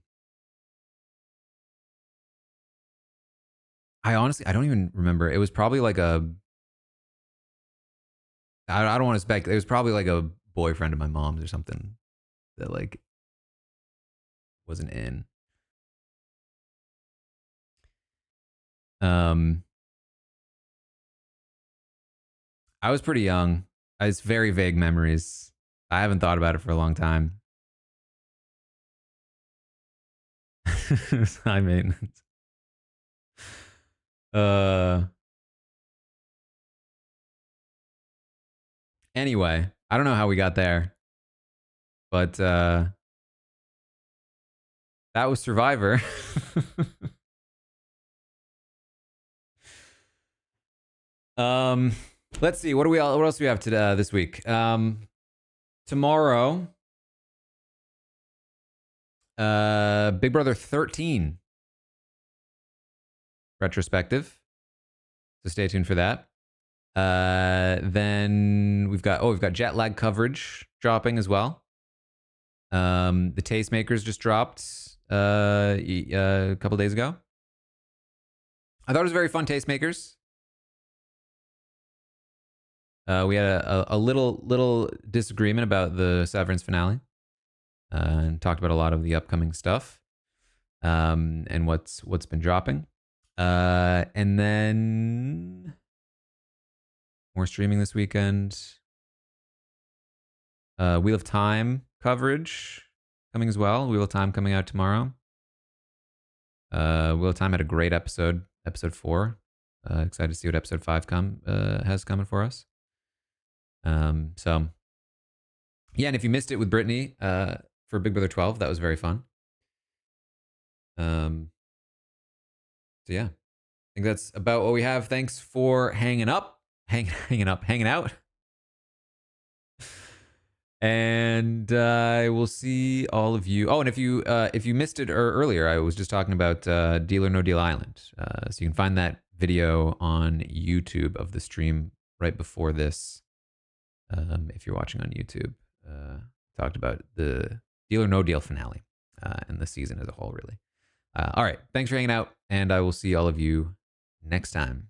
I don't even remember. It was probably like I don't want to speculate. It was probably like a boyfriend of my mom's or something that like wasn't in. Um, I was pretty young. It's very vague memories. I haven't thought about it for a long time. High maintenance. Uh, anyway, I don't know how we got there, but that was Survivor. um, let's see. What else do we have today this week? Tomorrow, Big Brother 13 retrospective. So stay tuned for that. Then we've got jet lag coverage dropping as well. The Tastemakers just dropped a couple days ago. I thought it was very fun. Tastemakers. We had a little disagreement about the Severance finale, and talked about a lot of the upcoming stuff, and what's been dropping. And then more streaming this weekend. Wheel of Time coverage coming as well. Wheel of Time coming out tomorrow. Wheel of Time had a great episode 4. Excited to see what episode 5 has coming for us. So yeah, and if you missed it with Brittany for Big Brother 12, that was very fun. So yeah, I think that's about what we have. Thanks for hanging out. And I will see all of you. Oh, and if you missed it earlier, I was just talking about Deal or No Deal Island. So you can find that video on YouTube of the stream right before this. If you're watching on YouTube, talked about the Deal or No Deal finale and the season as a whole, really. All right, thanks for hanging out, and I will see all of you next time.